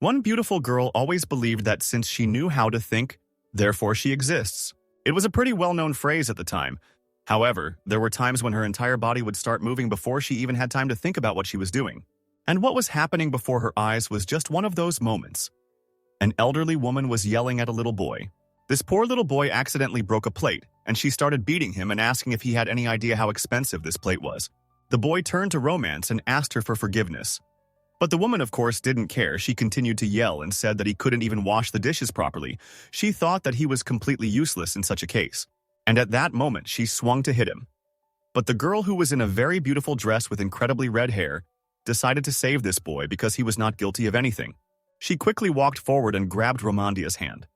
One beautiful girl always believed that since she knew how to think, therefore she exists. It was a pretty well-known phrase at the time. However, there were times when her entire body would start moving before she even had time to think about what she was doing. And what was happening before her eyes was just one of those moments. An elderly woman was yelling at a little boy. This poor little boy accidentally broke a plate, and she started beating him and asking if he had any idea how expensive this plate was. The boy turned to Romance and asked her for forgiveness. But the woman, of course, didn't care. She continued to yell and said that he couldn't even wash the dishes properly. She thought that he was completely useless in such a case. And at that moment, she swung to hit him. But the girl, who was in a very beautiful dress with incredibly red hair, decided to save this boy because he was not guilty of anything. She quickly walked forward and grabbed Romandia's hand.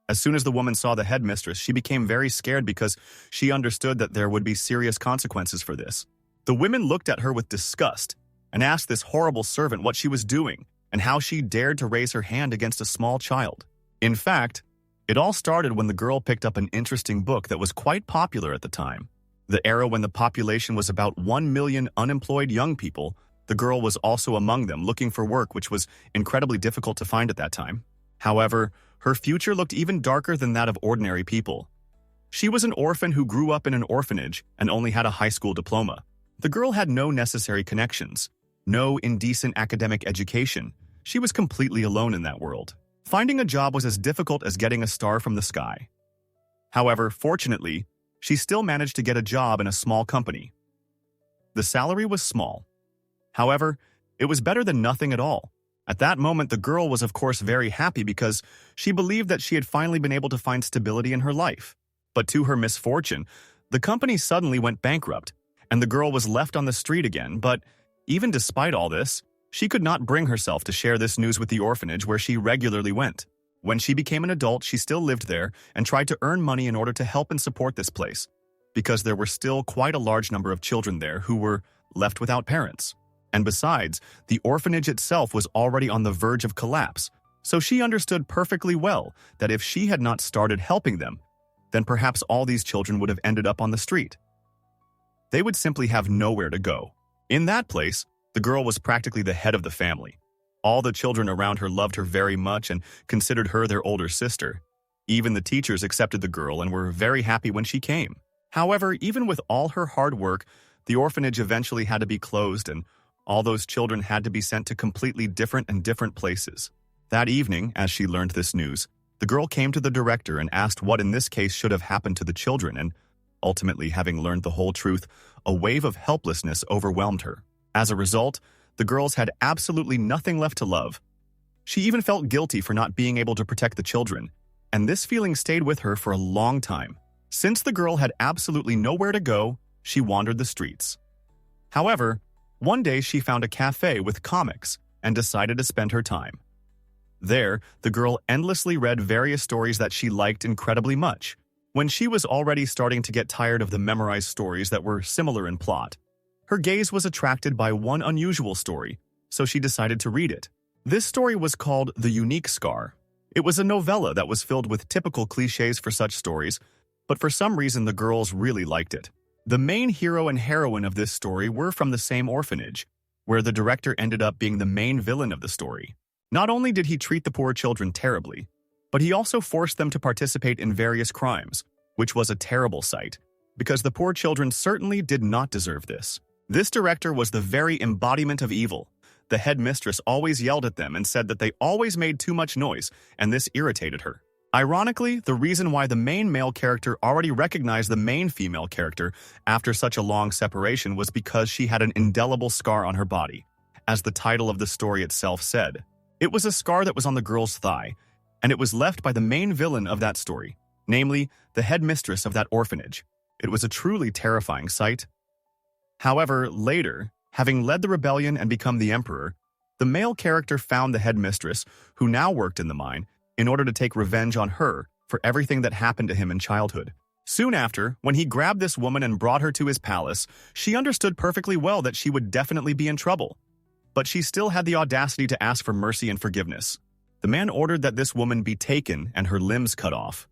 As soon as the woman saw the headmistress, she became very scared because she understood that there would be serious consequences for this. The women looked at her with disgust and asked this horrible servant what she was doing and how she dared to raise her hand against a small child. In fact, it all started when the girl picked up an interesting book that was quite popular at the time. The era when the population was about 1 million unemployed young people, the girl was also among them, looking for work, which was incredibly difficult to find at that time. However, her future looked even darker than that of ordinary people. She was an orphan who grew up in an orphanage and only had a high school diploma. The girl had no necessary connections, no indecent academic education. She was completely alone in that world. Finding a job was as difficult as getting a star from the sky. However, fortunately, she still managed to get a job in a small company. The salary was small. However, it was better than nothing at all. At that moment, the girl was of course very happy because she believed that she had finally been able to find stability in her life. But to her misfortune, the company suddenly went bankrupt, and the girl was left on the street again. But even despite all this, she could not bring herself to share this news with the orphanage where she regularly went. When she became an adult, she still lived there and tried to earn money in order to help and support this place, because there were still quite a large number of children there who were left without parents. And besides, the orphanage itself was already on the verge of collapse, so she understood perfectly well that if she had not started helping them, then perhaps all these children would have ended up on the street. They would simply have nowhere to go. In that place, the girl was practically the head of the family. All the children around her loved her very much and considered her their older sister. Even the teachers accepted the girl and were very happy when she came. However, even with all her hard work, the orphanage eventually had to be closed, and all those children had to be sent to completely different places. That evening, as she learned this news, the girl came to the director and asked what in this case should have happened to the children, and ultimately, having learned the whole truth, a wave of helplessness overwhelmed her. As a result, the girls had absolutely nothing left to love. She even felt guilty for not being able to protect the children, and this feeling stayed with her for a long time. Since the girl had absolutely nowhere to go, she wandered the streets. However, one day she found a cafe with comics and decided to spend her time. There, the girl endlessly read various stories that she liked incredibly much. When she was already starting to get tired of the memorized stories that were similar in plot, her gaze was attracted by one unusual story, so she decided to read it. This story was called The Unique Scar. It was a novella that was filled with typical cliches for such stories, but for some reason the girls really liked it. The main hero and heroine of this story were from the same orphanage, where the director ended up being the main villain of the story. Not only did he treat the poor children terribly, but he also forced them to participate in various crimes, which was a terrible sight, because the poor children certainly did not deserve this. This director was the very embodiment of evil. The headmistress always yelled at them and said that they always made too much noise, and this irritated her. Ironically, the reason why the main male character already recognized the main female character after such a long separation was because she had an indelible scar on her body. As the title of the story itself said, it was a scar that was on the girl's thigh, and it was left by the main villain of that story, namely, the headmistress of that orphanage. It was a truly terrifying sight. However, later, having led the rebellion and become the emperor, the male character found the headmistress, who now worked in the mine, in order to take revenge on her for everything that happened to him in childhood. Soon after, when he grabbed this woman and brought her to his palace, she understood perfectly well that she would definitely be in trouble. But she still had the audacity to ask for mercy and forgiveness. The man ordered that this woman be taken and her limbs cut off.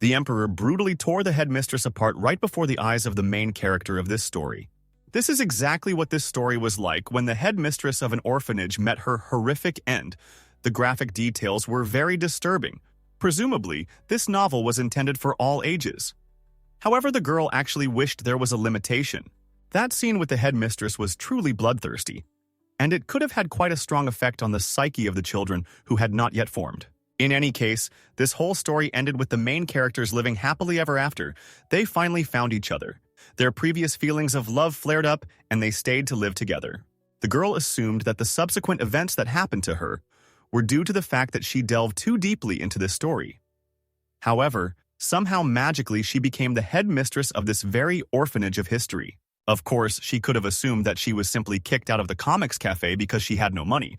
The emperor brutally tore the headmistress apart right before the eyes of the main character of this story. This is exactly what this story was like when the headmistress of an orphanage met her horrific end. The graphic details were very disturbing. Presumably, this novel was intended for all ages. However, the girl actually wished there was a limitation. That scene with the headmistress was truly bloodthirsty, and it could have had quite a strong effect on the psyche of the children who had not yet formed. In any case, this whole story ended with the main characters living happily ever after. They finally found each other. Their previous feelings of love flared up, and they stayed to live together. The girl assumed that the subsequent events that happened to her were due to the fact that she delved too deeply into this story. However, somehow magically she became the headmistress of this very orphanage of history. Of course, she could have assumed that she was simply kicked out of the comics cafe because she had no money,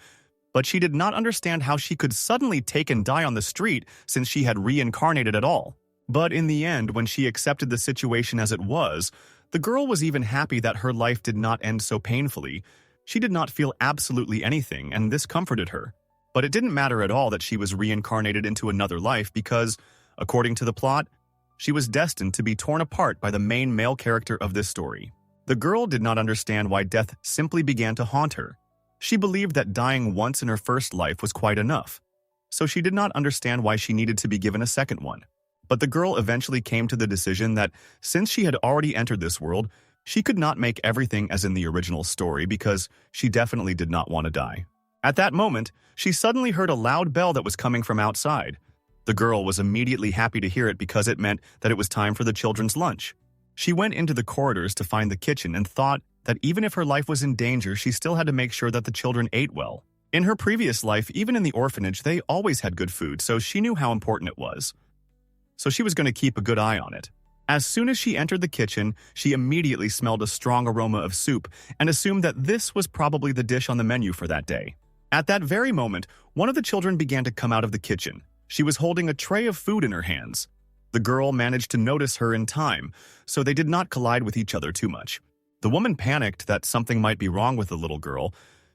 but she did not understand how she could suddenly take and die on the street since she had reincarnated at all. But in the end, when she accepted the situation as it was, the girl was even happy that her life did not end so painfully. She did not feel absolutely anything, and this comforted her. But it didn't matter at all that she was reincarnated into another life because, according to the plot, she was destined to be torn apart by the main male character of this story. The girl did not understand why death simply began to haunt her. She believed that dying once in her first life was quite enough, so she did not understand why she needed to be given a second one. But the girl eventually came to the decision that since she had already entered this world, she could not make everything as in the original story because she definitely did not want to die. At that moment, she suddenly heard a loud bell that was coming from outside. The girl was immediately happy to hear it because it meant that it was time for the children's lunch. She went into the corridors to find the kitchen and thought that even if her life was in danger, she still had to make sure that the children ate well. In her previous life, even in the orphanage, they always had good food, so she knew how important it was. So she was going to keep a good eye on it. As soon as she entered the kitchen, she immediately smelled a strong aroma of soup and assumed that this was probably the dish on the menu for that day. At that very moment, one of the children began to come out of the kitchen. She was holding a tray of food in her hands. The girl managed to notice her in time, so they did not collide with each other too much. The woman panicked that something might be wrong with the little girl.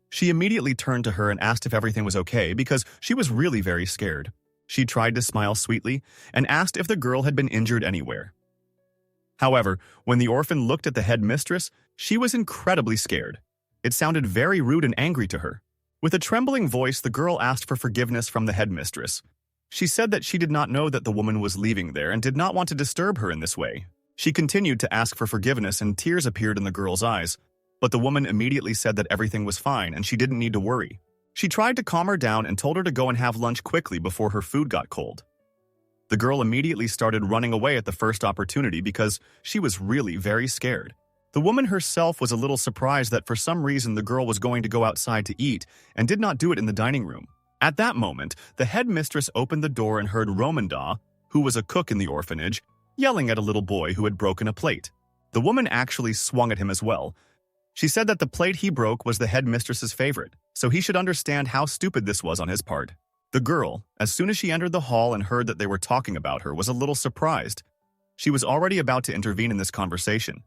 She immediately turned to her and asked if everything was okay because she was really very scared. She tried to smile sweetly and asked if the girl had been injured anywhere. However, when the orphan looked at the headmistress, she was incredibly scared. It sounded very rude and angry to her. With a trembling voice, the girl asked for forgiveness from the headmistress. She said that she did not know that the woman was leaving there and did not want to disturb her in this way. She continued to ask for forgiveness and tears appeared in the girl's eyes, but the woman immediately said that everything was fine and she didn't need to worry. She tried to calm her down and told her to go and have lunch quickly before her food got cold. The girl immediately started running away at the first opportunity because she was really very scared. The woman herself was a little surprised that for some reason the girl was going to go outside to eat and did not do it in the dining room. At that moment, the headmistress opened the door and heard Romanda, who was a cook in the orphanage, yelling at a little boy who had broken a plate. The woman actually swung at him as well. She said that the plate he broke was the headmistress's favorite, so he should understand how stupid this was on his part. The girl, as soon as she entered the hall and heard that they were talking about her, was a little surprised. She was already about to intervene in this conversation.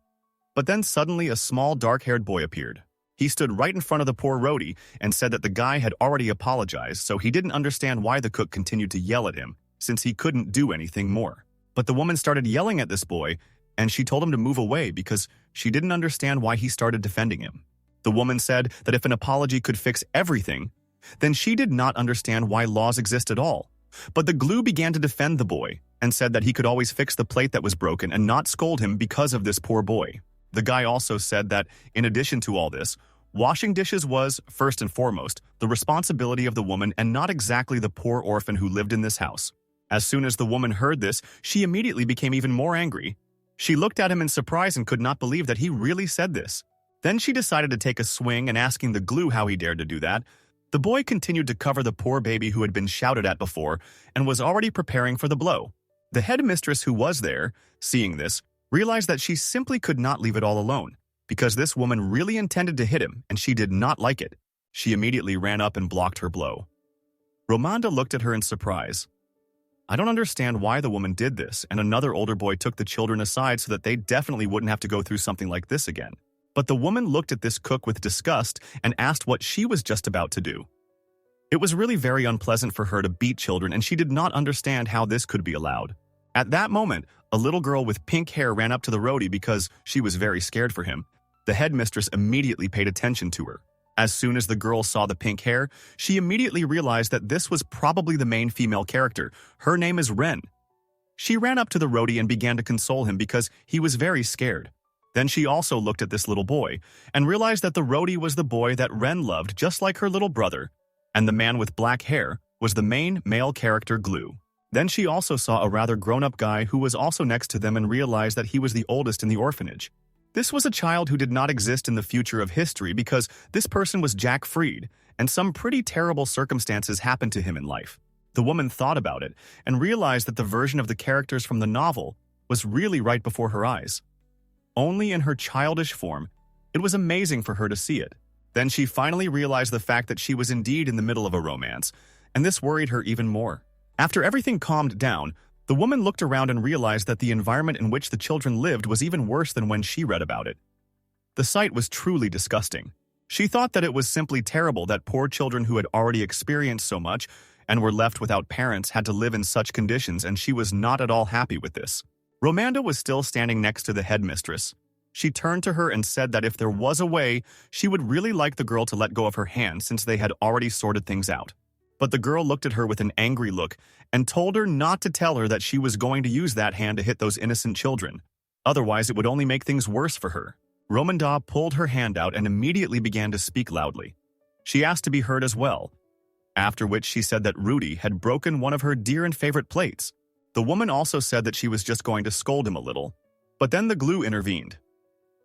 But then suddenly a small dark-haired boy appeared. He stood right in front of the poor roadie and said that the guy had already apologized, so he didn't understand why the cook continued to yell at him, since he couldn't do anything more. But the woman started yelling at this boy, and she told him to move away because she didn't understand why he started defending him. The woman said that if an apology could fix everything, then she did not understand why laws exist at all. But the glue began to defend the boy and said that he could always fix the plate that was broken and not scold him because of this poor boy. The guy also said that, in addition to all this, washing dishes was, first and foremost, the responsibility of the woman and not exactly the poor orphan who lived in this house. As soon as the woman heard this, she immediately became even more angry. She looked at him in surprise and could not believe that he really said this. Then she decided to take a swing and asking the glue how he dared to do that. The boy continued to cover the poor baby who had been shouted at before and was already preparing for the blow. The headmistress who was there, seeing this, realized that she simply could not leave it all alone, because this woman really intended to hit him and she did not like it. She immediately ran up and blocked her blow. Romanda looked at her in surprise. I don't understand why the woman did this, and another older boy took the children aside so that they definitely wouldn't have to go through something like this again. But the woman looked at this cook with disgust and asked what she was just about to do. It was really very unpleasant for her to beat children, and she did not understand how this could be allowed. At that moment, a little girl with pink hair ran up to the roadie because she was very scared for him. The headmistress immediately paid attention to her. As soon as the girl saw the pink hair, she immediately realized that this was probably the main female character. Her name is Ren. She ran up to the roadie and began to console him because he was very scared. Then she also looked at this little boy and realized that the roadie was the boy that Ren loved just like her little brother, and the man with black hair was the main male character Glue. Then she also saw a rather grown-up guy who was also next to them and realized that he was the oldest in the orphanage. This was a child who did not exist in the future of history because this person was Jack Freed, and some pretty terrible circumstances happened to him in life. The woman thought about it and realized that the version of the characters from the novel was really right before her eyes. Only in her childish form, it was amazing for her to see it. Then she finally realized the fact that she was indeed in the middle of a romance, and this worried her even more. After everything calmed down, the woman looked around and realized that the environment in which the children lived was even worse than when she read about it. The sight was truly disgusting. She thought that it was simply terrible that poor children who had already experienced so much and were left without parents had to live in such conditions, and she was not at all happy with this. Romanda was still standing next to the headmistress. She turned to her and said that if there was a way, she would really like the girl to let go of her hand since they had already sorted things out. But the girl looked at her with an angry look and told her not to tell her that she was going to use that hand to hit those innocent children. Otherwise, it would only make things worse for her. Romanda pulled her hand out and immediately began to speak loudly. She asked to be heard as well, after which she said that Rudy had broken one of her dear and favorite plates. The woman also said that she was just going to scold him a little, but then the Glue intervened.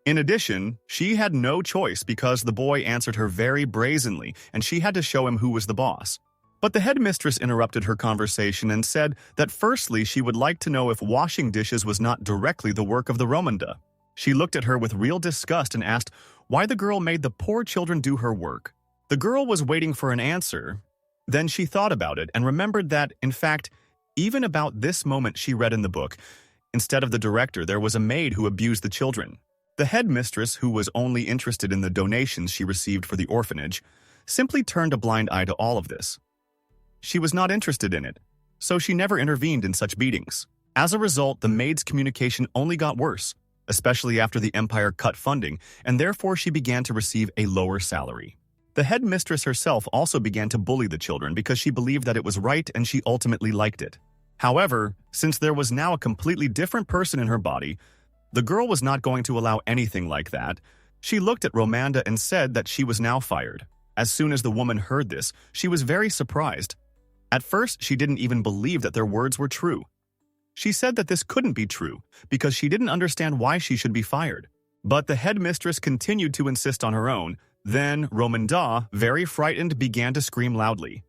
In addition, she had no choice because the boy answered her very brazenly and she had to show him who was the boss. But the headmistress interrupted her conversation and said that firstly she would like to know if washing dishes was not directly the work of the Romanda. She looked at her with real disgust and asked why the girl made the poor children do her work. The girl was waiting for an answer. Then she thought about it and remembered that, in fact, even about this moment she read in the book, instead of the director, there was a maid who abused the children. The headmistress, who was only interested in the donations she received for the orphanage, simply turned a blind eye to all of this. She was not interested in it, so she never intervened in such beatings. As a result, the maid's communication only got worse, especially after the Empire cut funding, and therefore she began to receive a lower salary. The headmistress herself also began to bully the children because she believed that it was right and she ultimately liked it. However, since there was now a completely different person in her body, the girl was not going to allow anything like that. She looked at Romanda and said that she was now fired. As soon as the woman heard this, she was very surprised. At first, she didn't even believe that their words were true. She said that this couldn't be true because she didn't understand why she should be fired. But the headmistress continued to insist on her own. Then Romanda, very frightened, began to scream loudly.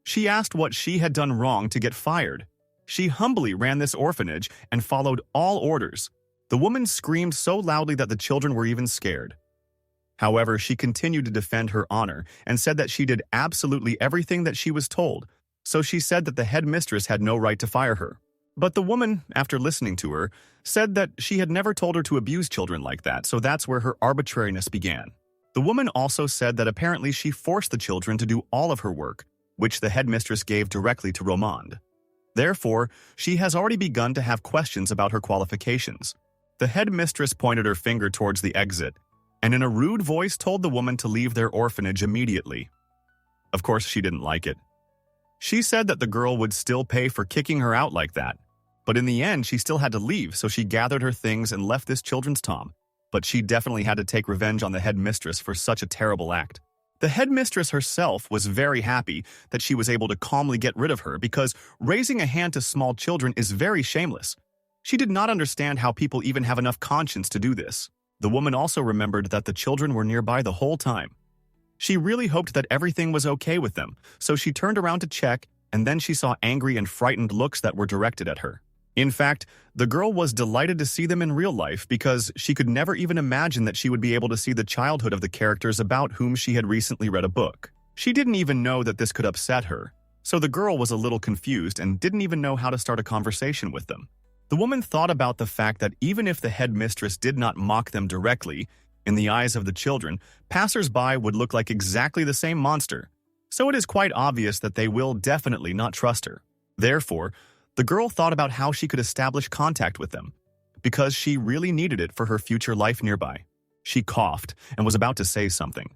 She asked what she had done wrong to get fired. She humbly ran this orphanage and followed all orders. The woman screamed so loudly that the children were even scared. However, she continued to defend her honor and said that she did absolutely everything that she was told, so she said that the headmistress had no right to fire her. But the woman, after listening to her, said that she had never told her to abuse children like that, so that's where her arbitrariness began. The woman also said that apparently she forced the children to do all of her work, which the headmistress gave directly to Romand. Therefore, she has already begun to have questions about her qualifications. The headmistress pointed her finger towards the exit, and in a rude voice told the woman to leave their orphanage immediately. Of course, she didn't like it. She said that the girl would still pay for kicking her out like that, but in the end, she still had to leave, so she gathered her things and left this children's tom. But she definitely had to take revenge on the headmistress for such a terrible act. The headmistress herself was very happy that she was able to calmly get rid of her because raising a hand to small children is very shameless. She did not understand how people even have enough conscience to do this. The woman also remembered that the children were nearby the whole time. She really hoped that everything was okay with them, so she turned around to check, and then she saw angry and frightened looks that were directed at her. In fact, the girl was delighted to see them in real life because she could never even imagine that she would be able to see the childhood of the characters about whom she had recently read a book. She didn't even know that this could upset her, so the girl was a little confused and didn't even know how to start a conversation with them. The woman thought about the fact that even if the headmistress did not mock them directly, in the eyes of the children, passers-by would look like exactly the same monster, so it is quite obvious that they will definitely not trust her. Therefore, the girl thought about how she could establish contact with them, because she really needed it for her future life nearby. She coughed and was about to say something.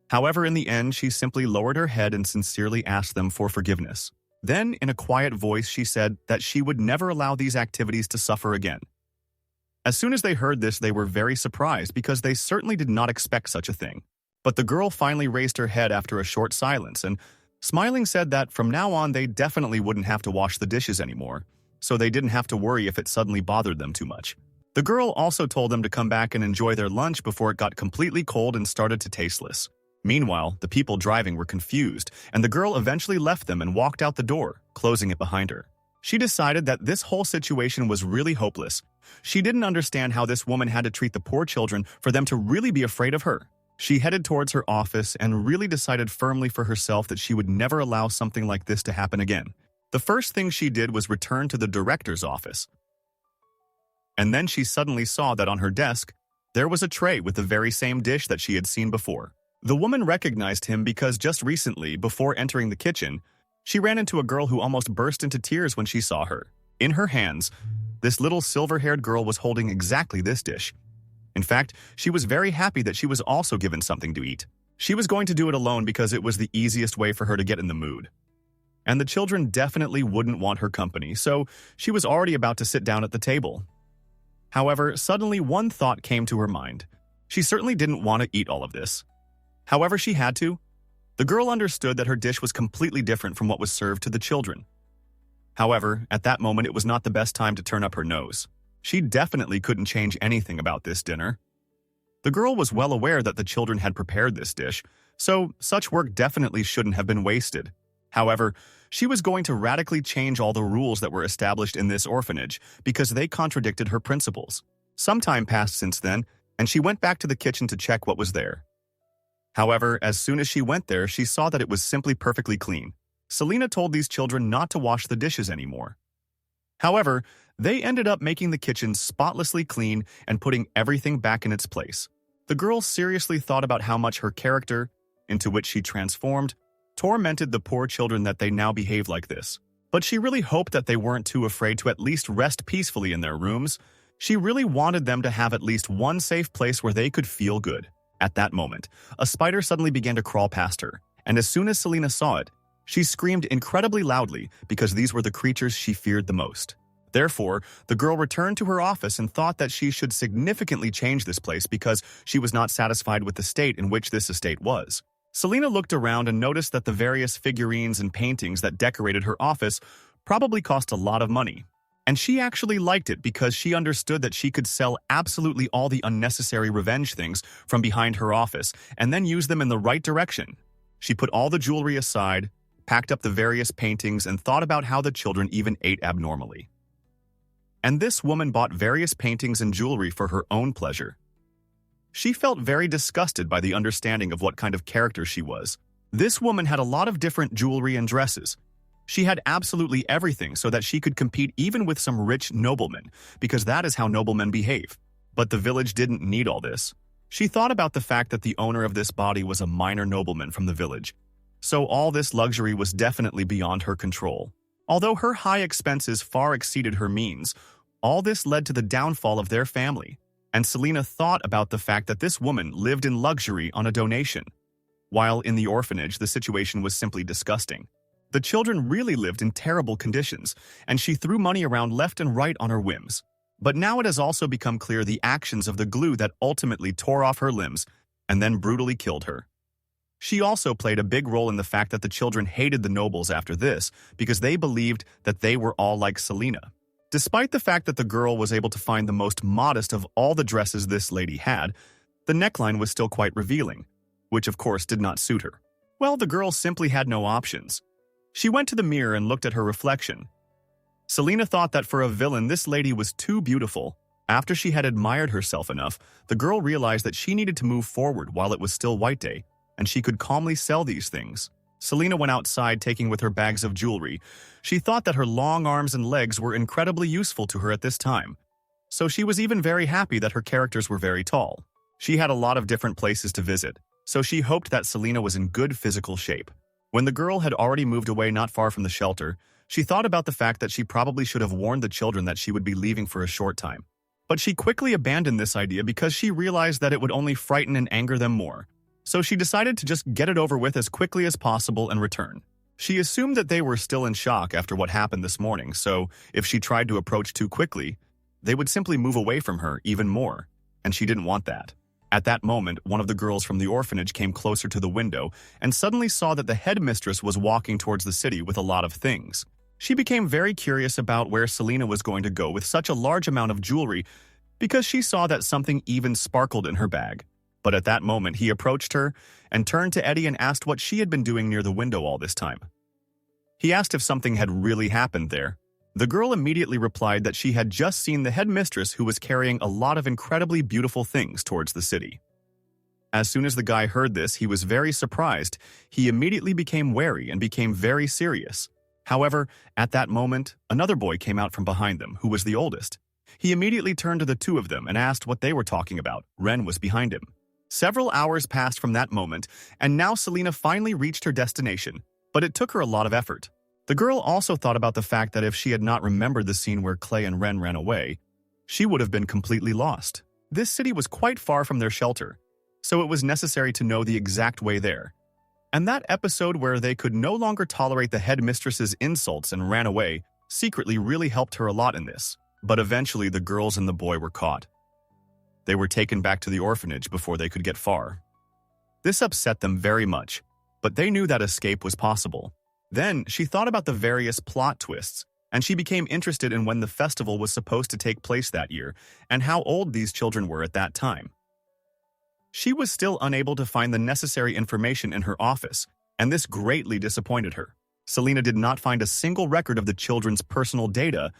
However, in the end, she simply lowered her head and sincerely asked them for forgiveness. Then, in a quiet voice, she said that she would never allow these activities to suffer again. As soon as they heard this, they were very surprised because they certainly did not expect such a thing. But the girl finally raised her head after a short silence and, smiling, said that from now on they definitely wouldn't have to wash the dishes anymore, so they didn't have to worry if it suddenly bothered them too much. The girl also told them to come back and enjoy their lunch before it got completely cold and started to tasteless. Meanwhile, the people driving were confused, and the girl eventually left them and walked out the door, closing it behind her. She decided that this whole situation was really hopeless. She didn't understand how this woman had to treat the poor children for them to really be afraid of her. She headed towards her office and really decided firmly for herself that she would never allow something like this to happen again. The first thing she did was return to the director's office. And then she suddenly saw that on her desk, there was a tray with the very same dish that she had seen before. The woman recognized him because just recently, before entering the kitchen, she ran into a girl who almost burst into tears when she saw her. In her hands, this little silver-haired girl was holding exactly this dish. In fact, she was very happy that she was also given something to eat. She was going to do it alone because it was the easiest way for her to get in the mood. And the children definitely wouldn't want her company, so she was already about to sit down at the table. However, suddenly one thought came to her mind. She certainly didn't want to eat all of this. However, she had to. The girl understood that her dish was completely different from what was served to the children. However, at that moment it was not the best time to turn up her nose. She definitely couldn't change anything about this dinner. The girl was well aware that the children had prepared this dish, so such work definitely shouldn't have been wasted. However, she was going to radically change all the rules that were established in this orphanage because they contradicted her principles. Some time passed since then, and she went back to the kitchen to check what was there. However, as soon as she went there, she saw that it was simply perfectly clean. Selena told these children not to wash the dishes anymore. However, they ended up making the kitchen spotlessly clean and putting everything back in its place. The girl seriously thought about how much her character, into which she transformed, tormented the poor children that they now behaved like this. But she really hoped that they weren't too afraid to at least rest peacefully in their rooms. She really wanted them to have at least one safe place where they could feel good. At that moment, a spider suddenly began to crawl past her, and as soon as Selena saw it, she screamed incredibly loudly because these were the creatures she feared the most. Therefore, the girl returned to her office and thought that she should significantly change this place because she was not satisfied with the state in which this estate was. Selena looked around and noticed that the various figurines and paintings that decorated her office probably cost a lot of money. And she actually liked it because she understood that she could sell absolutely all the unnecessary revenge things from behind her office and then use them in the right direction. She put all the jewelry aside, packed up the various paintings, and thought about how the children even ate abnormally. And this woman bought various paintings and jewelry for her own pleasure. She felt very disgusted by the understanding of what kind of character she was. This woman had a lot of different jewelry and dresses. She had absolutely everything so that she could compete even with some rich noblemen, because that is how noblemen behave. But the village didn't need all this. She thought about the fact that the owner of this body was a minor nobleman from the village. So all this luxury was definitely beyond her control. Although her high expenses far exceeded her means, all this led to the downfall of their family. And Selena thought about the fact that this woman lived in luxury on a donation. While in the orphanage, the situation was simply disgusting. The children really lived in terrible conditions, and she threw money around left and right on her whims. But now it has also become clear the actions of the glue that ultimately tore off her limbs and then brutally killed her. She also played a big role in the fact that the children hated the nobles after this because they believed that they were all like Selena. Despite the fact that the girl was able to find the most modest of all the dresses this lady had, the neckline was still quite revealing, which of course did not suit her. Well, the girl simply had no options. She went to the mirror and looked at her reflection. Selena thought that for a villain, this lady was too beautiful. After she had admired herself enough, the girl realized that she needed to move forward while it was still white day, and she could calmly sell these things. Selena went outside taking with her bags of jewelry. She thought that her long arms and legs were incredibly useful to her at this time. So she was even very happy that her characters were very tall. She had a lot of different places to visit, so she hoped that Selena was in good physical shape. When the girl had already moved away not far from the shelter, she thought about the fact that she probably should have warned the children that she would be leaving for a short time. But she quickly abandoned this idea because she realized that it would only frighten and anger them more. so she decided to just get it over with as quickly as possible and return. She assumed that they were still in shock after what happened this morning, so if she tried to approach too quickly, they would simply move away from her even more, and she didn't want that. At that moment, one of the girls from the orphanage came closer to the window and suddenly saw that the headmistress was walking towards the city with a lot of things. She became very curious about where Selena was going to go with such a large amount of jewelry because she saw that something even sparkled in her bag. But at that moment, he approached her and turned to Eddie and asked what she had been doing near the window all this time. He asked if something had really happened there. The girl immediately replied that she had just seen the headmistress who was carrying a lot of incredibly beautiful things towards the city. As soon as the guy heard this, he was very surprised. He immediately became wary and became very serious. However, at that moment, another boy came out from behind them, who was the oldest. He immediately turned to the two of them and asked what they were talking about. Ren was behind him. Several hours passed from that moment, and now Selena finally reached her destination, but it took her a lot of effort. The girl also thought about the fact that if she had not remembered the scene where Clay and Ren ran away, she would have been completely lost. This city was quite far from their shelter, so it was necessary to know the exact way there. And that episode where they could no longer tolerate the headmistress's insults and ran away secretly really helped her a lot in this. But eventually the girls and the boy were caught. They were taken back to the orphanage before they could get far. This upset them very much, but they knew that escape was possible. Then she thought about the various plot twists, and she became interested in when the festival was supposed to take place that year and how old these children were at that time. She was still unable to find the necessary information in her office, and this greatly disappointed her. Selena did not find a single record of the children's personal data,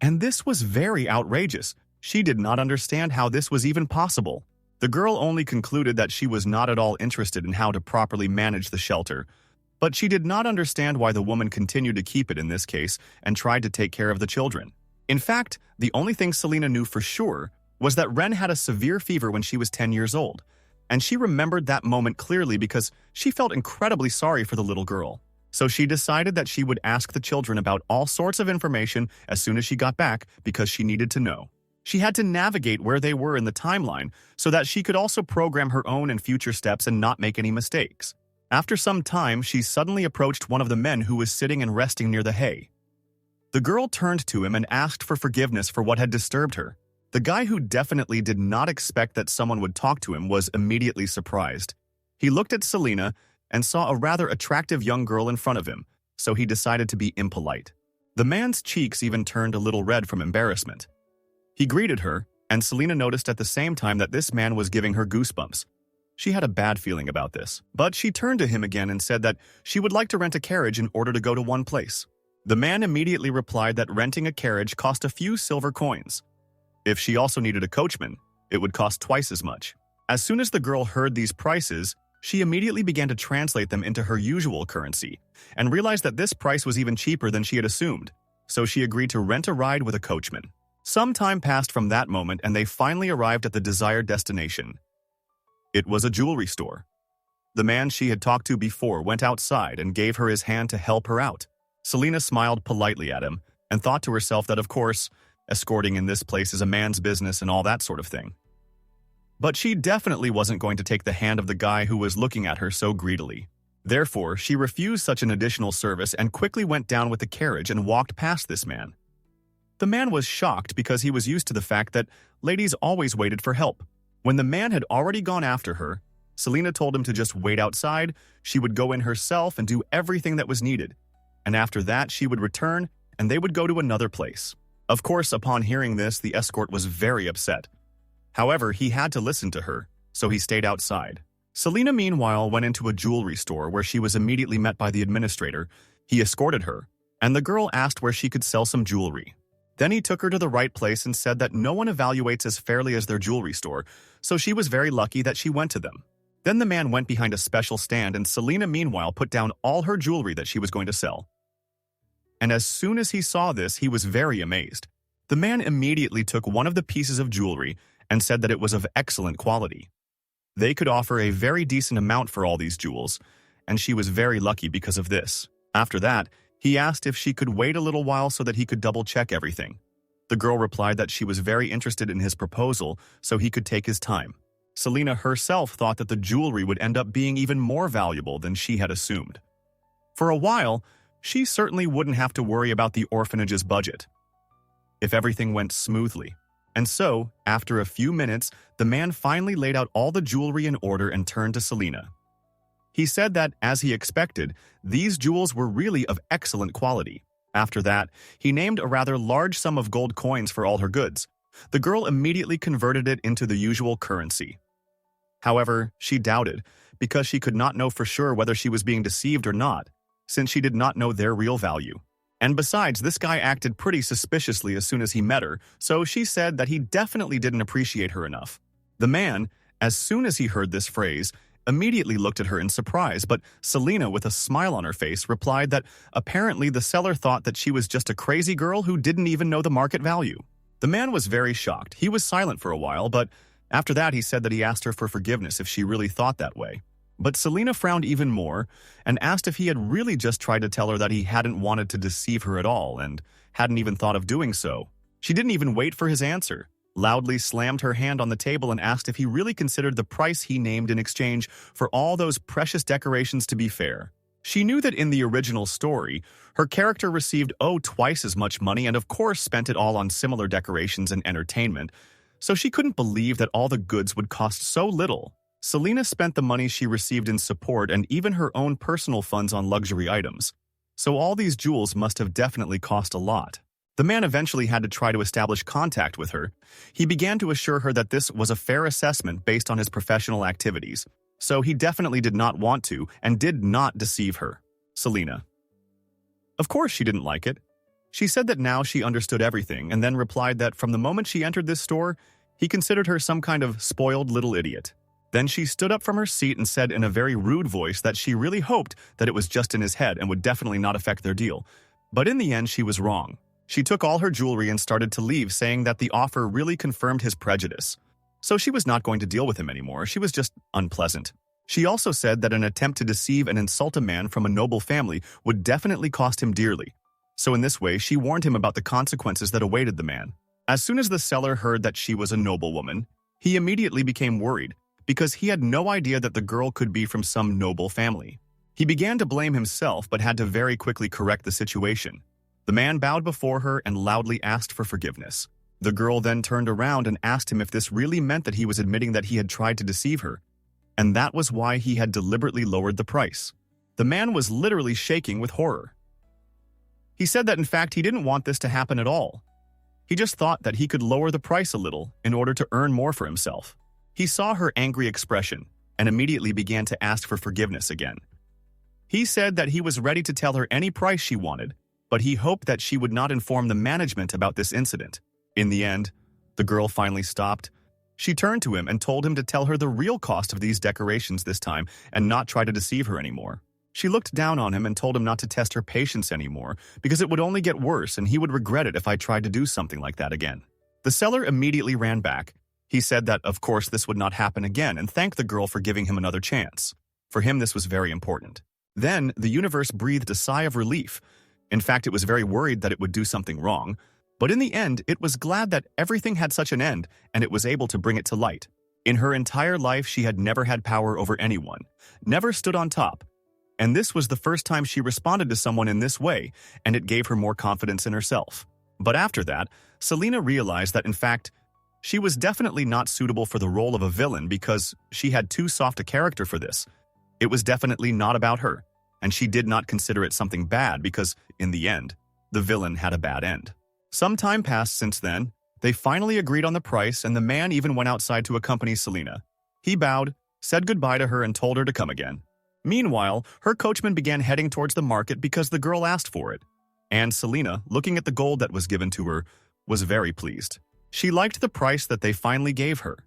and this was very outrageous. She did not understand how this was even possible. The girl only concluded that she was not at all interested in how to properly manage the shelter, but she did not understand why the woman continued to keep it in this case and tried to take care of the children. In fact, the only thing Selena knew for sure was that Ren had a severe fever when she was 10 years old, and she remembered that moment clearly because she felt incredibly sorry for the little girl. So she decided that she would ask the children about all sorts of information as soon as she got back because she needed to know. She had to navigate where they were in the timeline so that she could also program her own and future steps and not make any mistakes. After some time, she suddenly approached one of the men who was sitting and resting near the hay. The girl turned to him and asked for forgiveness for what had disturbed her. The guy, who definitely did not expect that someone would talk to him, was immediately surprised. He looked at Selena and saw a rather attractive young girl in front of him, so he decided to be impolite. The man's cheeks even turned a little red from embarrassment. He greeted her, and Selena noticed at the same time that this man was giving her goosebumps. She had a bad feeling about this, but she turned to him again and said that she would like to rent a carriage in order to go to one place. The man immediately replied that renting a carriage cost a few silver coins. If she also needed a coachman, it would cost twice as much. As soon as the girl heard these prices, she immediately began to translate them into her usual currency and realized that this price was even cheaper than she had assumed, so she agreed to rent a ride with a coachman. Some time passed from that moment and they finally arrived at the desired destination. It was a jewelry store. The man she had talked to before went outside and gave her his hand to help her out. Selena smiled politely at him and thought to herself that, of course, escorting in this place is a man's business and all that sort of thing. But she definitely wasn't going to take the hand of the guy who was looking at her so greedily. Therefore, she refused such an additional service and quickly went down with the carriage and walked past this man. The man was shocked because he was used to the fact that ladies always waited for help. When the man had already gone after her, Selena told him to just wait outside. She would go in herself and do everything that was needed. And after that, she would return and they would go to another place. Of course, upon hearing this, the escort was very upset. However, he had to listen to her, so he stayed outside. Selena, meanwhile, went into a jewelry store where she was immediately met by the administrator. He escorted her, and the girl asked where she could sell some jewelry. Then he took her to the right place and said that no one evaluates as fairly as their jewelry store, so she was very lucky that she went to them. Then the man went behind a special stand and Selena, meanwhile, put down all her jewelry that she was going to sell. And as soon as he saw this, he was very amazed. The man immediately took one of the pieces of jewelry and said that it was of excellent quality. They could offer a very decent amount for all these jewels, and she was very lucky because of this. After that, he asked if she could wait a little while so that he could double-check everything. The girl replied that she was very interested in his proposal, so he could take his time. Selena herself thought that the jewelry would end up being even more valuable than she had assumed. For a while, she certainly wouldn't have to worry about the orphanage's budget if everything went smoothly. And so, after a few minutes, the man finally laid out all the jewelry in order and turned to Selena. He said that, as he expected, these jewels were really of excellent quality. After that, he named a rather large sum of gold coins for all her goods. The girl immediately converted it into the usual currency. However, she doubted, because she could not know for sure whether she was being deceived or not, since she did not know their real value. And besides, this guy acted pretty suspiciously as soon as he met her, so she said that he definitely didn't appreciate her enough. The man, as soon as he heard this phrase, immediately looked at her in surprise, but Selena, with a smile on her face, replied that apparently the seller thought that she was just a crazy girl who didn't even know the market value. The man was very shocked. He was silent for a while, but after that he said that he asked her for forgiveness if she really thought that way. But Selena frowned even more and asked if he had really just tried to tell her that he hadn't wanted to deceive her at all and hadn't even thought of doing so. She didn't even wait for his answer, loudly slammed her hand on the table and asked if he really considered the price he named in exchange for all those precious decorations to be fair. She knew that in the original story, her character received twice as much money and of course spent it all on similar decorations and entertainment, so she couldn't believe that all the goods would cost so little. Selena spent the money she received in support and even her own personal funds on luxury items, so all these jewels must have definitely cost a lot. The man eventually had to try to establish contact with her. He began to assure her that this was a fair assessment based on his professional activities, so he definitely did not want to and did not deceive her. Selena. Of course she didn't like it. She said that now she understood everything and then replied that from the moment she entered this store, he considered her some kind of spoiled little idiot. Then she stood up from her seat and said in a very rude voice that she really hoped that it was just in his head and would definitely not affect their deal. But in the end, she was wrong. She took all her jewelry and started to leave, saying that the offer really confirmed his prejudice. So she was not going to deal with him anymore. She was just unpleasant. She also said that an attempt to deceive and insult a man from a noble family would definitely cost him dearly. So in this way, she warned him about the consequences that awaited the man. As soon as the seller heard that she was a noblewoman, he immediately became worried, because he had no idea that the girl could be from some noble family. He began to blame himself but had to very quickly correct the situation. The man bowed before her and loudly asked for forgiveness. The girl then turned around and asked him if this really meant that he was admitting that he had tried to deceive her, and that was why he had deliberately lowered the price. The man was literally shaking with horror. He said that in fact he didn't want this to happen at all. He just thought that he could lower the price a little in order to earn more for himself. He saw her angry expression and immediately began to ask for forgiveness again. He said that he was ready to tell her any price she wanted, but he hoped that she would not inform the management about this incident. In the end, the girl finally stopped. She turned to him and told him to tell her the real cost of these decorations this time and not try to deceive her anymore. She looked down on him and told him not to test her patience anymore because it would only get worse and he would regret it if I tried to do something like that again. The seller immediately ran back. He said that, of course, this would not happen again and thanked the girl for giving him another chance. For him, this was very important. Then, the universe breathed a sigh of relief. In fact, it was very worried that it would do something wrong. But in the end, it was glad that everything had such an end and it was able to bring it to light. In her entire life, she had never had power over anyone, never stood on top. And this was the first time she responded to someone in this way, and it gave her more confidence in herself. But after that, Selena realized that, in fact, she was definitely not suitable for the role of a villain because she had too soft a character for this. It was definitely not about her, and she did not consider it something bad because, in the end, the villain had a bad end. Some time passed since then. They finally agreed on the price, and the man even went outside to accompany Selena. He bowed, said goodbye to her, and told her to come again. Meanwhile, her coachman began heading towards the market because the girl asked for it. And Selena, looking at the gold that was given to her, was very pleased. She liked the price that they finally gave her.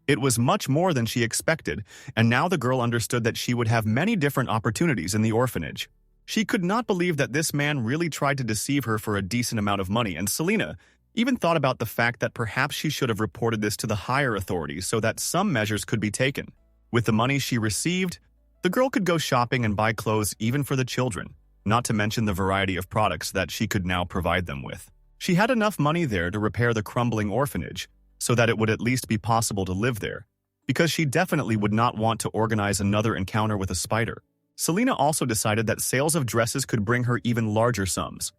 It was much more than she expected, and now the girl understood that she would have many different opportunities in the orphanage. She could not believe that this man really tried to deceive her for a decent amount of money, and Selena even thought about the fact that perhaps she should have reported this to the higher authorities so that some measures could be taken. With the money she received, the girl could go shopping and buy clothes even for the children, not to mention the variety of products that she could now provide them with. She had enough money there to repair the crumbling orphanage so that it would at least be possible to live there, because she definitely would not want to organize another encounter with a spider. Selena also decided that sales of dresses could bring her even larger sums.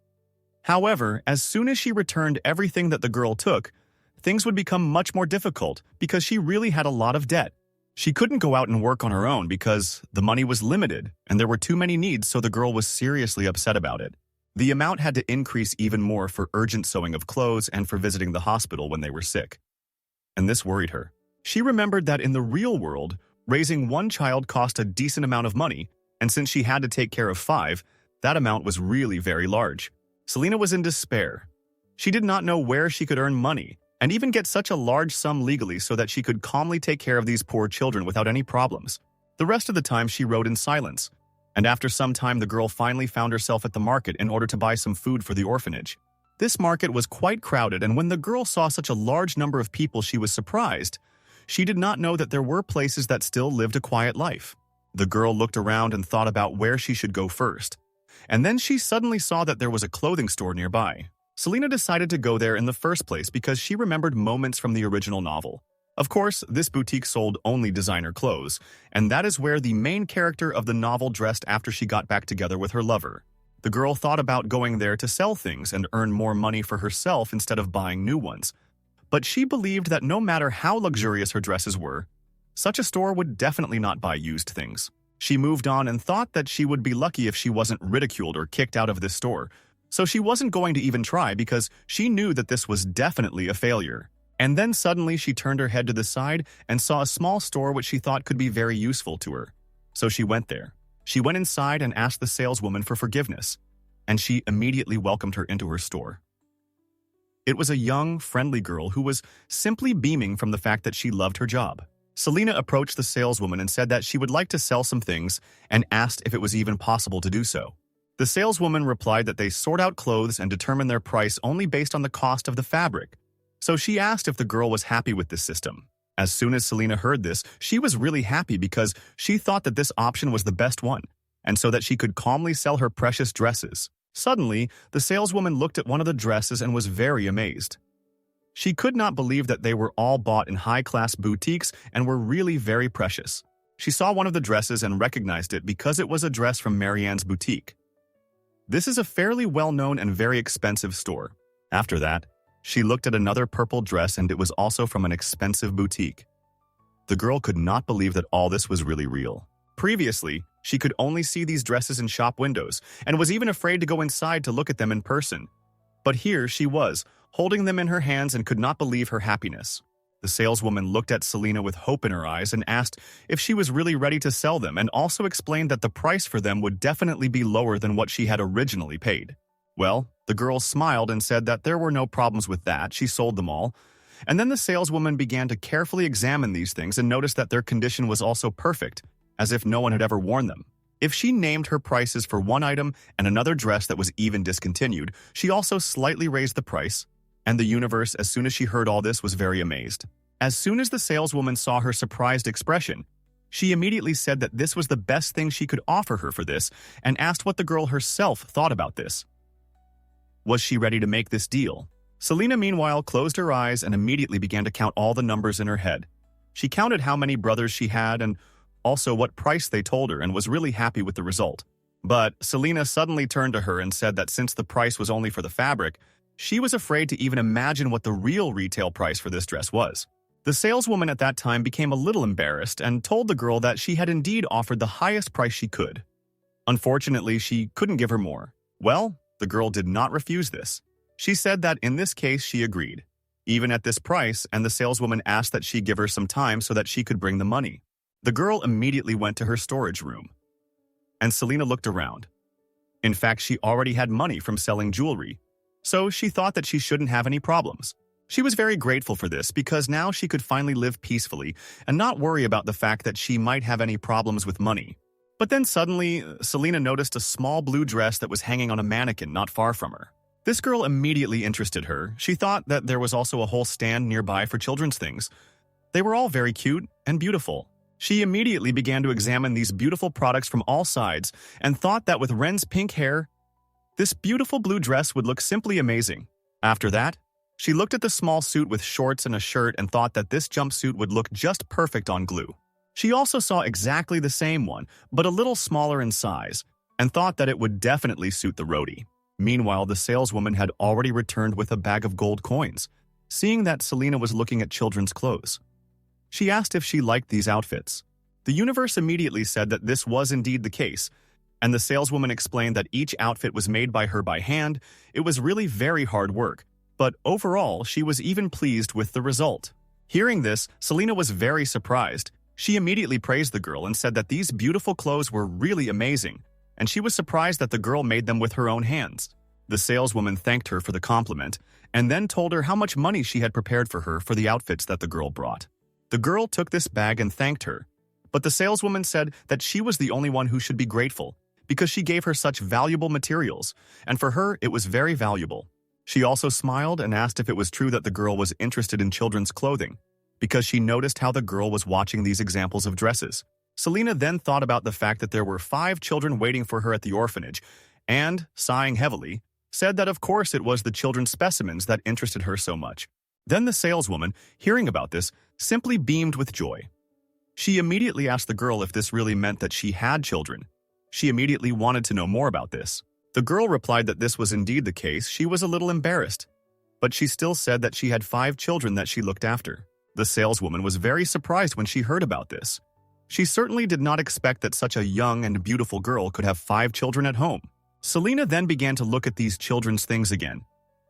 However, as soon as she returned everything that the girl took, things would become much more difficult because she really had a lot of debt. She couldn't go out and work on her own because the money was limited and there were too many needs, so the girl was seriously upset about it. The amount had to increase even more for urgent sewing of clothes and for visiting the hospital when they were sick. And this worried her. She remembered that in the real world, raising one child cost a decent amount of money, and since she had to take care of 5, that amount was really very large. Selena was in despair. She did not know where she could earn money and even get such a large sum legally so that she could calmly take care of these poor children without any problems. The rest of the time she wrote in silence, and after some time the girl finally found herself at the market in order to buy some food for the orphanage. This market was quite crowded, and when the girl saw such a large number of people, she was surprised. She did not know that there were places that still lived a quiet life. The girl looked around and thought about where she should go first. And then she suddenly saw that there was a clothing store nearby. Selena decided to go there in the first place because she remembered moments from the original novel. Of course, this boutique sold only designer clothes, and that is where the main character of the novel dressed after she got back together with her lover. The girl thought about going there to sell things and earn more money for herself instead of buying new ones. But she believed that no matter how luxurious her dresses were, such a store would definitely not buy used things. She moved on and thought that she would be lucky if she wasn't ridiculed or kicked out of this store. So she wasn't going to even try because she knew that this was definitely a failure. And then suddenly she turned her head to the side and saw a small store which she thought could be very useful to her. So she went there. She went inside and asked the saleswoman for forgiveness, and she immediately welcomed her into her store. It was a young, friendly girl who was simply beaming from the fact that she loved her job. Selena approached the saleswoman and said that she would like to sell some things and asked if it was even possible to do so. The saleswoman replied that they sort out clothes and determine their price only based on the cost of the fabric. So she asked if the girl was happy with this system. As soon as Selena heard this, she was really happy because she thought that this option was the best one, and so that she could calmly sell her precious dresses. Suddenly, the saleswoman looked at one of the dresses and was very amazed. She could not believe that they were all bought in high-class boutiques and were really very precious. She saw one of the dresses and recognized it because it was a dress from Marianne's boutique. This is a fairly well-known and very expensive store. After that, she looked at another purple dress and it was also from an expensive boutique. The girl could not believe that all this was really real. Previously, she could only see these dresses in shop windows and was even afraid to go inside to look at them in person. But here she was, holding them in her hands and could not believe her happiness. The saleswoman looked at Selena with hope in her eyes and asked if she was really ready to sell them, and also explained that the price for them would definitely be lower than what she had originally paid. Well, the girl smiled and said that there were no problems with that. She sold them all. And then the saleswoman began to carefully examine these things and noticed that their condition was also perfect, as if no one had ever worn them. If she named her prices for one item and another dress that was even discontinued, she also slightly raised the price. And the universe, as soon as she heard all this, was very amazed. As soon as the saleswoman saw her surprised expression, she immediately said that this was the best thing she could offer her for this and asked what the girl herself thought about this. Was she ready to make this deal? Selena, meanwhile, closed her eyes and immediately began to count all the numbers in her head. She counted how many brothers she had and also what price they told her and was really happy with the result. But Selena suddenly turned to her and said that since the price was only for the fabric, she was afraid to even imagine what the real retail price for this dress was. The saleswoman at that time became a little embarrassed and told the girl that she had indeed offered the highest price she could. Unfortunately, she couldn't give her more. Well, the girl did not refuse this. She said that in this case she agreed, even at this price, and the saleswoman asked that she give her some time so that she could bring the money. The girl immediately went to her storage room, and Selena looked around. In fact, she already had money from selling jewelry, so she thought that she shouldn't have any problems. She was very grateful for this because now she could finally live peacefully and not worry about the fact that she might have any problems with money. But then suddenly, Selena noticed a small blue dress that was hanging on a mannequin not far from her. This girl immediately interested her. She thought that there was also a whole stand nearby for children's things. They were all very cute and beautiful. She immediately began to examine these beautiful products from all sides and thought that with Ren's pink hair, this beautiful blue dress would look simply amazing. After that, She looked at the small suit with shorts and a shirt and thought that this jumpsuit would look just perfect on glue. She also saw exactly the same one, but a little smaller in size, and thought that it would definitely suit the roadie. Meanwhile, the saleswoman had already returned with a bag of gold coins, seeing that Selena was looking at children's clothes. She asked if she liked these outfits. The universe immediately said that this was indeed the case, and the saleswoman explained that each outfit was made by her by hand. It was really very hard work, but overall, she was even pleased with the result. Hearing this, Selena was very surprised. She immediately praised the girl and said that these beautiful clothes were really amazing, and she was surprised that the girl made them with her own hands. The saleswoman thanked her for the compliment, and then told her how much money she had prepared for her for the outfits that the girl brought. The girl took this bag and thanked her, but the saleswoman said that she was the only one who should be grateful, because she gave her such valuable materials, and for her it was very valuable. She also smiled and asked if it was true that the girl was interested in children's clothing, because she noticed how the girl was watching these examples of dresses. Selena then thought about the fact that there were 5 children waiting for her at the orphanage, and, sighing heavily, said that of course it was the children's specimens that interested her so much. Then the saleswoman, hearing about this, simply beamed with joy. She immediately asked the girl if this really meant that she had children. She immediately wanted to know more about this. The girl replied that this was indeed the case. She was a little embarrassed, but she still said that she had 5 children that she looked after. The saleswoman was very surprised when she heard about this. She certainly did not expect that such a young and beautiful girl could have 5 children at home. Selena then began to look at these children's things again.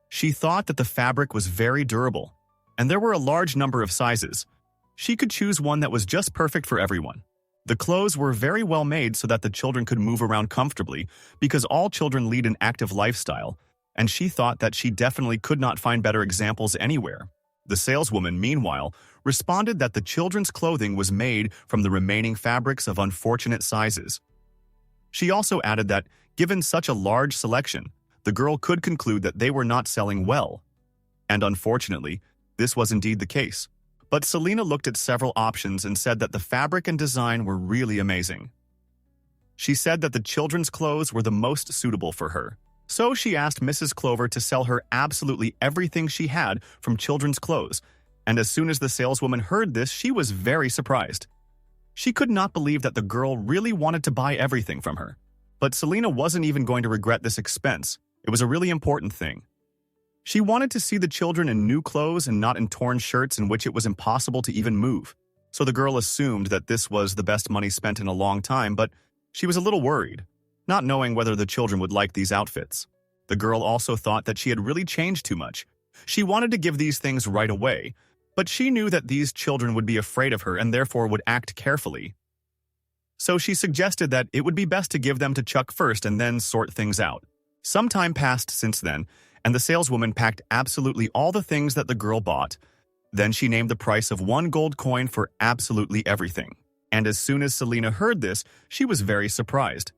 She thought that the fabric was very durable, and there were a large number of sizes. She could choose one that was just perfect for everyone. The clothes were very well made so that the children could move around comfortably, because all children lead an active lifestyle, and she thought that she definitely could not find better examples anywhere. The saleswoman, meanwhile, responded that the children's clothing was made from the remaining fabrics of unfortunate sizes. She also added that, given such a large selection, the girl could conclude that they were not selling well. And unfortunately, this was indeed the case. But Selena looked at several options and said that the fabric and design were really amazing. She said that the children's clothes were the most suitable for her. So she asked Mrs. Clover to sell her absolutely everything she had from children's clothes, and as soon as the saleswoman heard this, she was very surprised. She could not believe that the girl really wanted to buy everything from her. But Selena wasn't even going to regret this expense. It was a really important thing. She wanted to see the children in new clothes and not in torn shirts in which it was impossible to even move. So the girl assumed that this was the best money spent in a long time, but she was a little worried, not knowing whether the children would like these outfits. The girl also thought that she had really changed too much. She wanted to give these things right away, but she knew that these children would be afraid of her and therefore would act carefully. So she suggested that it would be best to give them to Chuck first and then sort things out. Some time passed since then, and the saleswoman packed absolutely all the things that the girl bought. Then she named the price of 1 gold coin for absolutely everything. And as soon as Selena heard this, she was very surprised.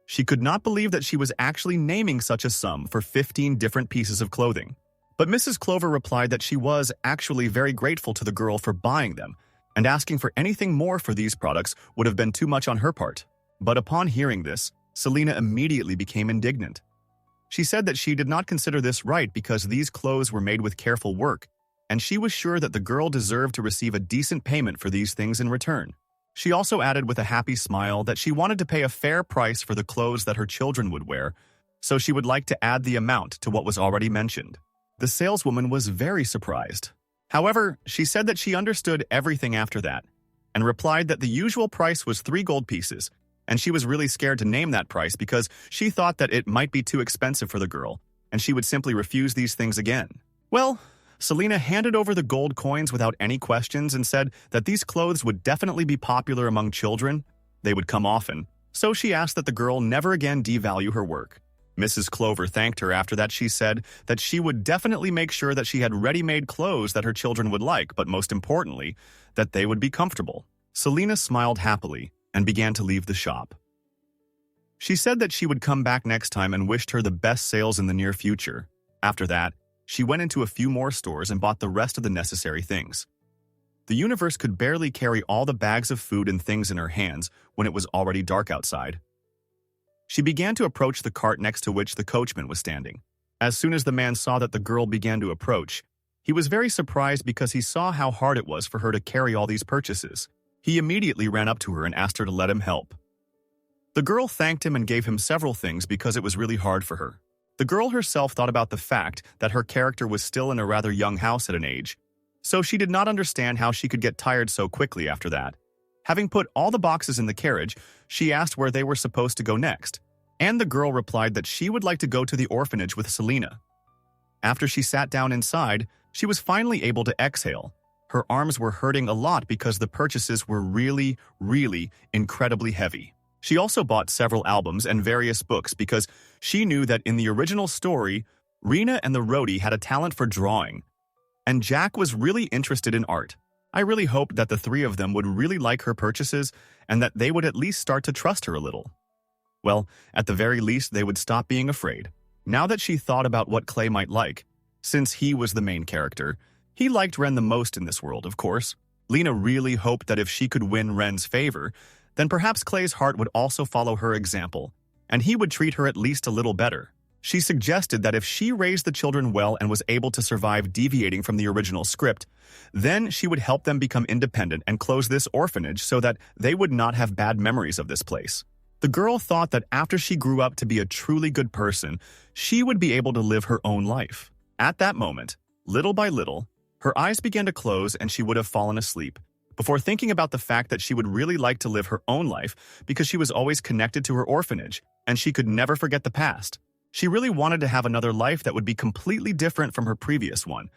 She could not believe that she was actually naming such a sum for 15 different pieces of clothing. But Mrs. Clover replied that she was actually very grateful to the girl for buying them, and asking for anything more for these products would have been too much on her part. But upon hearing this, Selena immediately became indignant. She said that she did not consider this right because these clothes were made with careful work, and she was sure that the girl deserved to receive a decent payment for these things in return. She also added with a happy smile that she wanted to pay a fair price for the clothes that her children would wear, so she would like to add the amount to what was already mentioned. The saleswoman was very surprised. However, she said that she understood everything after that, and replied that the usual price was 3 gold pieces, and she was really scared to name that price because she thought that it might be too expensive for the girl, and she would simply refuse these things again. Well, Selena handed over the gold coins without any questions and said that these clothes would definitely be popular among children. They would come often, so she asked that the girl never again devalue her work. Mrs. Clover thanked her after that. She said that she would definitely make sure that she had ready-made clothes that her children would like, but most importantly, that they would be comfortable. Selena smiled happily and began to leave the shop. She said that she would come back next time and wished her the best sales in the near future. After that, she went into a few more stores and bought the rest of the necessary things. The universe could barely carry all the bags of food and things in her hands when it was already dark outside. She began to approach the cart next to which the coachman was standing. As soon as the man saw that the girl began to approach, he was very surprised because he saw how hard it was for her to carry all these purchases. He immediately ran up to her and asked her to let him help. The girl thanked him and gave him several things because it was really hard for her. The girl herself thought about the fact that her character was still in a rather young house at an age, so she did not understand how she could get tired so quickly after that. Having put all the boxes in the carriage, she asked where they were supposed to go next, and the girl replied that she would like to go to the orphanage with Selena. After she sat down inside, she was finally able to exhale. Her arms were hurting a lot because the purchases were really, really incredibly heavy. She also bought several albums and various books because she knew that in the original story, Rena and the roadie had a talent for drawing, and Jack was really interested in art. I really hoped that the three of them would really like her purchases and that they would at least start to trust her a little. Well, at the very least, they would stop being afraid. Now that she thought about what Clay might like, since he was the main character, he liked Ren the most in this world, of course. Lena really hoped that if she could win Ren's favor, then perhaps Clay's heart would also follow her example, and he would treat her at least a little better. She suggested that if she raised the children well and was able to survive deviating from the original script, then she would help them become independent and close this orphanage so that they would not have bad memories of this place. The girl thought that after she grew up to be a truly good person, she would be able to live her own life. At that moment, little by little, her eyes began to close and she would have fallen asleep, before thinking about the fact that she would really like to live her own life because she was always connected to her orphanage and she could never forget the past. She really wanted to have another life that would be completely different from her previous one,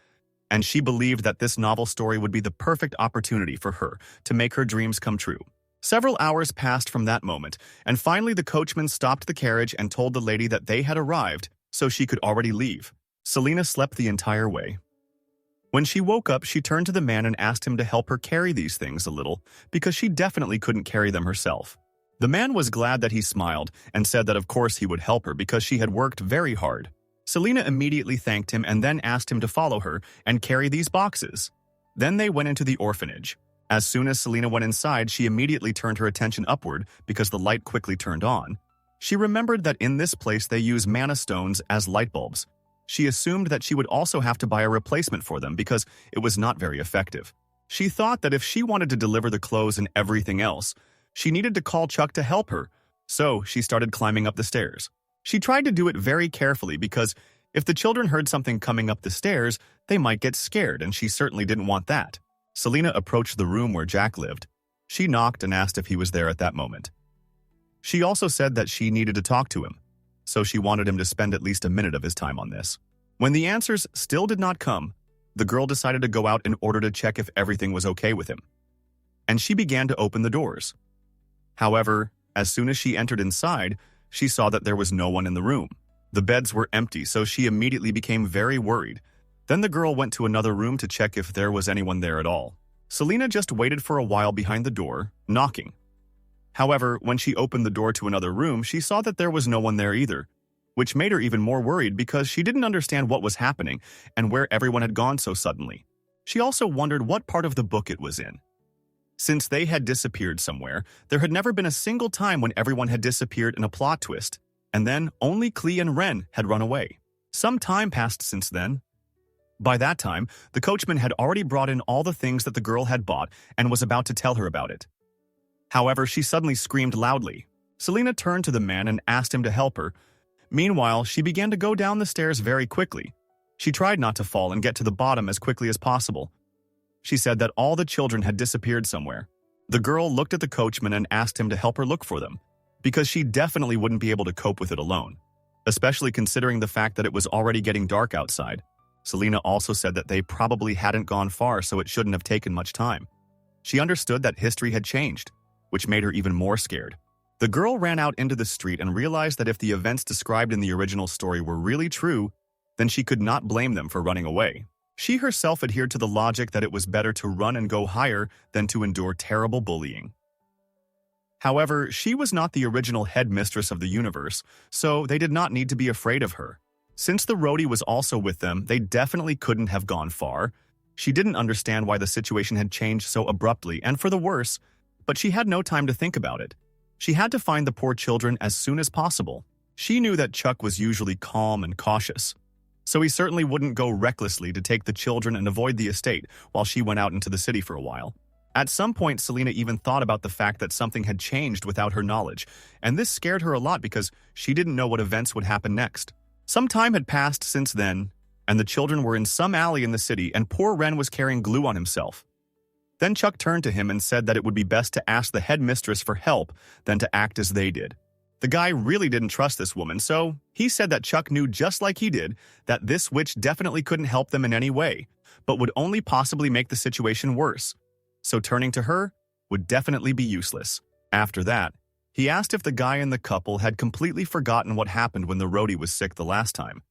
and she believed that this novel story would be the perfect opportunity for her to make her dreams come true. Several hours passed from that moment, and finally the coachman stopped the carriage and told the lady that they had arrived, so she could already leave. Selena slept the entire way. When she woke up, she turned to the man and asked him to help her carry these things a little, because she definitely couldn't carry them herself. The man was glad that he smiled and said that of course he would help her because she had worked very hard. Selena immediately thanked him and then asked him to follow her and carry these boxes. Then they went into the orphanage. As soon as Selena went inside, she immediately turned her attention upward because the light quickly turned on. She remembered that in this place they use mana stones as light bulbs. She assumed that she would also have to buy a replacement for them because it was not very effective. She thought that if she wanted to deliver the clothes and everything else, she needed to call Chuck to help her, so she started climbing up the stairs. She tried to do it very carefully because if the children heard something coming up the stairs, they might get scared, and she certainly didn't want that. Selena approached the room where Jack lived. She knocked and asked if he was there at that moment. She also said that she needed to talk to him, so she wanted him to spend at least a minute of his time on this. When the answers still did not come, the girl decided to go out in order to check if everything was okay with him, and she began to open the doors. However, as soon as she entered inside, she saw that there was no one in the room. The beds were empty, so she immediately became very worried. Then the girl went to another room to check if there was anyone there at all. Selena just waited for a while behind the door, knocking. However, when she opened the door to another room, she saw that there was no one there either, which made her even more worried because she didn't understand what was happening and where everyone had gone so suddenly. She also wondered what part of the book it was in. Since they had disappeared somewhere, there had never been a single time when everyone had disappeared in a plot twist, and then only Klee and Ren had run away. Some time passed since then. By that time, the coachman had already brought in all the things that the girl had bought and was about to tell her about it. However, she suddenly screamed loudly. Selena turned to the man and asked him to help her. Meanwhile, she began to go down the stairs very quickly. She tried not to fall and get to the bottom as quickly as possible. She said that all the children had disappeared somewhere. The girl looked at the coachman and asked him to help her look for them, because she definitely wouldn't be able to cope with it alone, especially considering the fact that it was already getting dark outside. Selena also said that they probably hadn't gone far, so it shouldn't have taken much time. She understood that history had changed, which made her even more scared. The girl ran out into the street and realized that if the events described in the original story were really true, then she could not blame them for running away. She herself adhered to the logic that it was better to run and go higher than to endure terrible bullying. However, she was not the original headmistress of the universe, so they did not need to be afraid of her. Since the roadie was also with them, they definitely couldn't have gone far. She didn't understand why the situation had changed so abruptly and for the worse, but she had no time to think about it. She had to find the poor children as soon as possible. She knew that Chuck was usually calm and cautious, so he certainly wouldn't go recklessly to take the children and avoid the estate while she went out into the city for a while. At some point, Selena even thought about the fact that something had changed without her knowledge, and this scared her a lot because she didn't know what events would happen next. Some time had passed since then, and the children were in some alley in the city, and poor Ren was carrying glue on himself. Then Chuck turned to him and said that it would be best to ask the headmistress for help than to act as they did. The guy really didn't trust this woman, so he said that Chuck knew just like he did that this witch definitely couldn't help them in any way, but would only possibly make the situation worse. So turning to her would definitely be useless. After that, he asked if the guy in the couple had completely forgotten what happened when the roadie was sick the last time.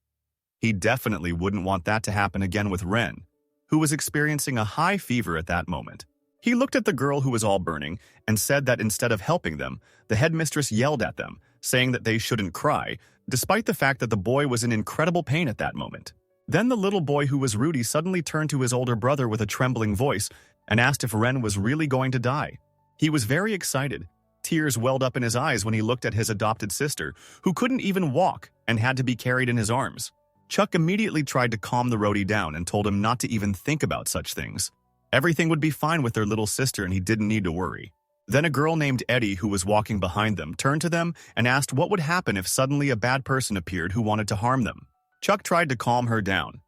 He definitely wouldn't want that to happen again with Ren, who was experiencing a high fever at that moment. He looked at the girl who was all burning and said that instead of helping them, the headmistress yelled at them, saying that they shouldn't cry, despite the fact that the boy was in incredible pain at that moment. Then the little boy who was Rudy suddenly turned to his older brother with a trembling voice and asked if Ren was really going to die. He was very excited. Tears welled up in his eyes when he looked at his adopted sister, who couldn't even walk and had to be carried in his arms. Chuck immediately tried to calm the roadie down and told him not to even think about such things. Everything would be fine with their little sister and he didn't need to worry. Then a girl named Eddie, who was walking behind them, turned to them and asked what would happen if suddenly a bad person appeared who wanted to harm them. Chuck tried to calm her down.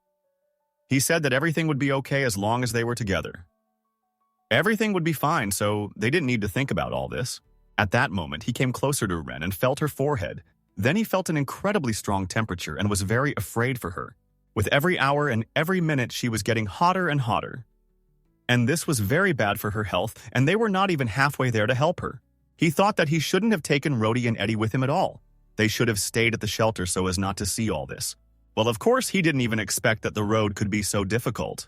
He said that everything would be okay as long as they were together. Everything would be fine, so they didn't need to think about all this. At that moment, he came closer to Ren and felt her forehead. Then he felt an incredibly strong temperature and was very afraid for her. With every hour and every minute, she was getting hotter and hotter. And this was very bad for her health, and they were not even halfway there to help her. He thought that he shouldn't have taken Rhodey and Eddie with him at all. They should have stayed at the shelter so as not to see all this. Well, of course, he didn't even expect that the road could be so difficult.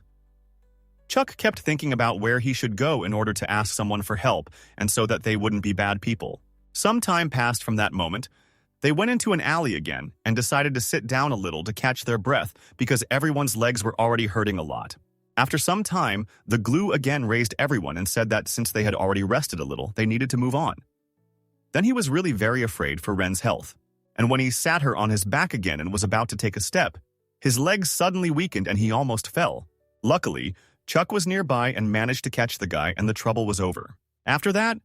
Chuck kept thinking about where he should go in order to ask someone for help, and so that they wouldn't be bad people. Some time passed from that moment. They went into an alley again and decided to sit down a little to catch their breath because everyone's legs were already hurting a lot. After some time, the glue again raised everyone and said that since they had already rested a little, they needed to move on. Then he was really very afraid for Ren's health, and when he sat her on his back again and was about to take a step, his legs suddenly weakened and he almost fell. Luckily, Chuck was nearby and managed to catch the guy, and the trouble was over. After that,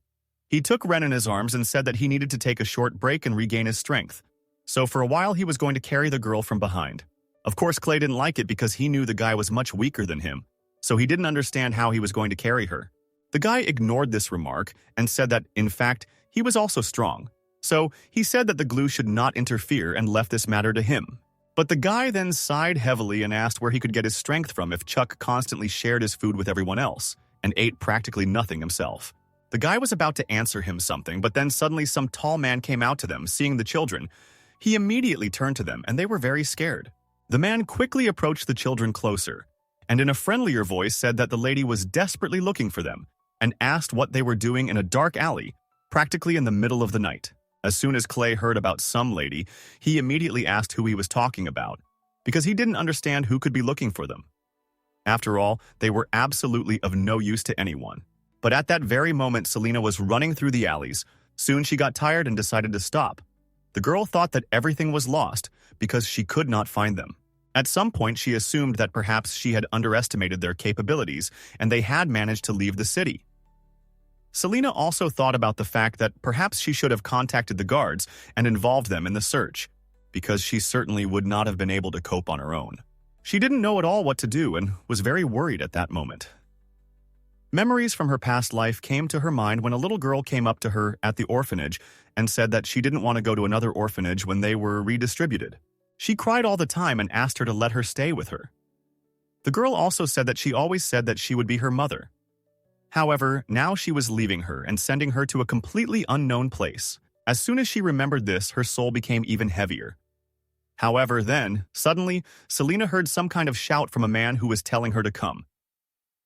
he took Ren in his arms and said that he needed to take a short break and regain his strength. So for a while, he was going to carry the girl from behind. Of course, Clay didn't like it because he knew the guy was much weaker than him, so he didn't understand how he was going to carry her. The guy ignored this remark and said that, in fact, he was also strong. So he said that the glue should not interfere and left this matter to him. But the guy then sighed heavily and asked where he could get his strength from if Chuck constantly shared his food with everyone else and ate practically nothing himself. The guy was about to answer him something, but then suddenly some tall man came out to them, seeing the children. He immediately turned to them, and they were very scared. The man quickly approached the children closer, and in a friendlier voice said that the lady was desperately looking for them, and asked what they were doing in a dark alley, practically in the middle of the night. As soon as Clay heard about some lady, he immediately asked who he was talking about, because he didn't understand who could be looking for them. After all, they were absolutely of no use to anyone. But at that very moment, Selena was running through the alleys. Soon she got tired and decided to stop. The girl thought that everything was lost because she could not find them. At some point, she assumed that perhaps she had underestimated their capabilities and they had managed to leave the city. Selena also thought about the fact that perhaps she should have contacted the guards and involved them in the search, because she certainly would not have been able to cope on her own. She didn't know at all what to do and was very worried at that moment. Memories from her past life came to her mind when a little girl came up to her at the orphanage and said that she didn't want to go to another orphanage when they were redistributed. She cried all the time and asked her to let her stay with her. The girl also said that she always said that she would be her mother. However, now she was leaving her and sending her to a completely unknown place. As soon as she remembered this, her soul became even heavier. However, then, suddenly, Selena heard some kind of shout from a man who was telling her to come.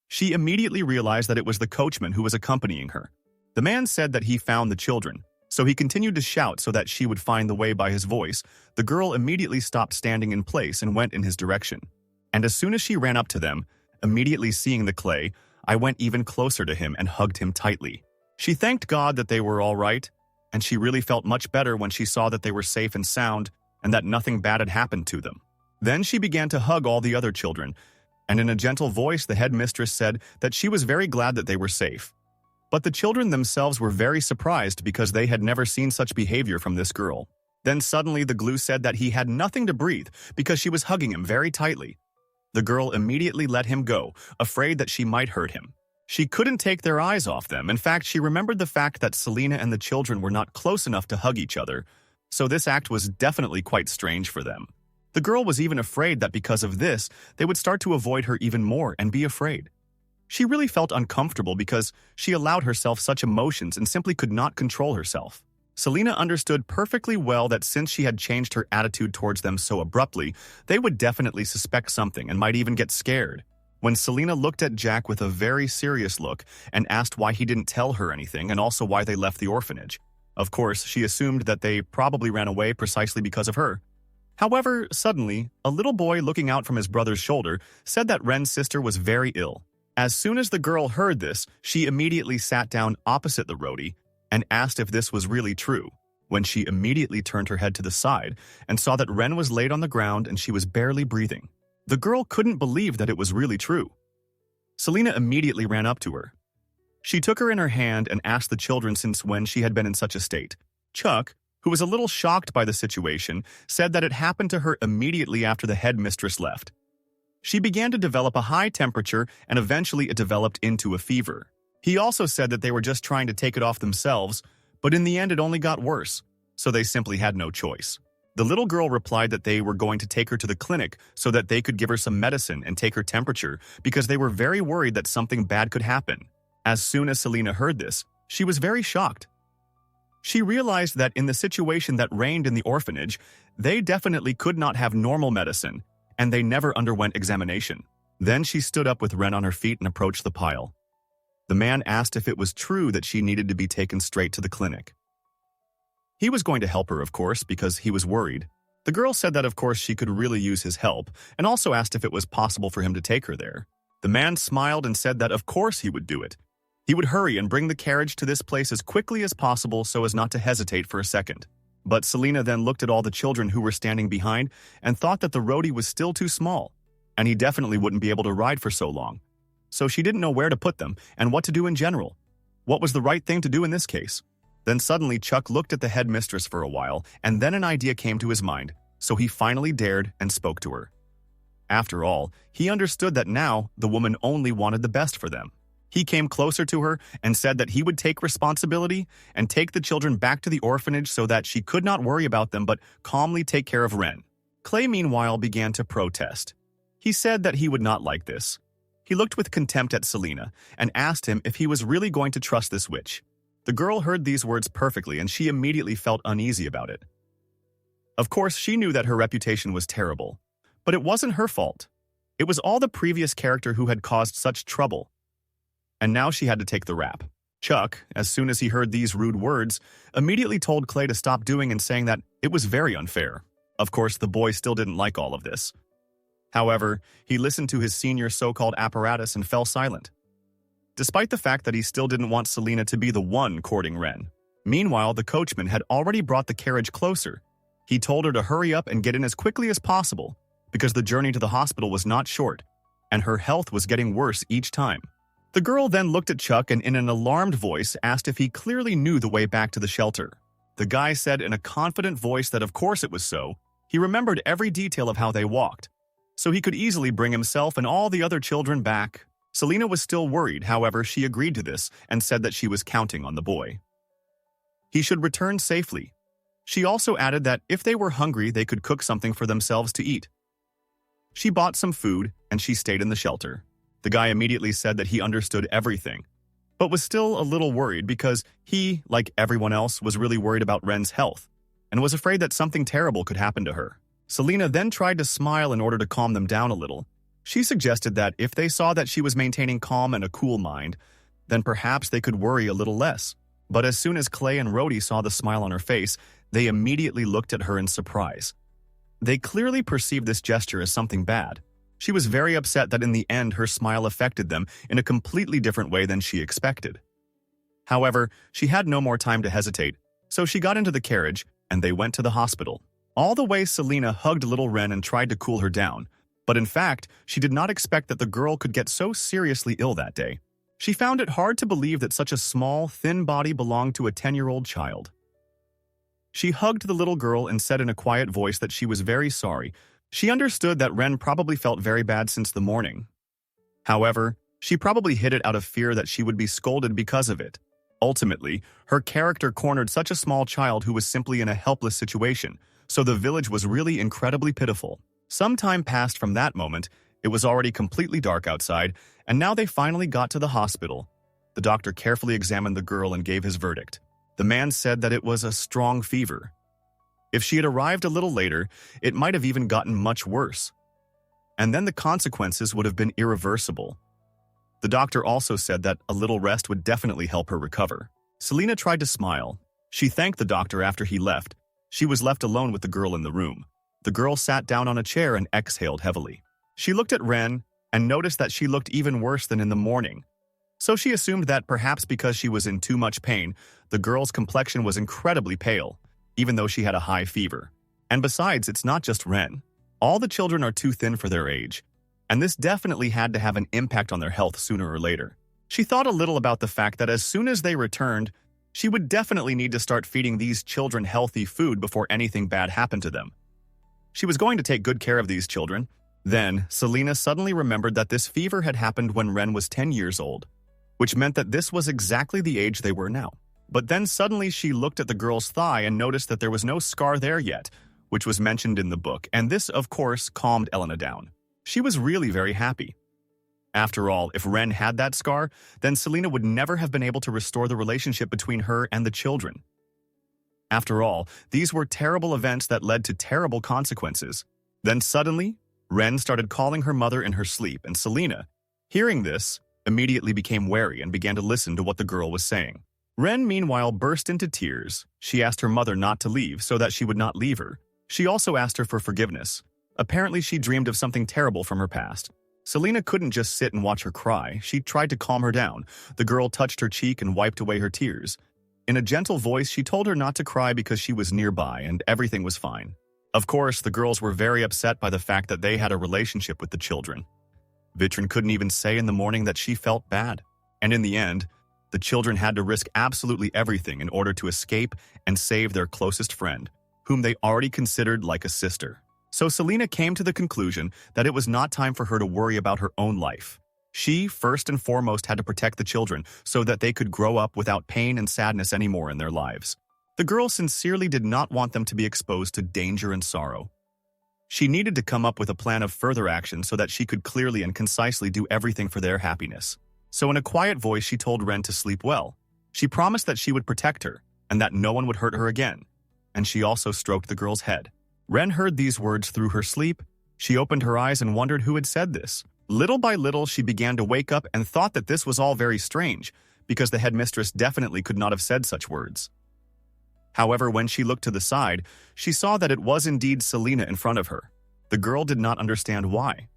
She immediately realized that it was the coachman who was accompanying her. The man said that he found the children, so he continued to shout so that she would find the way by his voice. The girl immediately stopped standing in place and went in his direction. And as soon as she ran up to them, immediately seeing the clay, I went even closer to him and hugged him tightly. She thanked God that they were all right, and she really felt much better when she saw that they were safe and sound and that nothing bad had happened to them. Then she began to hug all the other children, and in a gentle voice the headmistress said that she was very glad that they were safe. But the children themselves were very surprised because they had never seen such behavior from this girl. Then suddenly the glue said that he had nothing to breathe because she was hugging him very tightly. The girl immediately let him go, afraid that she might hurt him. She couldn't take their eyes off them. In fact, she remembered the fact that Selena and the children were not close enough to hug each other, so this act was definitely quite strange for them. The girl was even afraid that because of this, they would start to avoid her even more and be afraid. She really felt uncomfortable because she allowed herself such emotions and simply could not control herself. Selena understood perfectly well that since she had changed her attitude towards them so abruptly, they would definitely suspect something and might even get scared. When Selena looked at Jack with a very serious look and asked why he didn't tell her anything and also why they left the orphanage. Of course, she assumed that they probably ran away precisely because of her. However, suddenly, a little boy looking out from his brother's shoulder said that Ren's sister was very ill. As soon as the girl heard this, she immediately sat down opposite the roadie and asked if this was really true, when she immediately turned her head to the side and saw that Ren was laid on the ground and she was barely breathing. The girl couldn't believe that it was really true. Selena immediately ran up to her. She took her in her hand and asked the children since when she had been in such a state. Chuck, who was a little shocked by the situation, said that it happened to her immediately after the headmistress left. She began to develop a high temperature and eventually it developed into a fever. He also said that they were just trying to take it off themselves, but in the end it only got worse, so they simply had no choice. The little girl replied that they were going to take her to the clinic so that they could give her some medicine and take her temperature because they were very worried that something bad could happen. As soon as Selena heard this, she was very shocked. She realized that in the situation that reigned in the orphanage, they definitely could not have normal medicine, and they never underwent examination. Then she stood up with Ren on her feet and approached the pile. The man asked if it was true that she needed to be taken straight to the clinic. He was going to help her, of course, because he was worried. The girl said that, of course, she could really use his help, and also asked if it was possible for him to take her there. The man smiled and said that, of course, he would do it. He would hurry and bring the carriage to this place as quickly as possible so as not to hesitate for a second. But Selena then looked at all the children who were standing behind and thought that the roadie was still too small, and he definitely wouldn't be able to ride for so long. So she didn't know where to put them and what to do in general. What was the right thing to do in this case? Then suddenly Chuck looked at the headmistress for a while, and then an idea came to his mind, so he finally dared and spoke to her. After all, he understood that now the woman only wanted the best for them. He came closer to her and said that he would take responsibility and take the children back to the orphanage so that she could not worry about them but calmly take care of Ren. Clay, meanwhile, began to protest. He said that he would not like this. He looked with contempt at Selena and asked him if he was really going to trust this witch. The girl heard these words perfectly and she immediately felt uneasy about it. Of course, she knew that her reputation was terrible, but it wasn't her fault. It was all the previous character who had caused such trouble. And now she had to take the rap. Chuck, as soon as he heard these rude words, immediately told Clay to stop doing and saying that it was very unfair. Of course, the boy still didn't like all of this. However, he listened to his senior so-called apparatus and fell silent, despite the fact that he still didn't want Selena to be the one courting Ren. Meanwhile, the coachman had already brought the carriage closer. He told her to hurry up and get in as quickly as possible, because the journey to the hospital was not short, and her health was getting worse each time. The girl then looked at Chuck and in an alarmed voice asked if he clearly knew the way back to the shelter. The guy said in a confident voice that of course it was so. He remembered every detail of how they walked, so he could easily bring himself and all the other children back. Selena was still worried, however, she agreed to this and said that she was counting on the boy. He should return safely. She also added that if they were hungry, they could cook something for themselves to eat. She bought some food and she stayed in the shelter. The guy immediately said that he understood everything, but was still a little worried because he, like everyone else, was really worried about Ren's health and was afraid that something terrible could happen to her. Selena then tried to smile in order to calm them down a little. She suggested that if they saw that she was maintaining calm and a cool mind, then perhaps they could worry a little less. But as soon as Clay and Rhodey saw the smile on her face, they immediately looked at her in surprise. They clearly perceived this gesture as something bad. She was very upset that in the end her smile affected them in a completely different way than she expected. However, she had no more time to hesitate, so she got into the carriage and they went to the hospital. All the way Selena hugged little Ren and tried to cool her down, but in fact, she did not expect that the girl could get so seriously ill that day. She found it hard to believe that such a small, thin body belonged to a 10-year-old child. She hugged the little girl and said in a quiet voice that she was very sorry. She understood that Ren probably felt very bad since the morning. However, she probably hid it out of fear that she would be scolded because of it. Ultimately, her character cornered such a small child who was simply in a helpless situation, so the village was really incredibly pitiful. Some time passed from that moment. It was already completely dark outside, and now they finally got to the hospital. The doctor carefully examined the girl and gave his verdict. The man said that it was a strong fever. If she had arrived a little later, it might have even gotten much worse. And then the consequences would have been irreversible. The doctor also said that a little rest would definitely help her recover. Selena tried to smile. She thanked the doctor after he left. She was left alone with the girl in the room. The girl sat down on a chair and exhaled heavily. She looked at Ren and noticed that she looked even worse than in the morning. So she assumed that perhaps because she was in too much pain, the girl's complexion was incredibly pale, even though she had a high fever. And besides, it's not just Ren. All the children are too thin for their age, and this definitely had to have an impact on their health sooner or later. She thought a little about the fact that as soon as they returned, she would definitely need to start feeding these children healthy food before anything bad happened to them. She was going to take good care of these children. Then, Selena suddenly remembered that this fever had happened when Ren was 10 years old, which meant that this was exactly the age they were now. But then suddenly she looked at the girl's thigh and noticed that there was no scar there yet, which was mentioned in the book, and this, of course, calmed Elena down. She was really very happy. After all, if Ren had that scar, then Selena would never have been able to restore the relationship between her and the children. After all, these were terrible events that led to terrible consequences. Then suddenly, Ren started calling her mother in her sleep, and Selena, hearing this, immediately became wary and began to listen to what the girl was saying. Ren, meanwhile, burst into tears. She asked her mother not to leave so that she would not leave her. She also asked her for forgiveness. Apparently, she dreamed of something terrible from her past. Selena couldn't just sit and watch her cry. She tried to calm her down. The girl touched her cheek and wiped away her tears. In a gentle voice, she told her not to cry because she was nearby and everything was fine. Of course, the girls were very upset by the fact that they had a relationship with the children. Vitrin couldn't even say in the morning that she felt bad. And in the end, the children had to risk absolutely everything in order to escape and save their closest friend, whom they already considered like a sister. So Selena came to the conclusion that it was not time for her to worry about her own life. She, first and foremost, had to protect the children so that they could grow up without pain and sadness anymore in their lives. The girl sincerely did not want them to be exposed to danger and sorrow. She needed to come up with a plan of further action so that she could clearly and concisely do everything for their happiness. So in a quiet voice, she told Ren to sleep well. She promised that she would protect her and that no one would hurt her again. And she also stroked the girl's head. Ren heard these words through her sleep. She opened her eyes and wondered who had said this. Little by little, she began to wake up and thought that this was all very strange, because the headmistress definitely could not have said such words. However, when she looked to the side, she saw that it was indeed Selena in front of her. The girl did not understand why.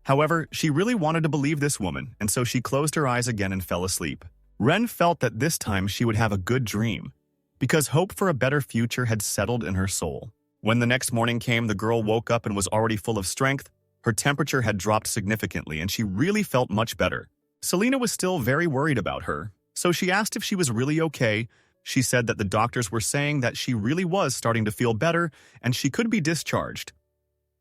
However, she really wanted to believe this woman, and so she closed her eyes again and fell asleep. Ren felt that this time she would have a good dream, because hope for a better future had settled in her soul. When the next morning came, the girl woke up and was already full of strength. Her temperature had dropped significantly, and she really felt much better. Selena was still very worried about her, so she asked if she was really okay. She said that the doctors were saying that she really was starting to feel better and she could be discharged.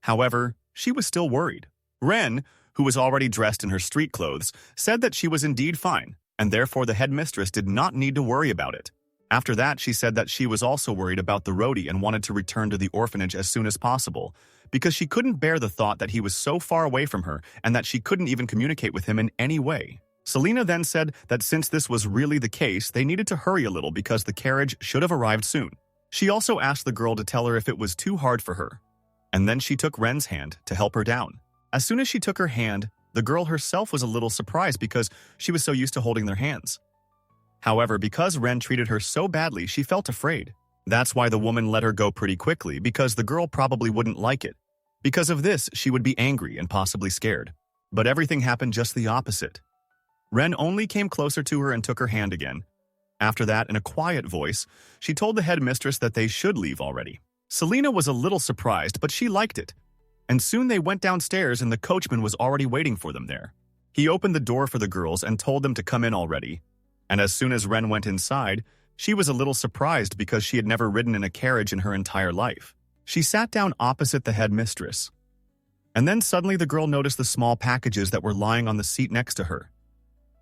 However, she was still worried. Ren, who was already dressed in her street clothes, said that she was indeed fine, and therefore the headmistress did not need to worry about it. After that, she said that she was also worried about the roadie and wanted to return to the orphanage as soon as possible, because she couldn't bear the thought that he was so far away from her and that she couldn't even communicate with him in any way. Selena then said that since this was really the case, they needed to hurry a little because the carriage should have arrived soon. She also asked the girl to tell her if it was too hard for her, and then she took Ren's hand to help her down. As soon as she took her hand, the girl herself was a little surprised because she was so used to holding their hands. However, because Ren treated her so badly, she felt afraid. That's why the woman let her go pretty quickly, because the girl probably wouldn't like it. Because of this, she would be angry and possibly scared. But everything happened just the opposite. Ren only came closer to her and took her hand again. After that, in a quiet voice, she told the headmistress that they should leave already. Selena was a little surprised, but she liked it. And soon they went downstairs and the coachman was already waiting for them there. He opened the door for the girls and told them to come in already. And as soon as Ren went inside, she was a little surprised because she had never ridden in a carriage in her entire life. She sat down opposite the headmistress. And then suddenly the girl noticed the small packages that were lying on the seat next to her.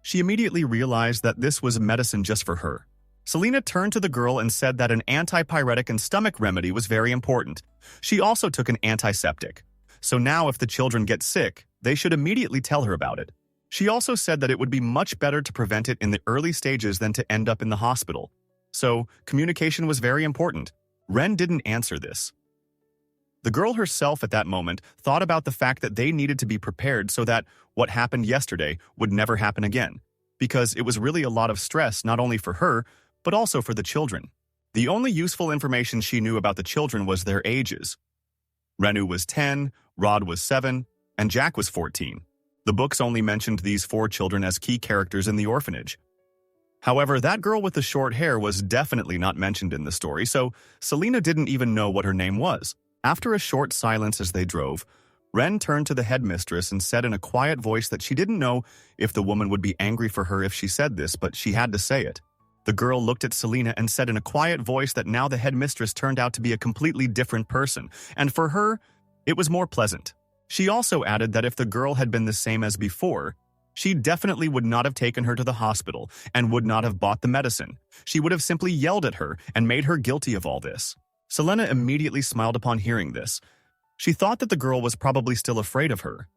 She immediately realized that this was medicine just for her. Selena turned to the girl and said that an antipyretic and stomach remedy was very important. She also took an antiseptic. So now if the children get sick, they should immediately tell her about it. She also said that it would be much better to prevent it in the early stages than to end up in the hospital. So communication was very important. Ren didn't answer this. The girl herself at that moment thought about the fact that they needed to be prepared so that what happened yesterday would never happen again, because it was really a lot of stress not only for her, but also for the children. The only useful information she knew about the children was their ages. Renu was 10, Rod was 7, and Jack was 14. The books only mentioned these 4 children as key characters in the orphanage. However, that girl with the short hair was definitely not mentioned in the story, so Selena didn't even know what her name was. After a short silence as they drove, Ren turned to the headmistress and said in a quiet voice that she didn't know if the woman would be angry for her if she said this, but she had to say it. The girl looked at Selena and said in a quiet voice that now the headmistress turned out to be a completely different person, and for her, it was more pleasant. She also added that if the girl had been the same as before, she definitely would not have taken her to the hospital and would not have bought the medicine. She would have simply yelled at her and made her guilty of all this. Selena immediately smiled upon hearing this. She thought that the girl was probably still afraid of her.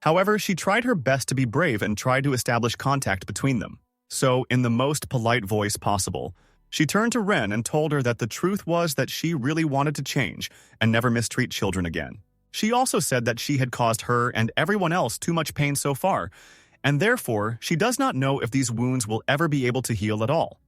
However, she tried her best to be brave and tried to establish contact between them. So, in the most polite voice possible, she turned to Ren and told her that the truth was that she really wanted to change and never mistreat children again. She also said that she had caused her and everyone else too much pain so far, and therefore she does not know if these wounds will ever be able to heal at all.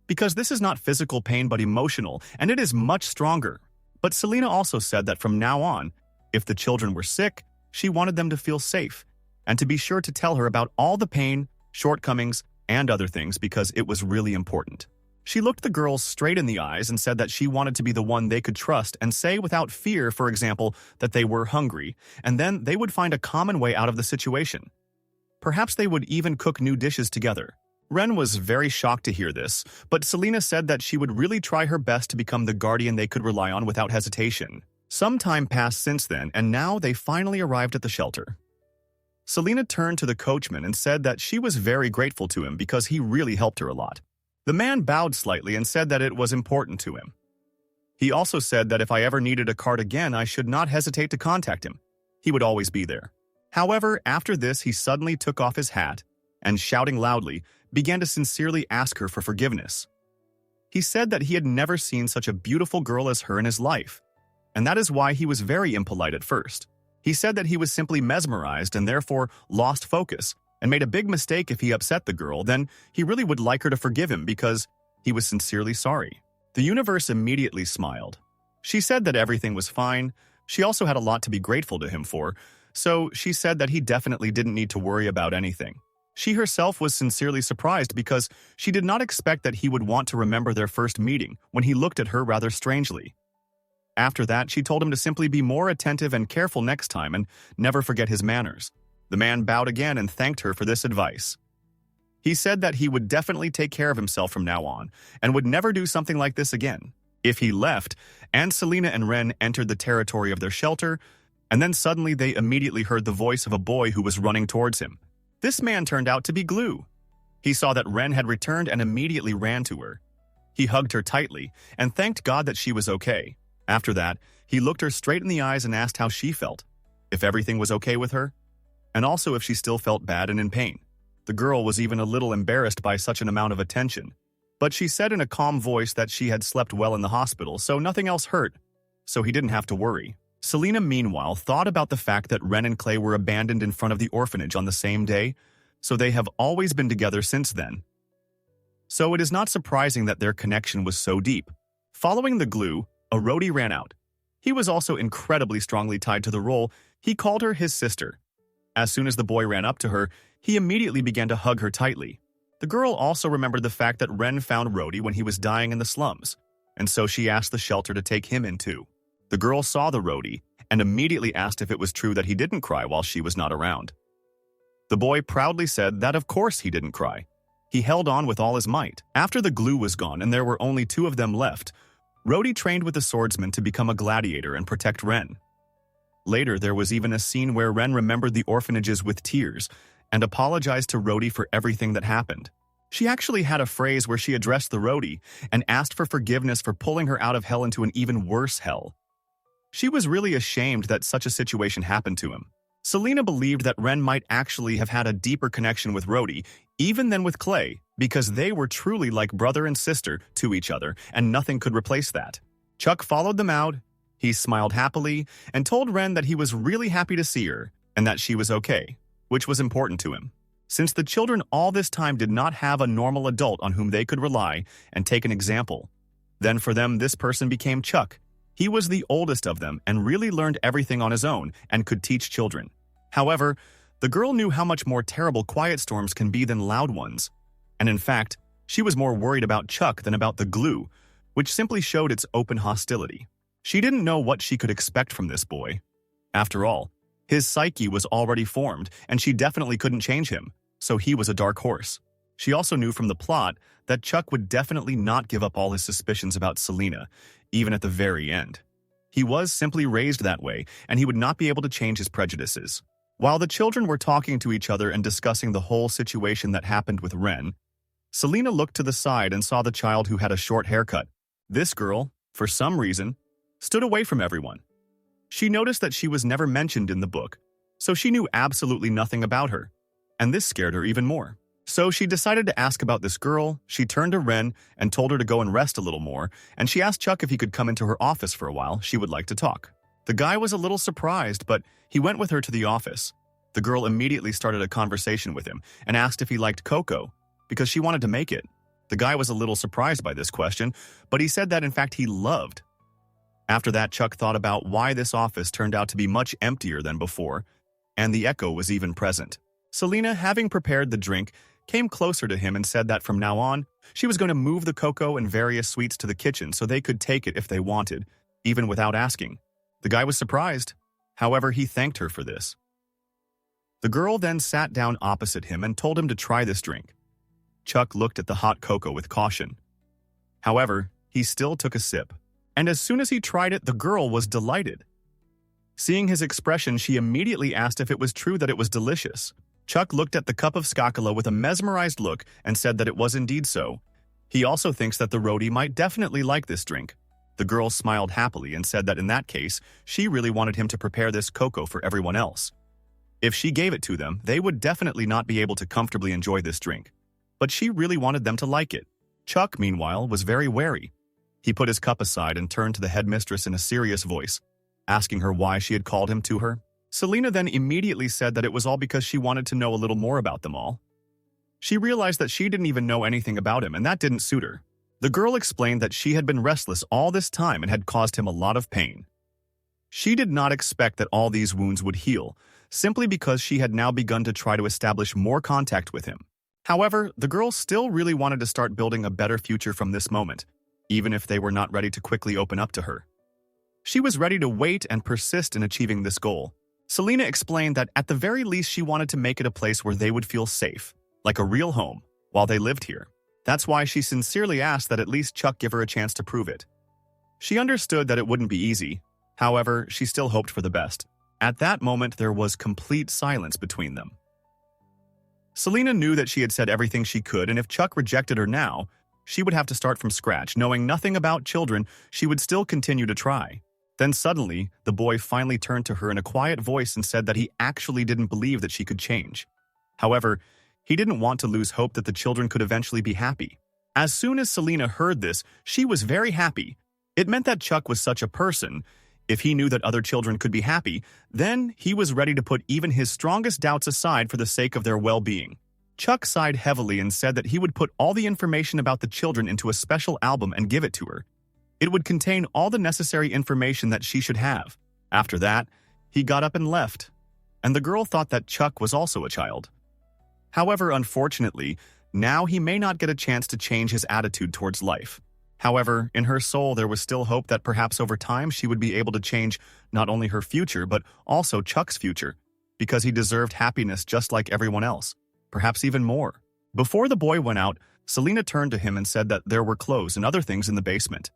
Because this is not physical pain but emotional, and it is much stronger. But Selena also said that from now on, if the children were sick, she wanted them to feel safe, and to be sure to tell her about all the pain, shortcomings, and other things because it was really important. She looked the girls straight in the eyes and said that she wanted to be the one they could trust and say without fear, for example, that they were hungry, and then they would find a common way out of the situation. Perhaps they would even cook new dishes together. Ren was very shocked to hear this, but Selena said that she would really try her best to become the guardian they could rely on without hesitation. Some time passed since then, and now they finally arrived at the shelter. Selena turned to the coachman and said that she was very grateful to him because he really helped her a lot. The man bowed slightly and said that it was important to him. He also said that if I ever needed a cart again, I should not hesitate to contact him. He would always be there. However, after this, he suddenly took off his hat and, shouting loudly, began to sincerely ask her for forgiveness. He said that he had never seen such a beautiful girl as her in his life, and that is why he was very impolite at first. He said that he was simply mesmerized and therefore lost focus, and made a big mistake if he upset the girl, then he really would like her to forgive him because he was sincerely sorry. The universe immediately smiled. She said that everything was fine. She also had a lot to be grateful to him for, so she said that he definitely didn't need to worry about anything. She herself was sincerely surprised because she did not expect that he would want to remember their first meeting when he looked at her rather strangely. After that, she told him to simply be more attentive and careful next time and never forget his manners. The man bowed again and thanked her for this advice. He said that he would definitely take care of himself from now on and would never do something like this again. If he left, and Selena and Ren entered the territory of their shelter, and then suddenly they immediately heard the voice of a boy who was running towards him. This man turned out to be Glue. He saw that Ren had returned and immediately ran to her. He hugged her tightly and thanked God that she was okay. After that, he looked her straight in the eyes and asked how she felt, if everything was okay with her, and also if she still felt bad and in pain. The girl was even a little embarrassed by such an amount of attention, but she said in a calm voice that she had slept well in the hospital, so nothing else hurt, so he didn't have to worry. Selena, meanwhile, thought about the fact that Ren and Clay were abandoned in front of the orphanage on the same day, so they have always been together since then. So it is not surprising that their connection was so deep. Following the Glue, a roadie ran out. He was also incredibly strongly tied to the role. He called her his sister. As soon as the boy ran up to her, he immediately began to hug her tightly. The girl also remembered the fact that Ren found Rhodey when he was dying in the slums, and so she asked the shelter to take him in too. The girl saw the roadie and immediately asked if it was true that he didn't cry while she was not around. The boy proudly said that of course he didn't cry. He held on with all his might. After the glue was gone and there were only two of them left, Rhodey trained with the swordsman to become a gladiator and protect Ren. Later, there was even a scene where Ren remembered the orphanages with tears and apologized to Rhodey for everything that happened. She actually had a phrase where she addressed the Rhodey and asked for forgiveness for pulling her out of hell into an even worse hell. She was really ashamed that such a situation happened to him. Selena believed that Ren might actually have had a deeper connection with Rhodey, even than with Clay, because they were truly like brother and sister to each other, and nothing could replace that. Chuck followed them out. He smiled happily and told Ren that he was really happy to see her and that she was okay, which was important to him. Since the children all this time did not have a normal adult on whom they could rely and take an example, then for them this person became Chuck. He was the oldest of them and really learned everything on his own and could teach children. However, the girl knew how much more terrible quiet storms can be than loud ones. And in fact, she was more worried about Chuck than about the glue, which simply showed its open hostility. She didn't know what she could expect from this boy. After all, his psyche was already formed, and she definitely couldn't change him, so he was a dark horse. She also knew from the plot that Chuck would definitely not give up all his suspicions about Selena, even at the very end. He was simply raised that way, and he would not be able to change his prejudices. While the children were talking to each other and discussing the whole situation that happened with Ren, Selena looked to the side and saw the child who had a short haircut. This girl, for some reason, stood away from everyone. She noticed that she was never mentioned in the book, so she knew absolutely nothing about her, and this scared her even more. So she decided to ask about this girl. She turned to Ren and told her to go and rest a little more, and she asked Chuck if he could come into her office for a while. She would like to talk. The guy was a little surprised, but he went with her to the office. The girl immediately started a conversation with him and asked if he liked cocoa, because she wanted to make it. The guy was a little surprised by this question, but he said that in fact he loved. After that, Chuck thought about why this office turned out to be much emptier than before, and the echo was even present. Selena, having prepared the drink, came closer to him and said that from now on, she was going to move the cocoa and various sweets to the kitchen so they could take it if they wanted, even without asking. The guy was surprised. However, he thanked her for this. The girl then sat down opposite him and told him to try this drink. Chuck looked at the hot cocoa with caution. However, he still took a sip, and as soon as he tried it, the girl was delighted. Seeing his expression, she immediately asked if it was true that it was delicious. Chuck looked at the cup of Skakala with a mesmerized look and said that it was indeed so. He also thinks that the roadie might definitely like this drink. The girl smiled happily and said that in that case, she really wanted him to prepare this cocoa for everyone else. If she gave it to them, they would definitely not be able to comfortably enjoy this drink. But she really wanted them to like it. Chuck, meanwhile, was very wary. He put his cup aside and turned to the headmistress in a serious voice, asking her why she had called him to her. Selena then immediately said that it was all because she wanted to know a little more about them all. She realized that she didn't even know anything about him, and that didn't suit her. The girl explained that she had been restless all this time and had caused him a lot of pain. She did not expect that all these wounds would heal, simply because she had now begun to try to establish more contact with him. However, the girl still really wanted to start building a better future from this moment, even if they were not ready to quickly open up to her. She was ready to wait and persist in achieving this goal. Selena explained that at the very least she wanted to make it a place where they would feel safe, like a real home, while they lived here. That's why she sincerely asked that at least Chuck give her a chance to prove it. She understood that it wouldn't be easy. However, she still hoped for the best. At that moment, there was complete silence between them. Selena knew that she had said everything she could, and if Chuck rejected her now, she would have to start from scratch. Knowing nothing about children, she would still continue to try. Then suddenly, the boy finally turned to her in a quiet voice and said that he actually didn't believe that she could change. However, he didn't want to lose hope that the children could eventually be happy. As soon as Selena heard this, she was very happy. It meant that Chuck was such a person. If he knew that other children could be happy, then he was ready to put even his strongest doubts aside for the sake of their well-being. Chuck sighed heavily and said that he would put all the information about the children into a special album and give it to her. It would contain all the necessary information that she should have. After that, he got up and left, and the girl thought that Chuck was also a child. However, unfortunately, now he may not get a chance to change his attitude towards life. However, in her soul there was still hope that perhaps over time she would be able to change not only her future but also Chuck's future, because he deserved happiness just like everyone else, perhaps even more. Before the boy went out, Selena turned to him and said that there were clothes and other things in the basement.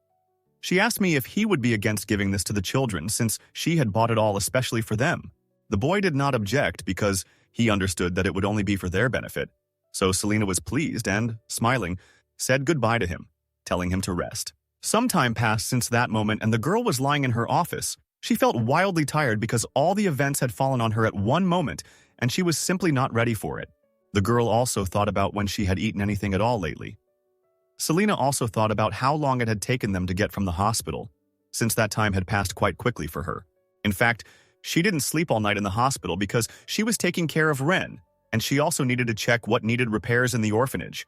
She asked me if he would be against giving this to the children since she had bought it all especially for them. The boy did not object because he understood that it would only be for their benefit. So Selena was pleased and, smiling, said goodbye to him, telling him to rest. Some time passed since that moment and the girl was lying in her office. She felt wildly tired because all the events had fallen on her at one moment and she was simply not ready for it. The girl also thought about when she had eaten anything at all lately. Selena also thought about how long it had taken them to get from the hospital, since that time had passed quite quickly for her. In fact, she didn't sleep all night in the hospital because she was taking care of Ren, and she also needed to check what needed repairs in the orphanage.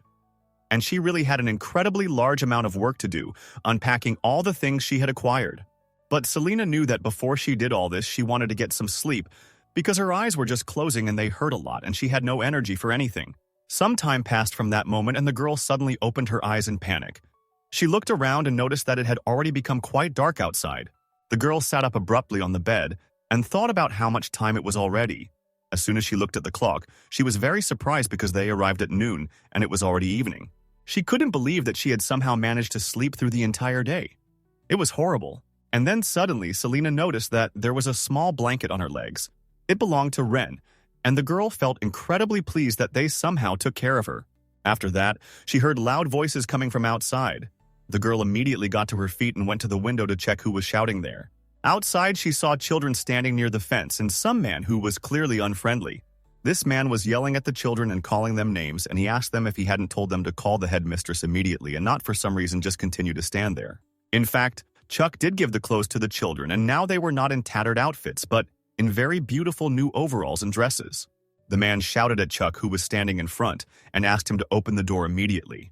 And she really had an incredibly large amount of work to do, unpacking all the things she had acquired. But Selena knew that before she did all this, she wanted to get some sleep, because her eyes were just closing and they hurt a lot and she had no energy for anything. Some time passed from that moment and the girl suddenly opened her eyes in panic. She looked around and noticed that it had already become quite dark outside. The girl sat up abruptly on the bed and thought about how much time it was already. As soon as she looked at the clock, she was very surprised because they arrived at noon and it was already evening. She couldn't believe that she had somehow managed to sleep through the entire day. It was horrible. And then suddenly, Selena noticed that there was a small blanket on her legs. It belonged to Ren, and the girl felt incredibly pleased that they somehow took care of her. After that, she heard loud voices coming from outside. The girl immediately got to her feet and went to the window to check who was shouting there. Outside, she saw children standing near the fence and some man who was clearly unfriendly. This man was yelling at the children and calling them names, and he asked them if he hadn't told them to call the headmistress immediately and not for some reason just continue to stand there. In fact, Chuck did give the clothes to the children, and now they were not in tattered outfits, but in very beautiful new overalls and dresses. The man shouted at Chuck, who was standing in front, and asked him to open the door immediately.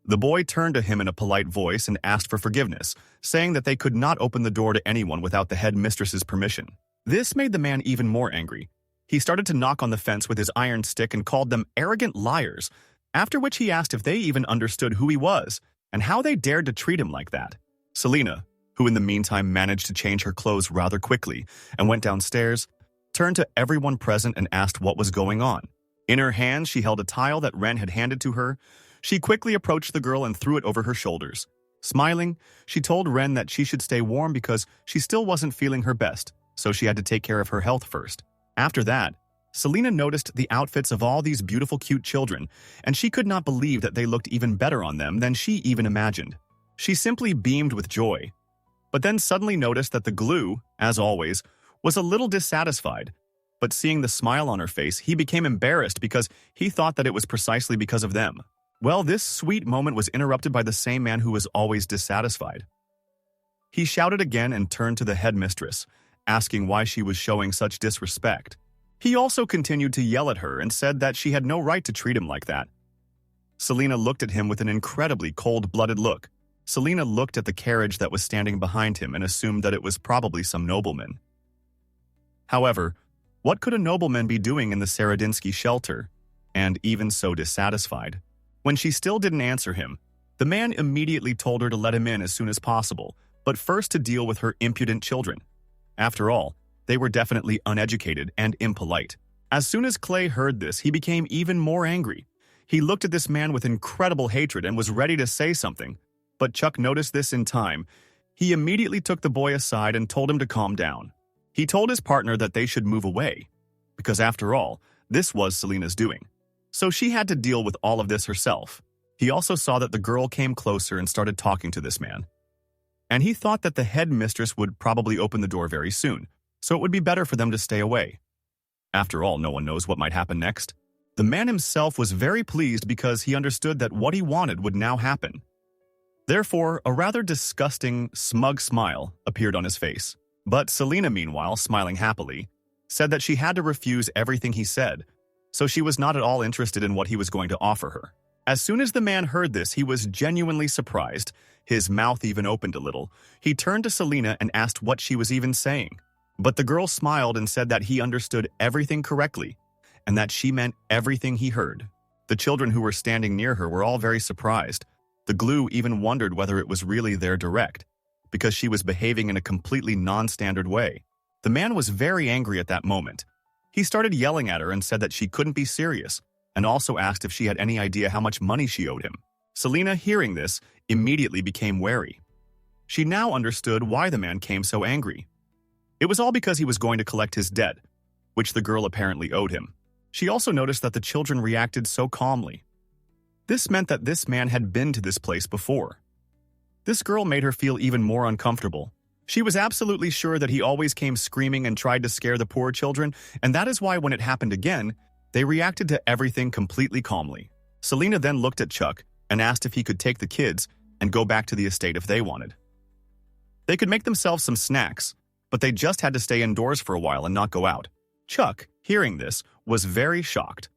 The boy turned to him in a polite voice and asked for forgiveness, saying that they could not open the door to anyone without the headmistress's permission. This made the man even more angry. He started to knock on the fence with his iron stick and called them arrogant liars, after which he asked if they even understood who he was and how they dared to treat him like that. Selena, who in the meantime managed to change her clothes rather quickly and went downstairs, turned to everyone present and asked what was going on. In her hand, she held a tile that Ren had handed to her. She quickly approached the girl and threw it over her shoulders. Smiling, she told Ren that she should stay warm because she still wasn't feeling her best, so she had to take care of her health first. After that, Selena noticed the outfits of all these beautiful cute children, and she could not believe that they looked even better on them than she even imagined. She simply beamed with joy, but then suddenly noticed that the glue, as always, was a little dissatisfied. But seeing the smile on her face, he became embarrassed because he thought that it was precisely because of them. Well, this sweet moment was interrupted by the same man who was always dissatisfied. He shouted again and turned to the headmistress, asking why she was showing such disrespect. He also continued to yell at her and said that she had no right to treat him like that. Selena looked at him with an incredibly cold-blooded look. Selena looked at the carriage that was standing behind him and assumed that it was probably some nobleman. However, what could a nobleman be doing in the Saradinsky shelter, and even so dissatisfied? When she still didn't answer him, the man immediately told her to let him in as soon as possible, but first to deal with her impudent children. After all, they were definitely uneducated and impolite. As soon as Clay heard this, he became even more angry. He looked at this man with incredible hatred and was ready to say something, but Chuck noticed this in time. He immediately took the boy aside and told him to calm down. He told his partner that they should move away, because after all, this was Selena's doing. So she had to deal with all of this herself. He also saw that the girl came closer and started talking to this man. And he thought that the headmistress would probably open the door very soon, so it would be better for them to stay away. After all, no one knows what might happen next. The man himself was very pleased because he understood that what he wanted would now happen. Therefore, a rather disgusting, smug smile appeared on his face. But Selena, meanwhile, smiling happily, said that she had to refuse everything he said, so she was not at all interested in what he was going to offer her. As soon as the man heard this, he was genuinely surprised. His mouth even opened a little. He turned to Selena and asked what she was even saying. But the girl smiled and said that he understood everything correctly, and that she meant everything he heard. The children who were standing near her were all very surprised. The glue even wondered whether it was really there direct, because she was behaving in a completely non-standard way. The man was very angry at that moment. He started yelling at her and said that she couldn't be serious, and also asked if she had any idea how much money she owed him. Selena, hearing this, immediately became wary. She now understood why the man came so angry. It was all because he was going to collect his debt, which the girl apparently owed him. She also noticed that the children reacted so calmly. This meant that this man had been to this place before. This girl made her feel even more uncomfortable. She was absolutely sure that he always came screaming and tried to scare the poor children, and that is why when it happened again, they reacted to everything completely calmly. Selena then looked at Chuck and asked if he could take the kids and go back to the estate if they wanted. They could make themselves some snacks, but they just had to stay indoors for a while and not go out. Chuck, hearing this, was very shocked.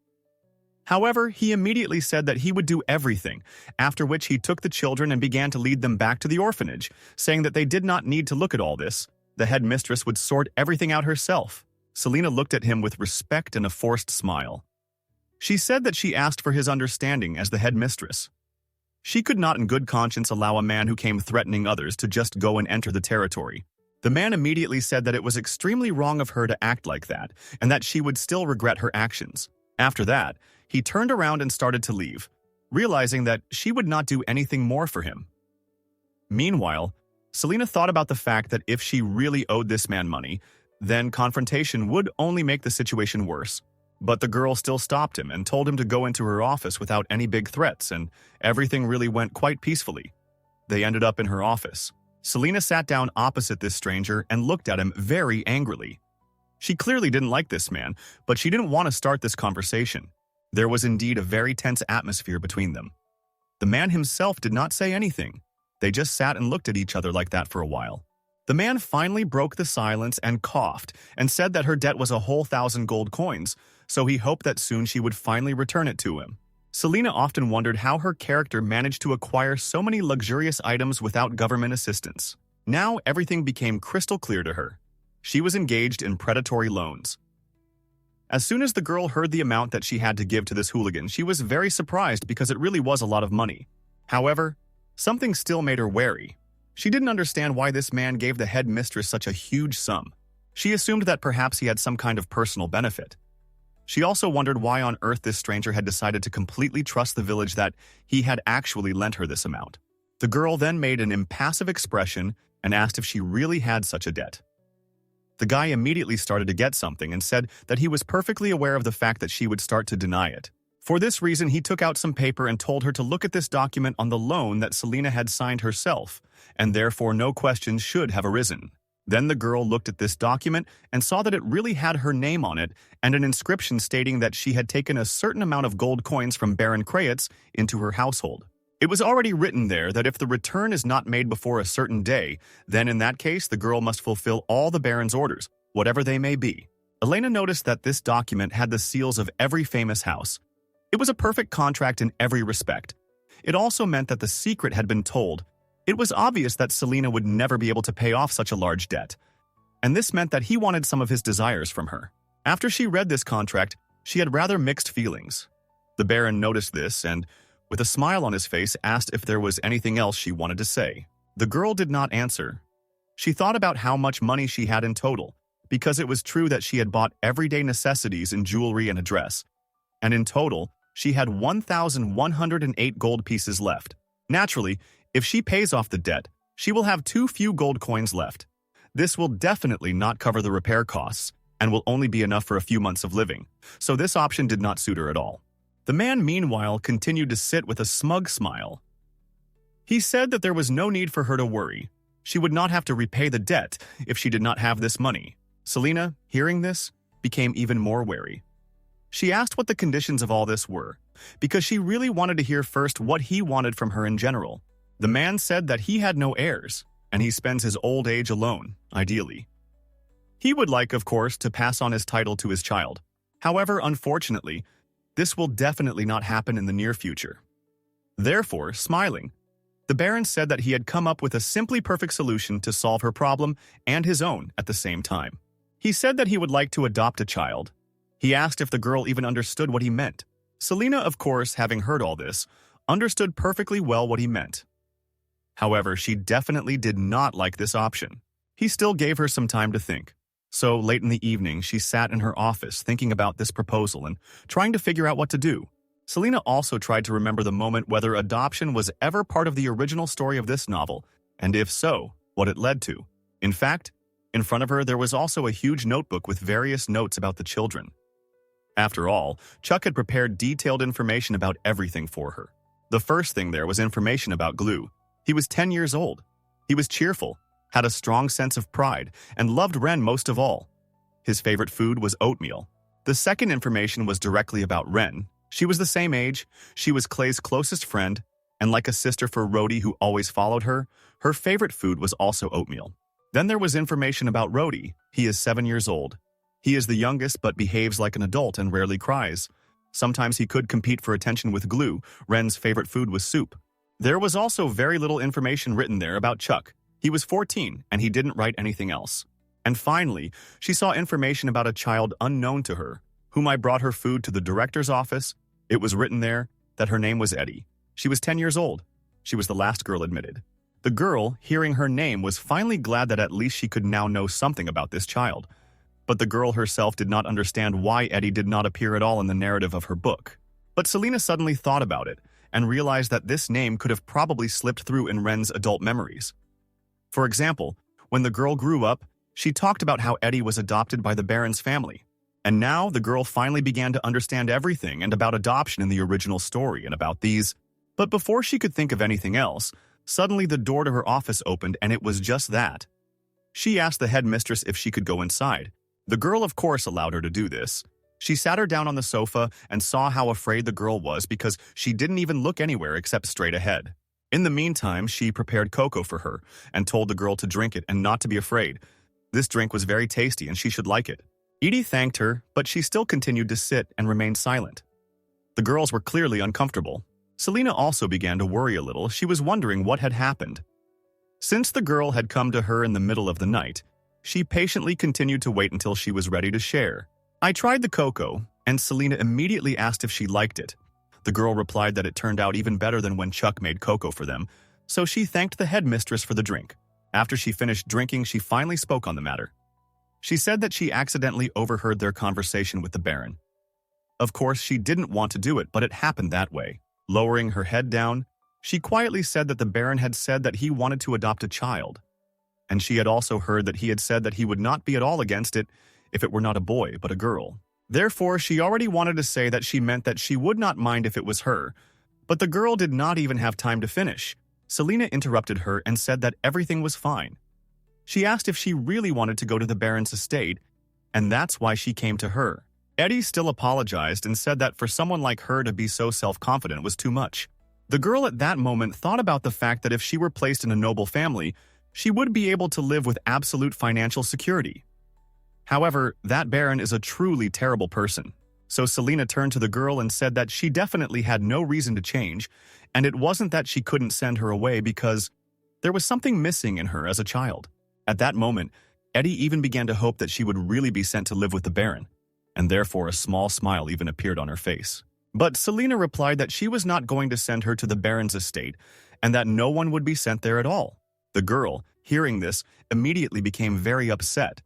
However, he immediately said that he would do everything, after which he took the children and began to lead them back to the orphanage, saying that they did not need to look at all this. The headmistress would sort everything out herself. Selena looked at him with respect and a forced smile. She said that she asked for his understanding as the headmistress. She could not in good conscience allow a man who came threatening others to just go and enter the territory. The man immediately said that it was extremely wrong of her to act like that, and that she would still regret her actions. After that, he turned around and started to leave, realizing that she would not do anything more for him. Meanwhile, Selena thought about the fact that if she really owed this man money, then confrontation would only make the situation worse. But the girl still stopped him and told him to go into her office without any big threats, and everything really went quite peacefully. They ended up in her office. Selena sat down opposite this stranger and looked at him very angrily. She clearly didn't like this man, but she didn't want to start this conversation. There was indeed a very tense atmosphere between them. The man himself did not say anything. They just sat and looked at each other like that for a while. The man finally broke the silence and coughed and said that her debt was a whole 1,000 gold coins, so he hoped that soon she would finally return it to him. Selena often wondered how her character managed to acquire so many luxurious items without government assistance. Now everything became crystal clear to her. She was engaged in predatory loans. As soon as the girl heard the amount that she had to give to this hooligan, she was very surprised because it really was a lot of money. However, something still made her wary. She didn't understand why this man gave the headmistress such a huge sum. She assumed that perhaps he had some kind of personal benefit. She also wondered why on earth this stranger had decided to completely trust the village that he had actually lent her this amount. The girl then made an impassive expression and asked if she really had such a debt. The guy immediately started to get something and said that he was perfectly aware of the fact that she would start to deny it. For this reason, he took out some paper and told her to look at this document on the loan that Selena had signed herself, and therefore no questions should have arisen. Then the girl looked at this document and saw that it really had her name on it and an inscription stating that she had taken a certain amount of gold coins from Baron Krayitz into her household. It was already written there that if the return is not made before a certain day, then in that case the girl must fulfill all the Baron's orders, whatever they may be. Elena noticed that this document had the seals of every famous house. It was a perfect contract in every respect. It also meant that the secret had been told. It was obvious that Selena would never be able to pay off such a large debt. And this meant that he wanted some of his desires from her. After she read this contract, she had rather mixed feelings. The Baron noticed this and, with a smile on his face, asked if there was anything else she wanted to say. The girl did not answer. She thought about how much money she had in total, because it was true that she had bought everyday necessities in jewelry and a dress. And in total, she had 1,108 gold pieces left. Naturally, if she pays off the debt, she will have too few gold coins left. This will definitely not cover the repair costs and will only be enough for a few months of living, so this option did not suit her at all. The man, meanwhile, continued to sit with a smug smile. He said that there was no need for her to worry. She would not have to repay the debt if she did not have this money. Selena, hearing this, became even more wary. She asked what the conditions of all this were, because she really wanted to hear first what he wanted from her in general. The man said that he had no heirs, and he spends his old age alone, ideally. He would like, of course, to pass on his title to his child. However, unfortunately, this will definitely not happen in the near future. Therefore, smiling, the Baron said that he had come up with a simply perfect solution to solve her problem and his own at the same time. He said that he would like to adopt a child. He asked if the girl even understood what he meant. Selena, of course, having heard all this, understood perfectly well what he meant. However, she definitely did not like this option. He still gave her some time to think. So late in the evening, she sat in her office thinking about this proposal and trying to figure out what to do. Selena also tried to remember the moment whether adoption was ever part of the original story of this novel, and if so, what it led to. In fact, in front of her there was also a huge notebook with various notes about the children. After all, Chuck had prepared detailed information about everything for her. The first thing there was information about Glue. He was 10 years old. He was cheerful, had a strong sense of pride, and loved Ren most of all. His favorite food was oatmeal. The second information was directly about Ren. She was the same age, she was Clay's closest friend, and like a sister for Rhodey who always followed her, her favorite food was also oatmeal. Then there was information about Rhodey. He is 7 years old. He is the youngest but behaves like an adult and rarely cries. Sometimes he could compete for attention with Glue. Ren's favorite food was soup. There was also very little information written there about Chuck. He was 14 and he didn't write anything else. And finally, she saw information about a child unknown to her, whom I brought her food to the director's office. It was written there that her name was Eddie. She was 10 years old. She was the last girl admitted. The girl, hearing her name, was finally glad that at least she could now know something about this child. But the girl herself did not understand why Eddie did not appear at all in the narrative of her book. But Selena suddenly thought about it and realized that this name could have probably slipped through in Ren's adult memories. For example, when the girl grew up, she talked about how Eddie was adopted by the Baron's family. And now the girl finally began to understand everything and about adoption in the original story and about these. But before she could think of anything else, suddenly the door to her office opened and it was just that. She asked the headmistress if she could go inside. The girl of course allowed her to do this. She sat her down on the sofa and saw how afraid the girl was because she didn't even look anywhere except straight ahead. In the meantime, she prepared cocoa for her and told the girl to drink it and not to be afraid. This drink was very tasty and she should like it. Edie thanked her, but she still continued to sit and remain silent. The girls were clearly uncomfortable. Selena also began to worry a little. She was wondering what had happened. Since the girl had come to her in the middle of the night, she patiently continued to wait until she was ready to share. I tried the cocoa, and Selena immediately asked if she liked it. The girl replied that it turned out even better than when Chuck made cocoa for them, so she thanked the headmistress for the drink. After she finished drinking, she finally spoke on the matter. She said that she accidentally overheard their conversation with the Baron. Of course, she didn't want to do it, but it happened that way. Lowering her head down, she quietly said that the Baron had said that he wanted to adopt a child. And she had also heard that he had said that he would not be at all against it if it were not a boy, but a girl. Therefore, she already wanted to say that she meant that she would not mind if it was her. But the girl did not even have time to finish. Selena interrupted her and said that everything was fine. She asked if she really wanted to go to the Baron's estate, and that's why she came to her. Eddie still apologized and said that for someone like her to be so self-confident was too much. The girl at that moment thought about the fact that if she were placed in a noble family, she would be able to live with absolute financial security. However, that Baron is a truly terrible person. So Selena turned to the girl and said that she definitely had no reason to change, and it wasn't that she couldn't send her away because there was something missing in her as a child. At that moment, Eddie even began to hope that she would really be sent to live with the Baron, and therefore a small smile even appeared on her face. But Selena replied that she was not going to send her to the Baron's estate, and that no one would be sent there at all. The girl, hearing this, immediately became very upset.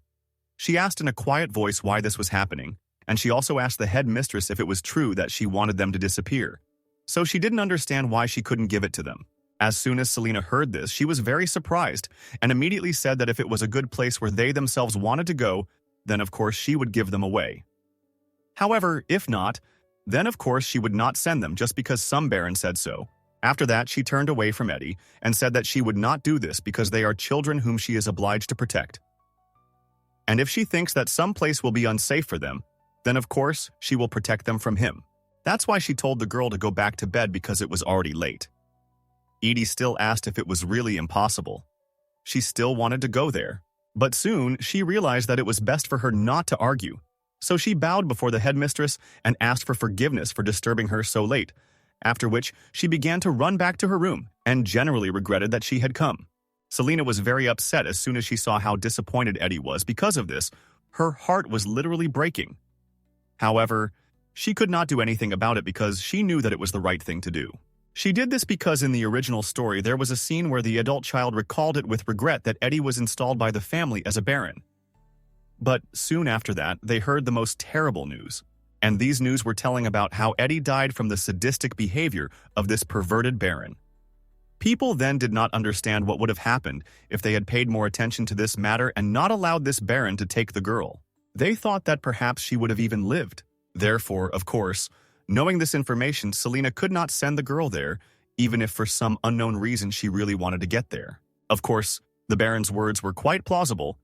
She asked in a quiet voice why this was happening, and she also asked the headmistress if it was true that she wanted them to disappear. So she didn't understand why she couldn't give it to them. As soon as Selena heard this, she was very surprised and immediately said that if it was a good place where they themselves wanted to go, then of course she would give them away. However, if not, then of course she would not send them just because some Baron said so. After that, she turned away from Eddie and said that she would not do this because they are children whom she is obliged to protect. And if she thinks that some place will be unsafe for them, then of course she will protect them from him. That's why she told the girl to go back to bed because it was already late. Edie still asked if it was really impossible. She still wanted to go there. But soon she realized that it was best for her not to argue. So she bowed before the headmistress and asked for forgiveness for disturbing her so late, after which she began to run back to her room and generally regretted that she had come. Selena was very upset as soon as she saw how disappointed Eddie was because of this. Her heart was literally breaking. However, she could not do anything about it because she knew that it was the right thing to do. She did this because in the original story there was a scene where the adult child recalled it with regret that Eddie was installed by the family as a baron. But soon after that, they heard the most terrible news. And these news were telling about how Eddie died from the sadistic behavior of this perverted baron. People then did not understand what would have happened if they had paid more attention to this matter and not allowed this baron to take the girl. They thought that perhaps she would have even lived. Therefore, of course, knowing this information, Selena could not send the girl there, even if for some unknown reason she really wanted to get there. Of course, the baron's words were quite plausible.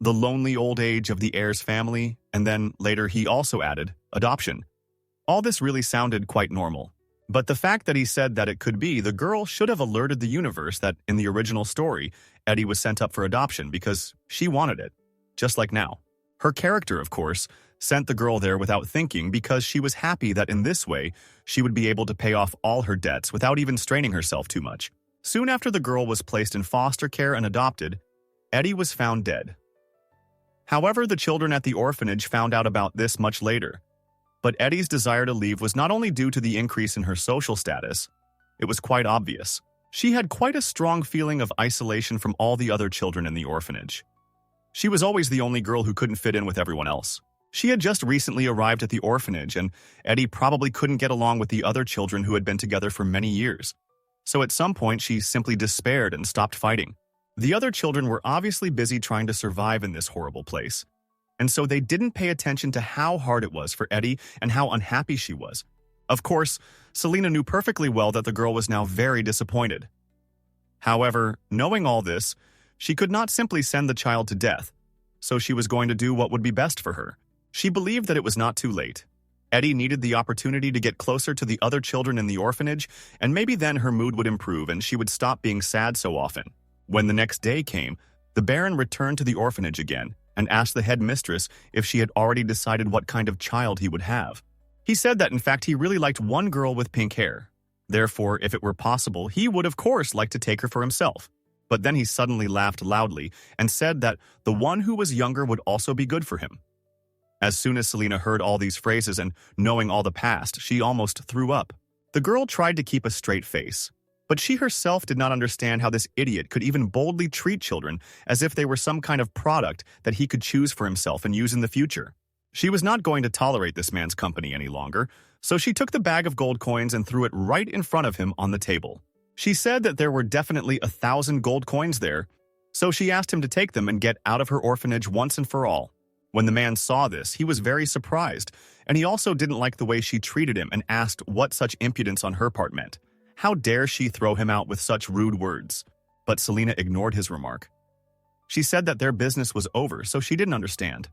The lonely old age of the heir's family, and then later he also added, adoption. All this really sounded quite normal. But the fact that he said that it could be the girl should have alerted the universe that in the original story, Eddie was sent up for adoption because she wanted it, just like now. Her character, of course, sent the girl there without thinking because she was happy that in this way, she would be able to pay off all her debts without even straining herself too much. Soon after the girl was placed in foster care and adopted, Eddie was found dead. However, the children at the orphanage found out about this much later. But Eddie's desire to leave was not only due to the increase in her social status, it was quite obvious. She had quite a strong feeling of isolation from all the other children in the orphanage. She was always the only girl who couldn't fit in with everyone else. She had just recently arrived at the orphanage, and Eddie probably couldn't get along with the other children who had been together for many years. So at some point, she simply despaired and stopped fighting. The other children were obviously busy trying to survive in this horrible place, and so they didn't pay attention to how hard it was for Eddie and how unhappy she was. Of course, Selena knew perfectly well that the girl was now very disappointed. However, knowing all this, she could not simply send the child to death, so she was going to do what would be best for her. She believed that it was not too late. Eddie needed the opportunity to get closer to the other children in the orphanage, and maybe then her mood would improve and she would stop being sad so often. When the next day came, the baron returned to the orphanage again and asked the headmistress if she had already decided what kind of child he would have. He said that in fact he really liked one girl with pink hair. Therefore, if it were possible, he would of course like to take her for himself. But then he suddenly laughed loudly and said that the one who was younger would also be good for him. As soon as Selena heard all these phrases and knowing all the past, she almost threw up. The girl tried to keep a straight face, but she herself did not understand how this idiot could even boldly treat children as if they were some kind of product that he could choose for himself and use in the future. She was not going to tolerate this man's company any longer, so she took the bag of gold coins and threw it right in front of him on the table. She said that there were definitely 1,000 gold coins there, so she asked him to take them and get out of her orphanage once and for all. When the man saw this, he was very surprised, and he also didn't like the way she treated him and asked what such impudence on her part meant. How dare she throw him out with such rude words? But Selena ignored his remark. She said that their business was over, so she didn't understand.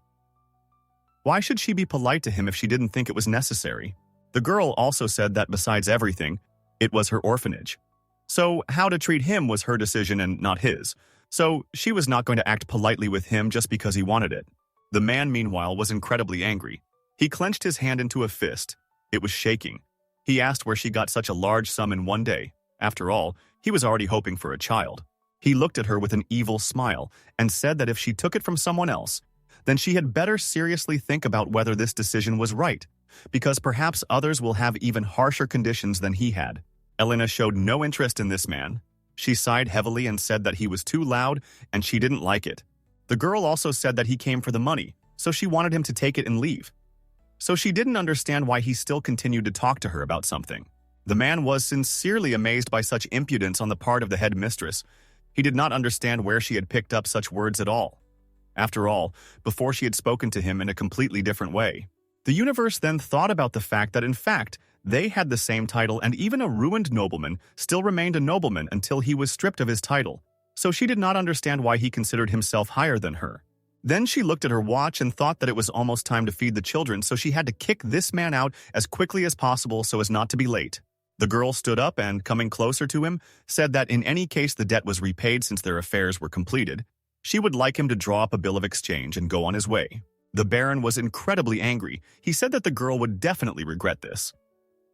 Why should she be polite to him if she didn't think it was necessary? The girl also said that besides everything, it was her orphanage. So how to treat him was her decision and not his. So she was not going to act politely with him just because he wanted it. The man, meanwhile, was incredibly angry. He clenched his hand into a fist. It was shaking. He asked where she got such a large sum in one day. After all, he was already hoping for a child. He looked at her with an evil smile and said that if she took it from someone else, then she had better seriously think about whether this decision was right, because perhaps others will have even harsher conditions than he had. Elena showed no interest in this man. She sighed heavily and said that he was too loud and she didn't like it. The girl also said that he came for the money, so she wanted him to take it and leave. So she didn't understand why he still continued to talk to her about something. The man was sincerely amazed by such impudence on the part of the headmistress. He did not understand where she had picked up such words at all. After all, before she had spoken to him in a completely different way. The universe then thought about the fact that in fact, they had the same title and even a ruined nobleman still remained a nobleman until he was stripped of his title. So she did not understand why he considered himself higher than her. Then she looked at her watch and thought that it was almost time to feed the children, so she had to kick this man out as quickly as possible so as not to be late. The girl stood up and, coming closer to him, said that in any case the debt was repaid since their affairs were completed. She would like him to draw up a bill of exchange and go on his way. The Baron was incredibly angry. He said that the girl would definitely regret this.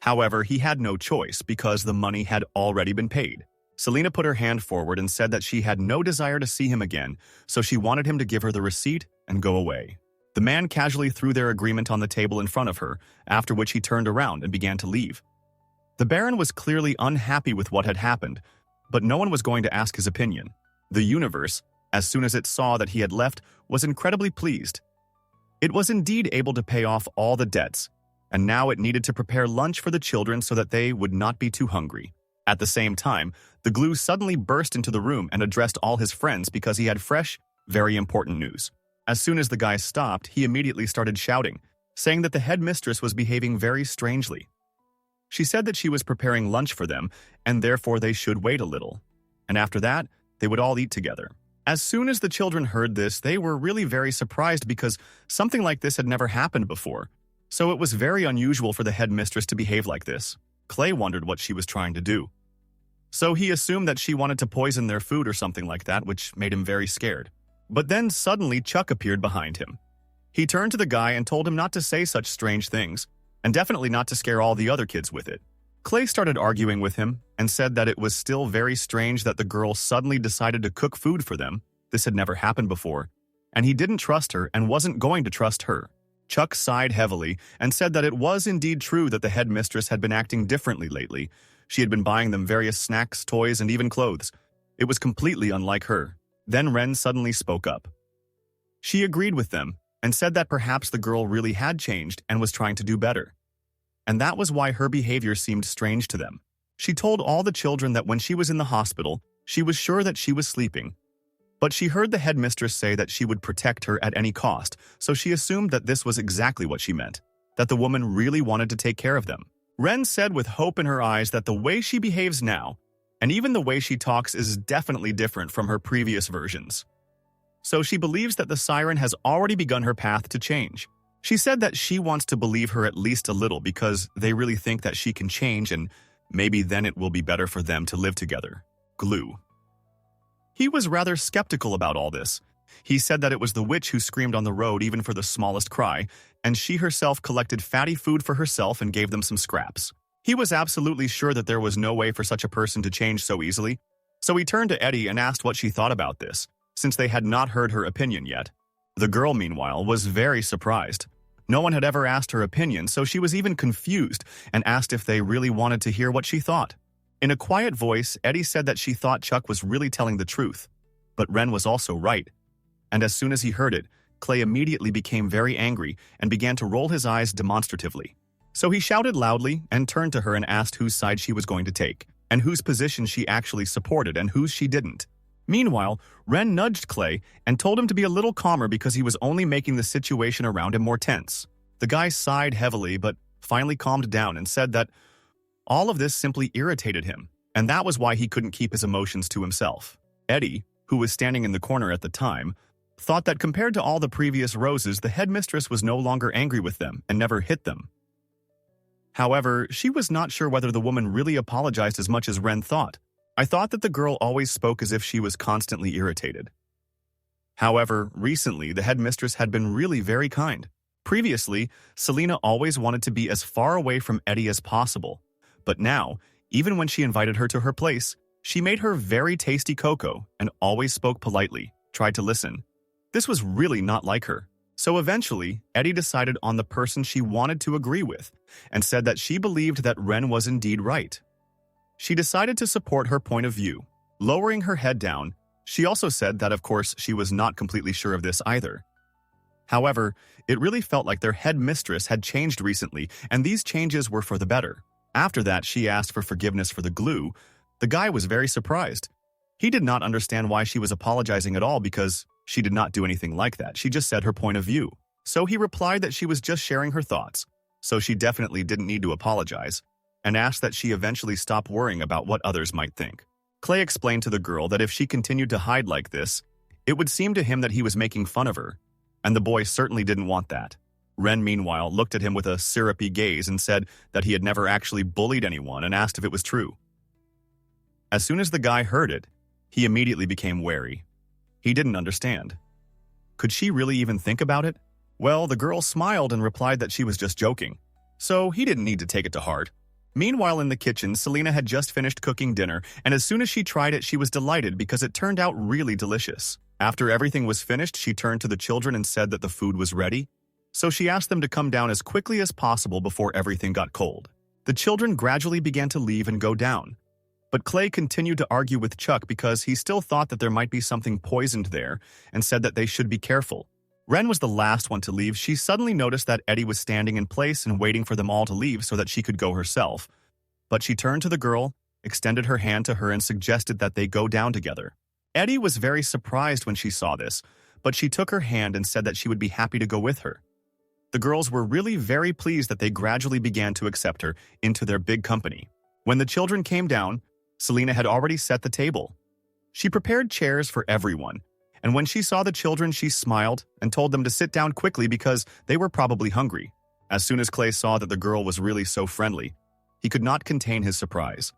However, he had no choice because the money had already been paid. Selena put her hand forward and said that she had no desire to see him again, so she wanted him to give her the receipt and go away. The man casually threw their agreement on the table in front of her, after which he turned around and began to leave. The Baron was clearly unhappy with what had happened, but no one was going to ask his opinion. The universe, as soon as it saw that he had left, was incredibly pleased. It was indeed able to pay off all the debts, and now it needed to prepare lunch for the children so that they would not be too hungry. At the same time, the glue suddenly burst into the room and addressed all his friends because he had fresh, very important news. As soon as the guy stopped, he immediately started shouting, saying that the headmistress was behaving very strangely. She said that she was preparing lunch for them, and therefore they should wait a little. And after that, they would all eat together. As soon as the children heard this, they were really very surprised because something like this had never happened before. So it was very unusual for the headmistress to behave like this. Clay wondered what she was trying to do. So he assumed that she wanted to poison their food or something like that, which made him very scared. But then suddenly Chuck appeared behind him. He turned to the guy and told him not to say such strange things, and definitely not to scare all the other kids with it. Clay started arguing with him and said that it was still very strange that the girl suddenly decided to cook food for them. This had never happened before, and he didn't trust her and wasn't going to trust her. Chuck sighed heavily and said that it was indeed true that the headmistress had been acting differently lately. She had been buying them various snacks, toys, and even clothes. It was completely unlike her. Then Ren suddenly spoke up. She agreed with them and said that perhaps the girl really had changed and was trying to do better. And that was why her behavior seemed strange to them. She told all the children that when she was in the hospital, she was sure that she was sleeping. But she heard the headmistress say that she would protect her at any cost, so she assumed that this was exactly what she meant, that the woman really wanted to take care of them. Ren said with hope in her eyes that the way she behaves now, and even the way she talks, is definitely different from her previous versions. So she believes that the siren has already begun her path to change. She said that she wants to believe her at least a little because they really think that she can change and maybe then it will be better for them to live together. Glue. He was rather skeptical about all this. He said that it was the witch who screamed on the road even for the smallest cry, and she herself collected fatty food for herself and gave them some scraps. He was absolutely sure that there was no way for such a person to change so easily, so he turned to Eddie and asked what she thought about this, since they had not heard her opinion yet. The girl, meanwhile, was very surprised. No one had ever asked her opinion, so she was even confused and asked if they really wanted to hear what she thought. In a quiet voice, Eddie said that she thought Chuck was really telling the truth, but Ren was also right. And as soon as he heard it, Clay immediately became very angry and began to roll his eyes demonstratively. So he shouted loudly and turned to her and asked whose side she was going to take, and whose position she actually supported and whose she didn't. Meanwhile, Ren nudged Clay and told him to be a little calmer because he was only making the situation around him more tense. The guy sighed heavily but finally calmed down and said that all of this simply irritated him, and that was why he couldn't keep his emotions to himself. Eddie, who was standing in the corner at the time, thought that compared to all the previous roses, the headmistress was no longer angry with them and never hit them. However, she was not sure whether the woman really apologized as much as Ren thought. I thought that the girl always spoke as if she was constantly irritated. However, recently, the headmistress had been really very kind. Previously, Selena always wanted to be as far away from Eddie as possible. But now, even when she invited her to her place, she made her very tasty cocoa and always spoke politely, tried to listen. This was really not like her. So eventually, Eddie decided on the person she wanted to agree with and said that she believed that Ren was indeed right. She decided to support her point of view. Lowering her head down, she also said that of course she was not completely sure of this either. However, it really felt like their headmistress had changed recently, and these changes were for the better. After that, she asked for forgiveness for the glue. The guy was very surprised. He did not understand why she was apologizing at all because she did not do anything like that. She just said her point of view. So he replied that she was just sharing her thoughts, so she definitely didn't need to apologize, and asked that she eventually stop worrying about what others might think. Clay explained to the girl that if she continued to hide like this, it would seem to him that he was making fun of her, and the boy certainly didn't want that. Ren, meanwhile, looked at him with a syrupy gaze and said that he had never actually bullied anyone and asked if it was true. As soon as the guy heard it, he immediately became wary. He didn't understand. Could she really even think about it? Well, the girl smiled and replied that she was just joking, so he didn't need to take it to heart. Meanwhile, in the kitchen, Selena had just finished cooking dinner, and as soon as she tried it, she was delighted because it turned out really delicious. After everything was finished, she turned to the children and said that the food was ready, so she asked them to come down as quickly as possible before everything got cold. The children gradually began to leave and go down. But Clay continued to argue with Chuck because he still thought that there might be something poisoned there and said that they should be careful. Ren was the last one to leave. She suddenly noticed that Eddie was standing in place and waiting for them all to leave so that she could go herself. But she turned to the girl, extended her hand to her, and suggested that they go down together. Eddie was very surprised when she saw this, but she took her hand and said that she would be happy to go with her. The girls were really very pleased that they gradually began to accept her into their big company. When the children came down, Selena had already set the table. She prepared chairs for everyone, and when she saw the children, she smiled and told them to sit down quickly because they were probably hungry. As soon as Clay saw that the girl was really so friendly, he could not contain his surprise.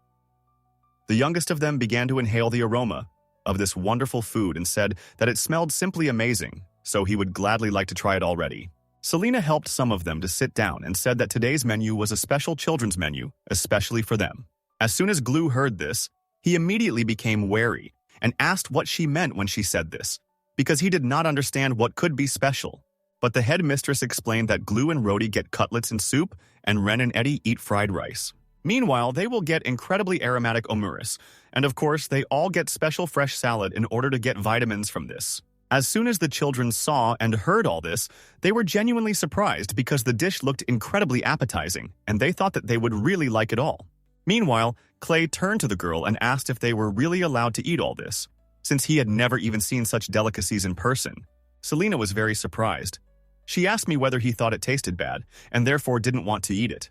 The youngest of them began to inhale the aroma of this wonderful food and said that it smelled simply amazing, so he would gladly like to try it already. Selena helped some of them to sit down and said that today's menu was a special children's menu, especially for them. As soon as Glue heard this, he immediately became wary and asked what she meant when she said this, because he did not understand what could be special. But the headmistress explained that Glue and Rhodey get cutlets and soup, and Ren and Eddie eat fried rice. Meanwhile, they will get incredibly aromatic omuris, and of course, they all get special fresh salad in order to get vitamins from this. As soon as the children saw and heard all this, they were genuinely surprised because the dish looked incredibly appetizing, and they thought that they would really like it all. Meanwhile, Clay turned to the girl and asked if they were really allowed to eat all this, since he had never even seen such delicacies in person. Selena was very surprised. She asked me whether he thought it tasted bad, and therefore didn't want to eat it.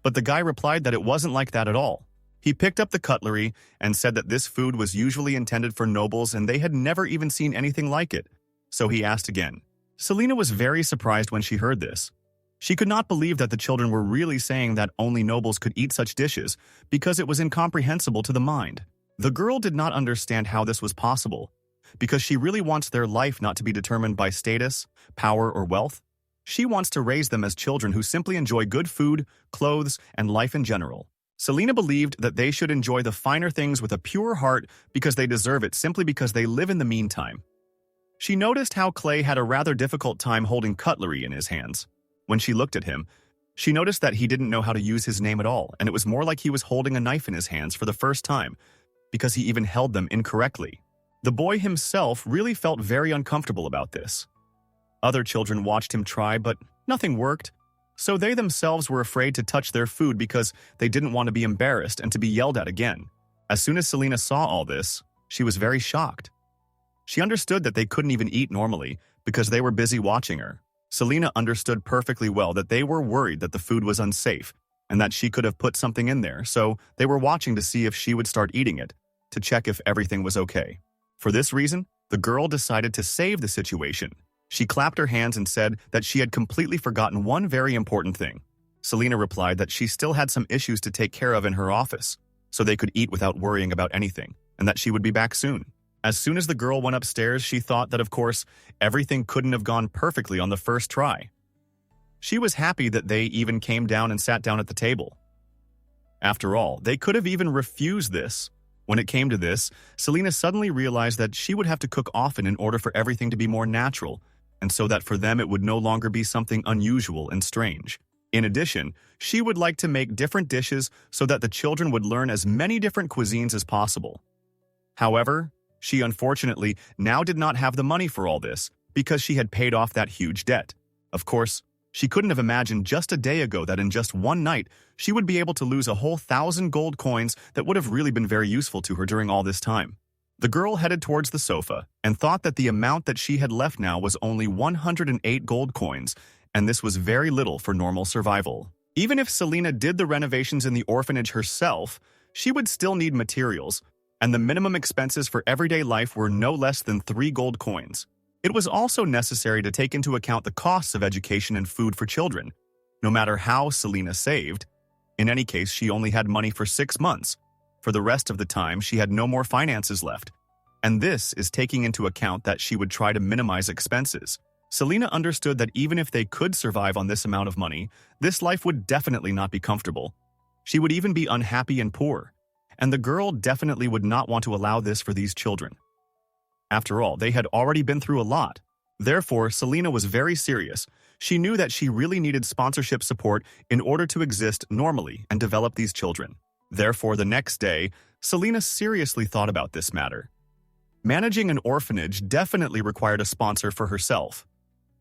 But the guy replied that it wasn't like that at all. He picked up the cutlery and said that this food was usually intended for nobles and they had never even seen anything like it. So he asked again. Selena was very surprised when she heard this. She could not believe that the children were really saying that only nobles could eat such dishes because it was incomprehensible to the mind. The girl did not understand how this was possible because she really wants their life not to be determined by status, power, or wealth. She wants to raise them as children who simply enjoy good food, clothes, and life in general. Selena believed that they should enjoy the finer things with a pure heart because they deserve it simply because they live in the meantime. She noticed how Clay had a rather difficult time holding cutlery in his hands. When she looked at him, she noticed that he didn't know how to use his name at all, and it was more like he was holding a knife in his hands for the first time because he even held them incorrectly. The boy himself really felt very uncomfortable about this. Other children watched him try, but nothing worked. So they themselves were afraid to touch their food because they didn't want to be embarrassed and to be yelled at again. As soon as Selena saw all this, she was very shocked. She understood that they couldn't even eat normally because they were busy watching her. Selena understood perfectly well that they were worried that the food was unsafe and that she could have put something in there, so they were watching to see if she would start eating it, to check if everything was okay. For this reason, the girl decided to save the situation. She clapped her hands and said that she had completely forgotten one very important thing. Selena replied that she still had some issues to take care of in her office, so they could eat without worrying about anything, and that she would be back soon. As soon as the girl went upstairs, she thought that, of course, everything couldn't have gone perfectly on the first try. She was happy that they even came down and sat down at the table. After all, they could have even refused this. When it came to this, Selena suddenly realized that she would have to cook often in order for everything to be more natural, and so that for them it would no longer be something unusual and strange. In addition, she would like to make different dishes so that the children would learn as many different cuisines as possible. However, she unfortunately now did not have the money for all this because she had paid off that huge debt. Of course, she couldn't have imagined just a day ago that in just one night she would be able to lose a whole 1,000 gold coins that would have really been very useful to her during all this time. The girl headed towards the sofa and thought that the amount that she had left now was only 108 gold coins, and this was very little for normal survival. Even if Selena did the renovations in the orphanage herself, she would still need materials, and the minimum expenses for everyday life were no less than 3 gold coins. It was also necessary to take into account the costs of education and food for children. No matter how Selena saved, in any case, she only had money for 6 months. For the rest of the time, she had no more finances left. And this is taking into account that she would try to minimize expenses. Selena understood that even if they could survive on this amount of money, this life would definitely not be comfortable. She would even be unhappy and poor. And the girl definitely would not want to allow this for these children. After all, they had already been through a lot. Therefore, Selena was very serious. She knew that she really needed sponsorship support in order to exist normally and develop these children. Therefore, the next day, Selena seriously thought about this matter. Managing an orphanage definitely required a sponsor for herself.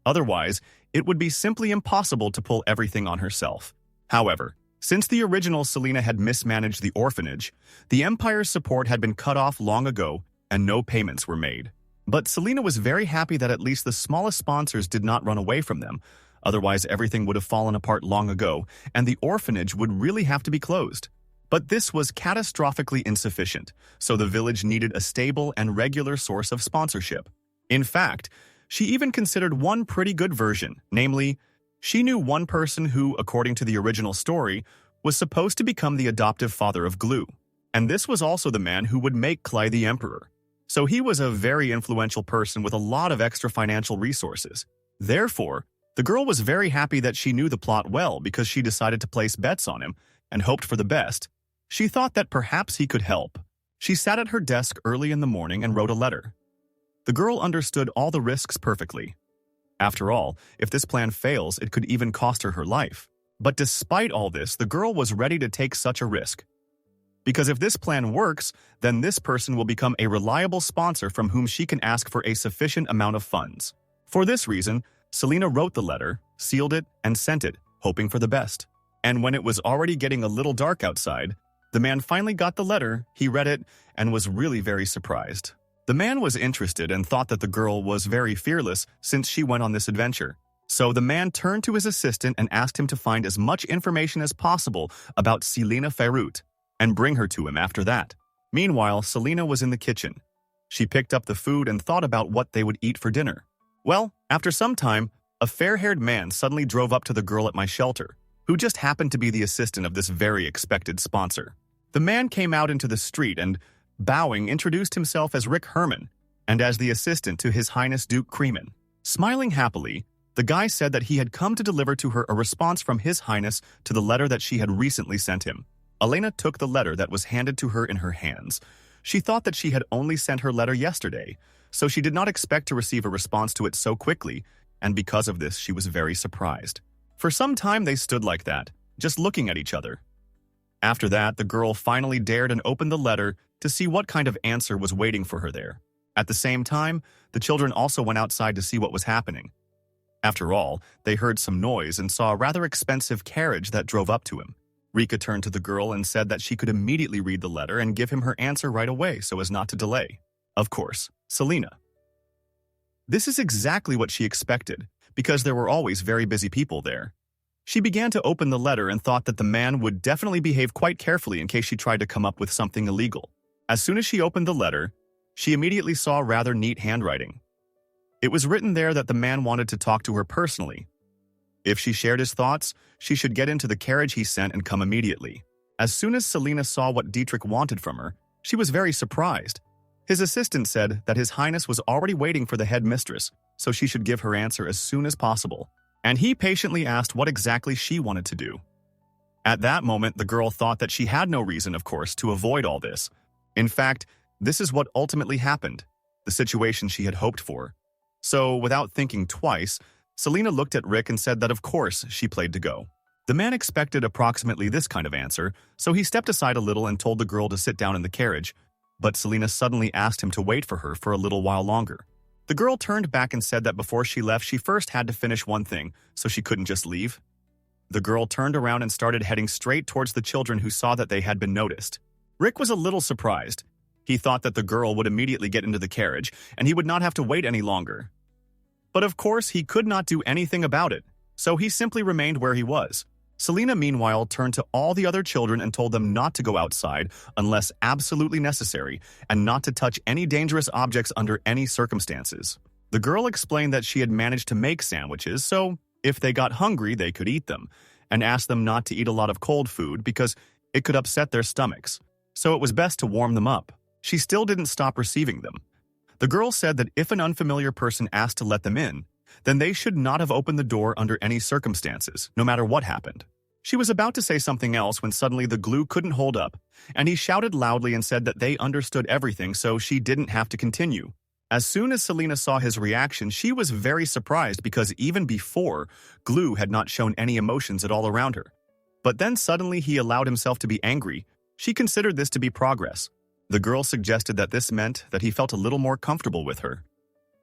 Otherwise, it would be simply impossible to pull everything on herself. However, since the original Selena had mismanaged the orphanage, the Empire's support had been cut off long ago and no payments were made. But Selena was very happy that at least the smallest sponsors did not run away from them. Otherwise, everything would have fallen apart long ago, and the orphanage would really have to be closed. But this was catastrophically insufficient, so the village needed a stable and regular source of sponsorship. In fact, she even considered one pretty good version, namely, she knew one person who, according to the original story, was supposed to become the adoptive father of Glue. And this was also the man who would make Clay the emperor. So he was a very influential person with a lot of extra financial resources. Therefore, the girl was very happy that she knew the plot well because she decided to place bets on him and hoped for the best. She thought that perhaps he could help. She sat at her desk early in the morning and wrote a letter. The girl understood all the risks perfectly. After all, if this plan fails, it could even cost her her life. But despite all this, the girl was ready to take such a risk. Because if this plan works, then this person will become a reliable sponsor from whom she can ask for a sufficient amount of funds. For this reason, Selena wrote the letter, sealed it, and sent it, hoping for the best. And when it was already getting a little dark outside, the man finally got the letter, he read it, and was really very surprised. The man was interested and thought that the girl was very fearless since she went on this adventure. So the man turned to his assistant and asked him to find as much information as possible about Selena Ferrut and bring her to him after that. Meanwhile, Selena was in the kitchen. She picked up the food and thought about what they would eat for dinner. Well, after some time, a fair-haired man suddenly drove up to the girl at my shelter, who just happened to be the assistant of this very expected sponsor. The man came out into the street and, bowing, introduced himself as Rick Herman and as the assistant to His Highness Duke Creeman. Smiling happily, the guy said that he had come to deliver to her a response from His Highness to the letter that she had recently sent him. Elena took the letter that was handed to her in her hands. She thought that she had only sent her letter yesterday, so she did not expect to receive a response to it so quickly, and because of this, she was very surprised. For some time they stood like that, just looking at each other. After that, the girl finally dared and opened the letter to see what kind of answer was waiting for her there. At the same time, the children also went outside to see what was happening. After all, they heard some noise and saw a rather expensive carriage that drove up to him. Rika turned to the girl and said that she could immediately read the letter and give him her answer right away so as not to delay. Of course, Selena. This is exactly what she expected, because there were always very busy people there. She began to open the letter and thought that the man would definitely behave quite carefully in case she tried to come up with something illegal. As soon as she opened the letter, she immediately saw rather neat handwriting. It was written there that the man wanted to talk to her personally. If she shared his thoughts, she should get into the carriage he sent and come immediately. As soon as Selena saw what Dietrich wanted from her, she was very surprised. His assistant said that His Highness was already waiting for the head mistress, so she should give her answer as soon as possible. And he patiently asked what exactly she wanted to do. At that moment, the girl thought that she had no reason, of course, to avoid all this. In fact, this is what ultimately happened, the situation she had hoped for. So, without thinking twice, Selena looked at Rick and said that of course she played to go. The man expected approximately this kind of answer, so he stepped aside a little and told the girl to sit down in the carriage, but Selena suddenly asked him to wait for her for a little while longer. The girl turned back and said that before she left, she first had to finish one thing, so she couldn't just leave. The girl turned around and started heading straight towards the children who saw that they had been noticed. Rick was a little surprised. He thought that the girl would immediately get into the carriage, and he would not have to wait any longer. But of course, he could not do anything about it, so he simply remained where he was. Selena, meanwhile, turned to all the other children and told them not to go outside unless absolutely necessary and not to touch any dangerous objects under any circumstances. The girl explained that she had managed to make sandwiches, so if they got hungry, they could eat them, and asked them not to eat a lot of cold food because it could upset their stomachs, so it was best to warm them up. She still didn't stop receiving them. The girl said that if an unfamiliar person asked to let them in, then they should not have opened the door under any circumstances, no matter what happened. She was about to say something else when suddenly the glue couldn't hold up, and he shouted loudly and said that they understood everything so she didn't have to continue. As soon as Selena saw his reaction, she was very surprised because even before, Glue had not shown any emotions at all around her. But then suddenly he allowed himself to be angry. She considered this to be progress. The girl suggested that this meant that he felt a little more comfortable with her.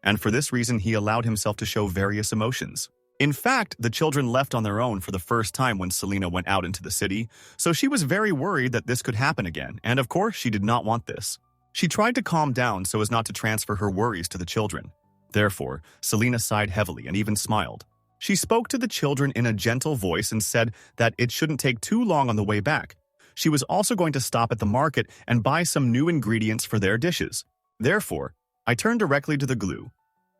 And for this reason, he allowed himself to show various emotions. In fact, the children left on their own for the first time when Selena went out into the city, so she was very worried that this could happen again, and of course she did not want this. She tried to calm down so as not to transfer her worries to the children. Therefore, Selena sighed heavily and even smiled. She spoke to the children in a gentle voice and said that it shouldn't take too long on the way back. She was also going to stop at the market and buy some new ingredients for their dishes. Therefore, I turned directly to the Glue.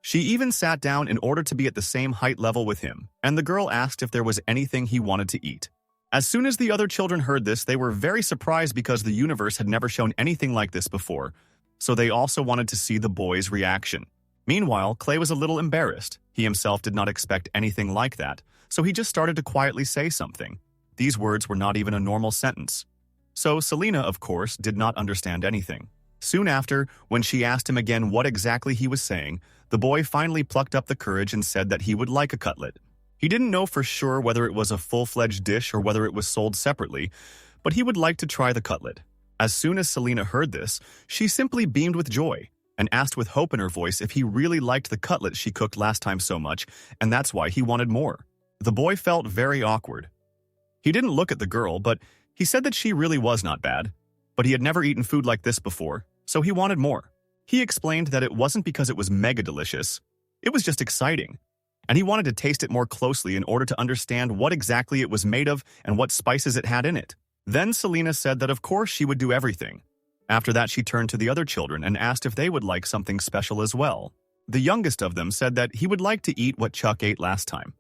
She even sat down in order to be at the same height level with him, and the girl asked if there was anything he wanted to eat. As soon as the other children heard this, they were very surprised because the universe had never shown anything like this before, so they also wanted to see the boy's reaction. Meanwhile, Clay was a little embarrassed. He himself did not expect anything like that, so he just started to quietly say something. These words were not even a normal sentence. So Selena, of course, did not understand anything. Soon after, when she asked him again what exactly he was saying, the boy finally plucked up the courage and said that he would like a cutlet. He didn't know for sure whether it was a full-fledged dish or whether it was sold separately, but he would like to try the cutlet. As soon as Selena heard this, she simply beamed with joy and asked with hope in her voice if he really liked the cutlet she cooked last time so much, and that's why he wanted more. The boy felt very awkward. He didn't look at the girl, but he said that she really was not bad, but he had never eaten food like this before, so he wanted more. He explained that it wasn't because it was mega delicious. It was just exciting, and he wanted to taste it more closely in order to understand what exactly it was made of and what spices it had in it. Then Selena said that of course she would do everything. After that, she turned to the other children and asked if they would like something special as well. The youngest of them said that he would like to eat what Chuck ate last time.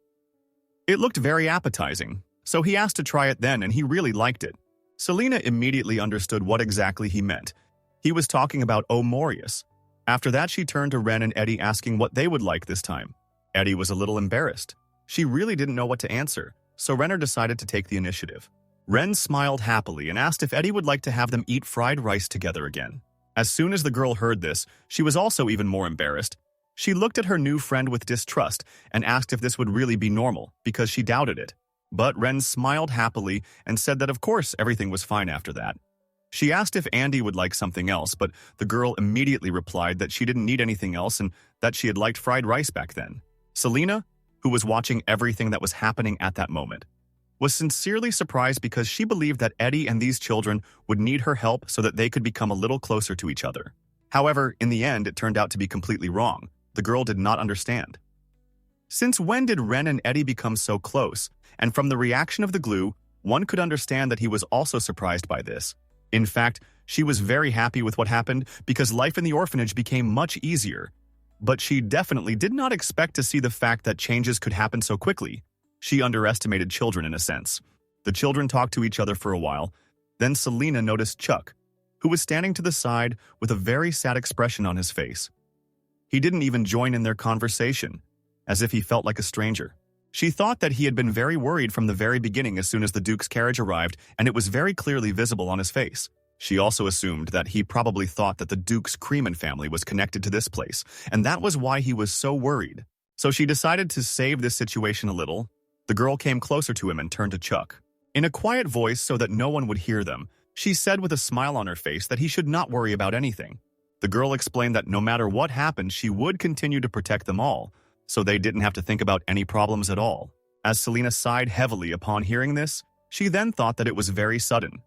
It looked very appetizing, so he asked to try it then, and he really liked it. Selena immediately understood what exactly he meant. He was talking about Morius. After that, she turned to Ren and Eddie asking what they would like this time. Eddie was a little embarrassed. She really didn't know what to answer, so Renner decided to take the initiative. Ren smiled happily and asked if Eddie would like to have them eat fried rice together again. As soon as the girl heard this, she was also even more embarrassed. She looked at her new friend with distrust and asked if this would really be normal, because she doubted it. But Ren smiled happily and said that of course everything was fine after that. She asked if Andy would like something else, but the girl immediately replied that she didn't need anything else and that she had liked fried rice back then. Selena, who was watching everything that was happening at that moment, was sincerely surprised because she believed that Eddie and these children would need her help so that they could become a little closer to each other. However, in the end, it turned out to be completely wrong. The girl did not understand. Since when did Ren and Eddie become so close? And from the reaction of the Glue, one could understand that he was also surprised by this. In fact, she was very happy with what happened because life in the orphanage became much easier. But she definitely did not expect to see the fact that changes could happen so quickly. She underestimated children in a sense. The children talked to each other for a while. Then Selena noticed Chuck, who was standing to the side with a very sad expression on his face. He didn't even join in their conversation, as if he felt like a stranger. She thought that he had been very worried from the very beginning as soon as the Duke's carriage arrived, and it was very clearly visible on his face. She also assumed that he probably thought that the Duke's Creeman family was connected to this place, and that was why he was so worried. So she decided to save this situation a little. The girl came closer to him and turned to Chuck. In a quiet voice so that no one would hear them, she said with a smile on her face that he should not worry about anything. The girl explained that no matter what happened, she would continue to protect them all, so they didn't have to think about any problems at all. As Selena sighed heavily upon hearing this, she then thought that it was very sudden.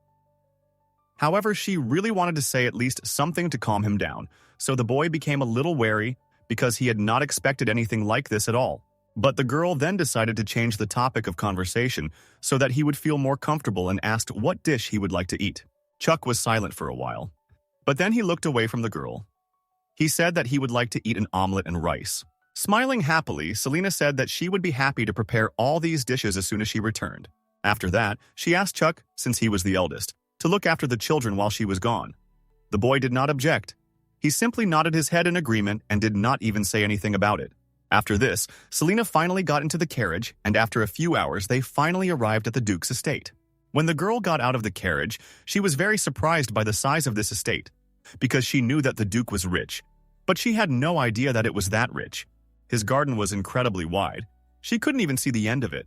However, she really wanted to say at least something to calm him down, so the boy became a little wary because he had not expected anything like this at all. But the girl then decided to change the topic of conversation so that he would feel more comfortable and asked what dish he would like to eat. Chuck was silent for a while, but then he looked away from the girl. He said that he would like to eat an omelet and rice. Smiling happily, Selena said that she would be happy to prepare all these dishes as soon as she returned. After that, she asked Chuck, since he was the eldest, to look after the children while she was gone. The boy did not object. He simply nodded his head in agreement and did not even say anything about it. After this, Selena finally got into the carriage, and after a few hours, they finally arrived at the Duke's estate. When the girl got out of the carriage, she was very surprised by the size of this estate, because she knew that the Duke was rich. But she had no idea that it was that rich. His garden was incredibly wide. She couldn't even see the end of it.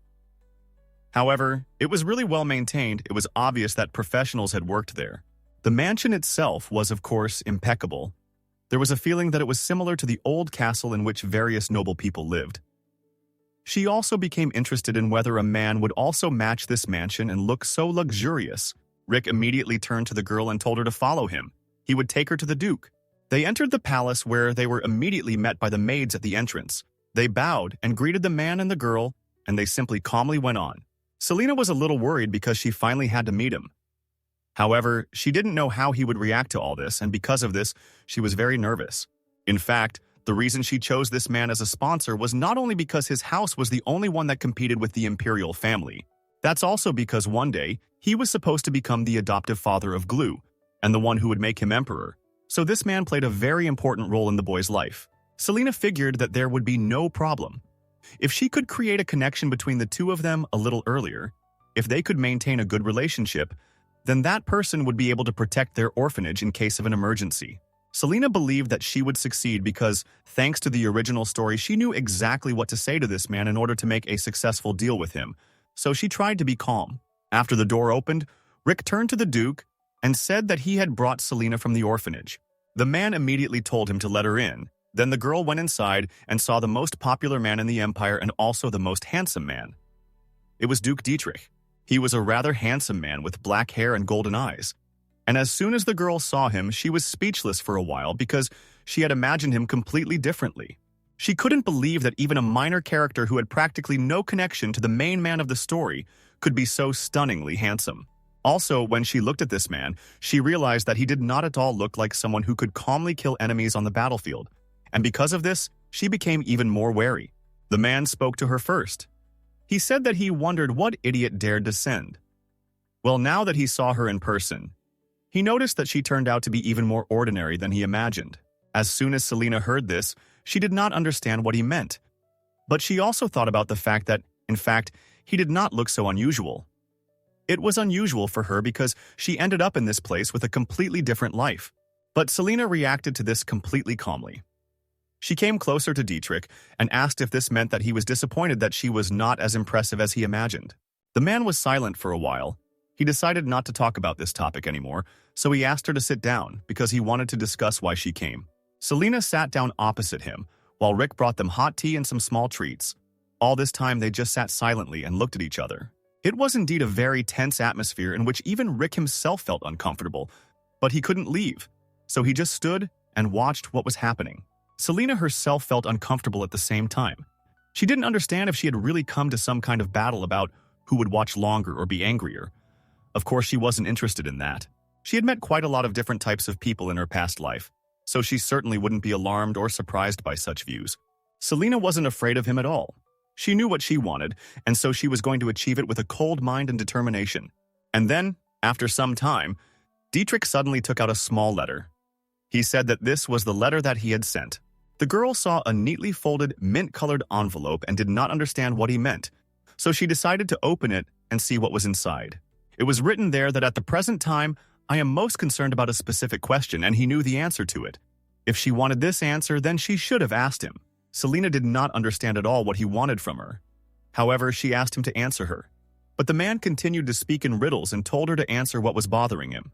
However, it was really well maintained. It was obvious that professionals had worked there. The mansion itself was, of course, impeccable. There was a feeling that it was similar to the old castle in which various noble people lived. She also became interested in whether a man would also match this mansion and look so luxurious. Rick immediately turned to the girl and told her to follow him. He would take her to the Duke. They entered the palace, where they were immediately met by the maids at the entrance. They bowed and greeted the man and the girl, and they simply calmly went on. Selena was a little worried because she finally had to meet him. However, she didn't know how he would react to all this, and because of this, she was very nervous. In fact, the reason she chose this man as a sponsor was not only because his house was the only one that competed with the Imperial family. That's also because one day, he was supposed to become the adoptive father of Glue, and the one who would make him emperor. So this man played a very important role in the boy's life. Selena figured that there would be no problem. If she could create a connection between the two of them a little earlier, if they could maintain a good relationship, then that person would be able to protect their orphanage in case of an emergency. Selena believed that she would succeed because, thanks to the original story, she knew exactly what to say to this man in order to make a successful deal with him. So she tried to be calm. After the door opened, Rick turned to the Duke and said that he had brought Selena from the orphanage. The man immediately told him to let her in. Then the girl went inside and saw the most popular man in the empire and also the most handsome man. It was Duke Dietrich. He was a rather handsome man with black hair and golden eyes. And as soon as the girl saw him, she was speechless for a while because she had imagined him completely differently. She couldn't believe that even a minor character who had practically no connection to the main man of the story could be so stunningly handsome. Also, when she looked at this man, she realized that he did not at all look like someone who could calmly kill enemies on the battlefield. And because of this, she became even more wary. The man spoke to her first. He said that he wondered what idiot dared descend. Well, now that he saw her in person, he noticed that she turned out to be even more ordinary than he imagined. As soon as Selena heard this, she did not understand what he meant. But she also thought about the fact that, in fact, he did not look so unusual. It was unusual for her because she ended up in this place with a completely different life. But Selena reacted to this completely calmly. She came closer to Dietrich and asked if this meant that he was disappointed that she was not as impressive as he imagined. The man was silent for a while. He decided not to talk about this topic anymore, so he asked her to sit down because he wanted to discuss why she came. Selena sat down opposite him, while Rick brought them hot tea and some small treats. All this time they just sat silently and looked at each other. It was indeed a very tense atmosphere in which even Rick himself felt uncomfortable, but he couldn't leave, so he just stood and watched what was happening. Selena herself felt uncomfortable at the same time. She didn't understand if she had really come to some kind of battle about who would watch longer or be angrier. Of course, she wasn't interested in that. She had met quite a lot of different types of people in her past life, so she certainly wouldn't be alarmed or surprised by such views. Selena wasn't afraid of him at all. She knew what she wanted, and so she was going to achieve it with a cold mind and determination. And then, after some time, Dietrich suddenly took out a small letter. He said that this was the letter that he had sent. The girl saw a neatly folded, mint-colored envelope and did not understand what he meant, so she decided to open it and see what was inside. It was written there that at the present time, I am most concerned about a specific question, and he knew the answer to it. If she wanted this answer, then she should have asked him. Selena did not understand at all what he wanted from her. However, she asked him to answer her. But the man continued to speak in riddles and told her to answer what was bothering him.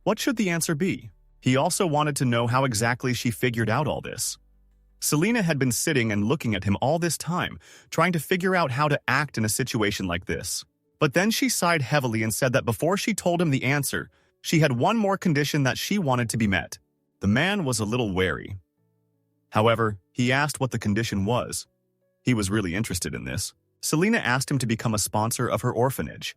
What should the answer be? He also wanted to know how exactly she figured out all this. Selena had been sitting and looking at him all this time, trying to figure out how to act in a situation like this. But then she sighed heavily and said that before she told him the answer, she had one more condition that she wanted to be met. The man was a little wary. However, he asked what the condition was. He was really interested in this. Selena asked him to become a sponsor of her orphanage.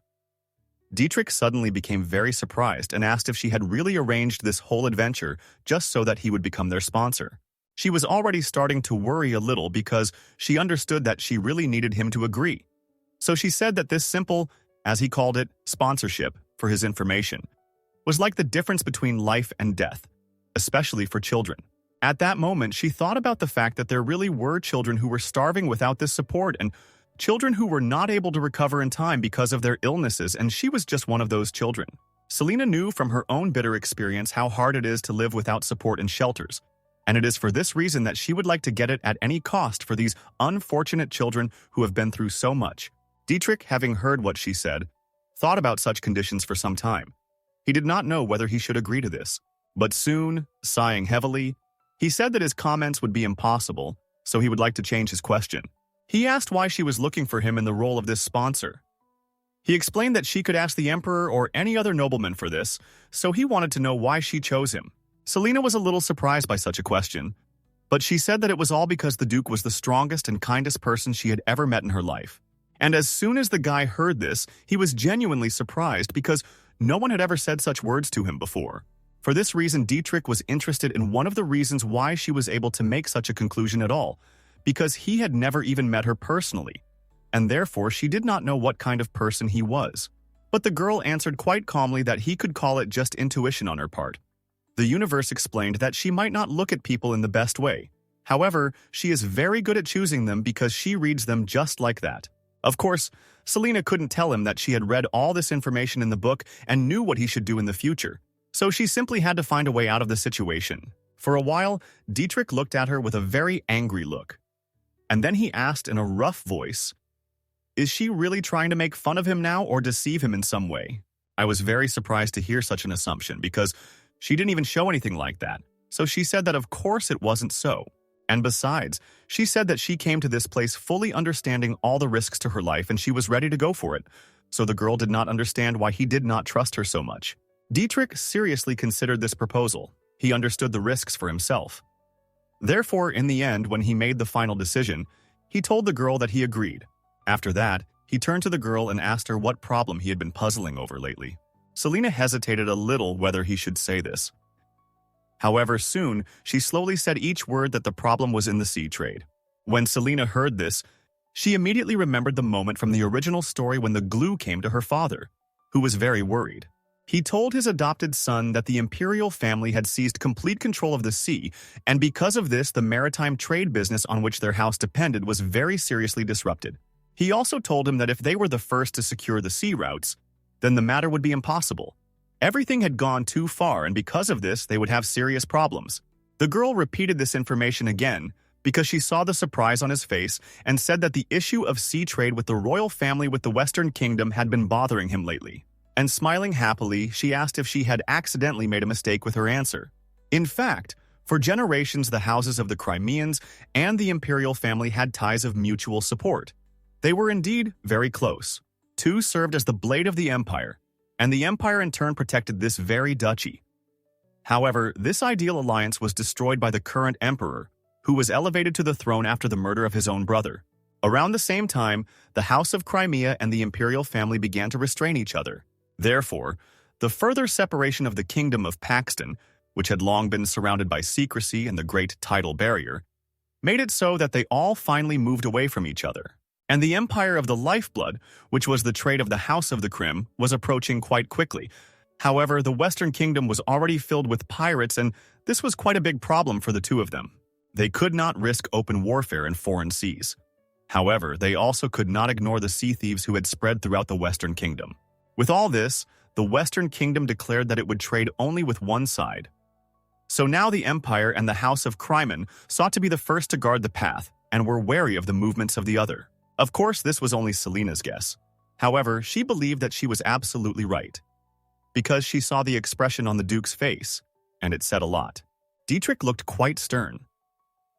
Dietrich suddenly became very surprised and asked if she had really arranged this whole adventure just so that he would become their sponsor. She was already starting to worry a little because she understood that she really needed him to agree. So she said that this simple, as he called it, sponsorship, for his information, was like the difference between life and death, especially for children. At that moment, she thought about the fact that there really were children who were starving without this support and children who were not able to recover in time because of their illnesses, and she was just one of those children. Selena knew from her own bitter experience how hard it is to live without support in shelters, and it is for this reason that she would like to get it at any cost for these unfortunate children who have been through so much. Dietrich, having heard what she said, thought about such conditions for some time. He did not know whether he should agree to this, but soon, sighing heavily, he said that his comments would be impossible, so he would like to change his question. He asked why she was looking for him in the role of this sponsor. He explained that she could ask the emperor or any other nobleman for this, so he wanted to know why she chose him. Selena was a little surprised by such a question, but she said that it was all because the Duke was the strongest and kindest person she had ever met in her life. And as soon as the guy heard this, he was genuinely surprised because no one had ever said such words to him before. For this reason, Dietrich was interested in one of the reasons why she was able to make such a conclusion at all, because he had never even met her personally, and therefore she did not know what kind of person he was. But the girl answered quite calmly that he could call it just intuition on her part. The universe explained that she might not look at people in the best way. However, she is very good at choosing them because she reads them just like that. Of course, Selena couldn't tell him that she had read all this information in the book and knew what he should do in the future, so she simply had to find a way out of the situation. For a while, Dietrich looked at her with a very angry look. And then he asked in a rough voice, "Is she really trying to make fun of him now or deceive him in some way?" I was very surprised to hear such an assumption because she didn't even show anything like that. So she said that of course it wasn't so. And besides, she said that she came to this place fully understanding all the risks to her life and she was ready to go for it. So the girl did not understand why he did not trust her so much. Dietrich seriously considered this proposal. He understood the risks for himself. Therefore, in the end, when he made the final decision, he told the girl that he agreed. After that, he turned to the girl and asked her what problem he had been puzzling over lately. Selena hesitated a little whether he should say this. However, soon, she slowly said each word that the problem was in the sea trade. When Selena heard this, she immediately remembered the moment from the original story when the glue came to her father, who was very worried. He told his adopted son that the Imperial family had seized complete control of the sea, and because of this, the maritime trade business on which their house depended was very seriously disrupted. He also told him that if they were the first to secure the sea routes, then the matter would be impossible. Everything had gone too far, and because of this, they would have serious problems. The girl repeated this information again because she saw the surprise on his face and said that the issue of sea trade with the royal family with the Western Kingdom had been bothering him lately. And smiling happily, she asked if she had accidentally made a mistake with her answer. In fact, for generations, the houses of the Crimeans and the Imperial family had ties of mutual support. They were indeed very close. Two served as the blade of the empire, and the empire in turn protected this very duchy. However, this ideal alliance was destroyed by the current emperor, who was elevated to the throne after the murder of his own brother. Around the same time, the House of Crimea and the Imperial family began to restrain each other. Therefore, the further separation of the Kingdom of Paxton, which had long been surrounded by secrecy and the great tidal barrier, made it so that they all finally moved away from each other. And the empire of the Lifeblood, which was the trade of the House of the Crim, was approaching quite quickly. However, the Western Kingdom was already filled with pirates, and this was quite a big problem for the two of them. They could not risk open warfare in foreign seas. However, they also could not ignore the sea thieves who had spread throughout the Western Kingdom. With all this, the Western Kingdom declared that it would trade only with one side. So now the Empire and the House of Crimean sought to be the first to guard the path and were wary of the movements of the other. Of course, this was only Selena's guess. However, she believed that she was absolutely right, because she saw the expression on the Duke's face, and it said a lot. Dietrich looked quite stern.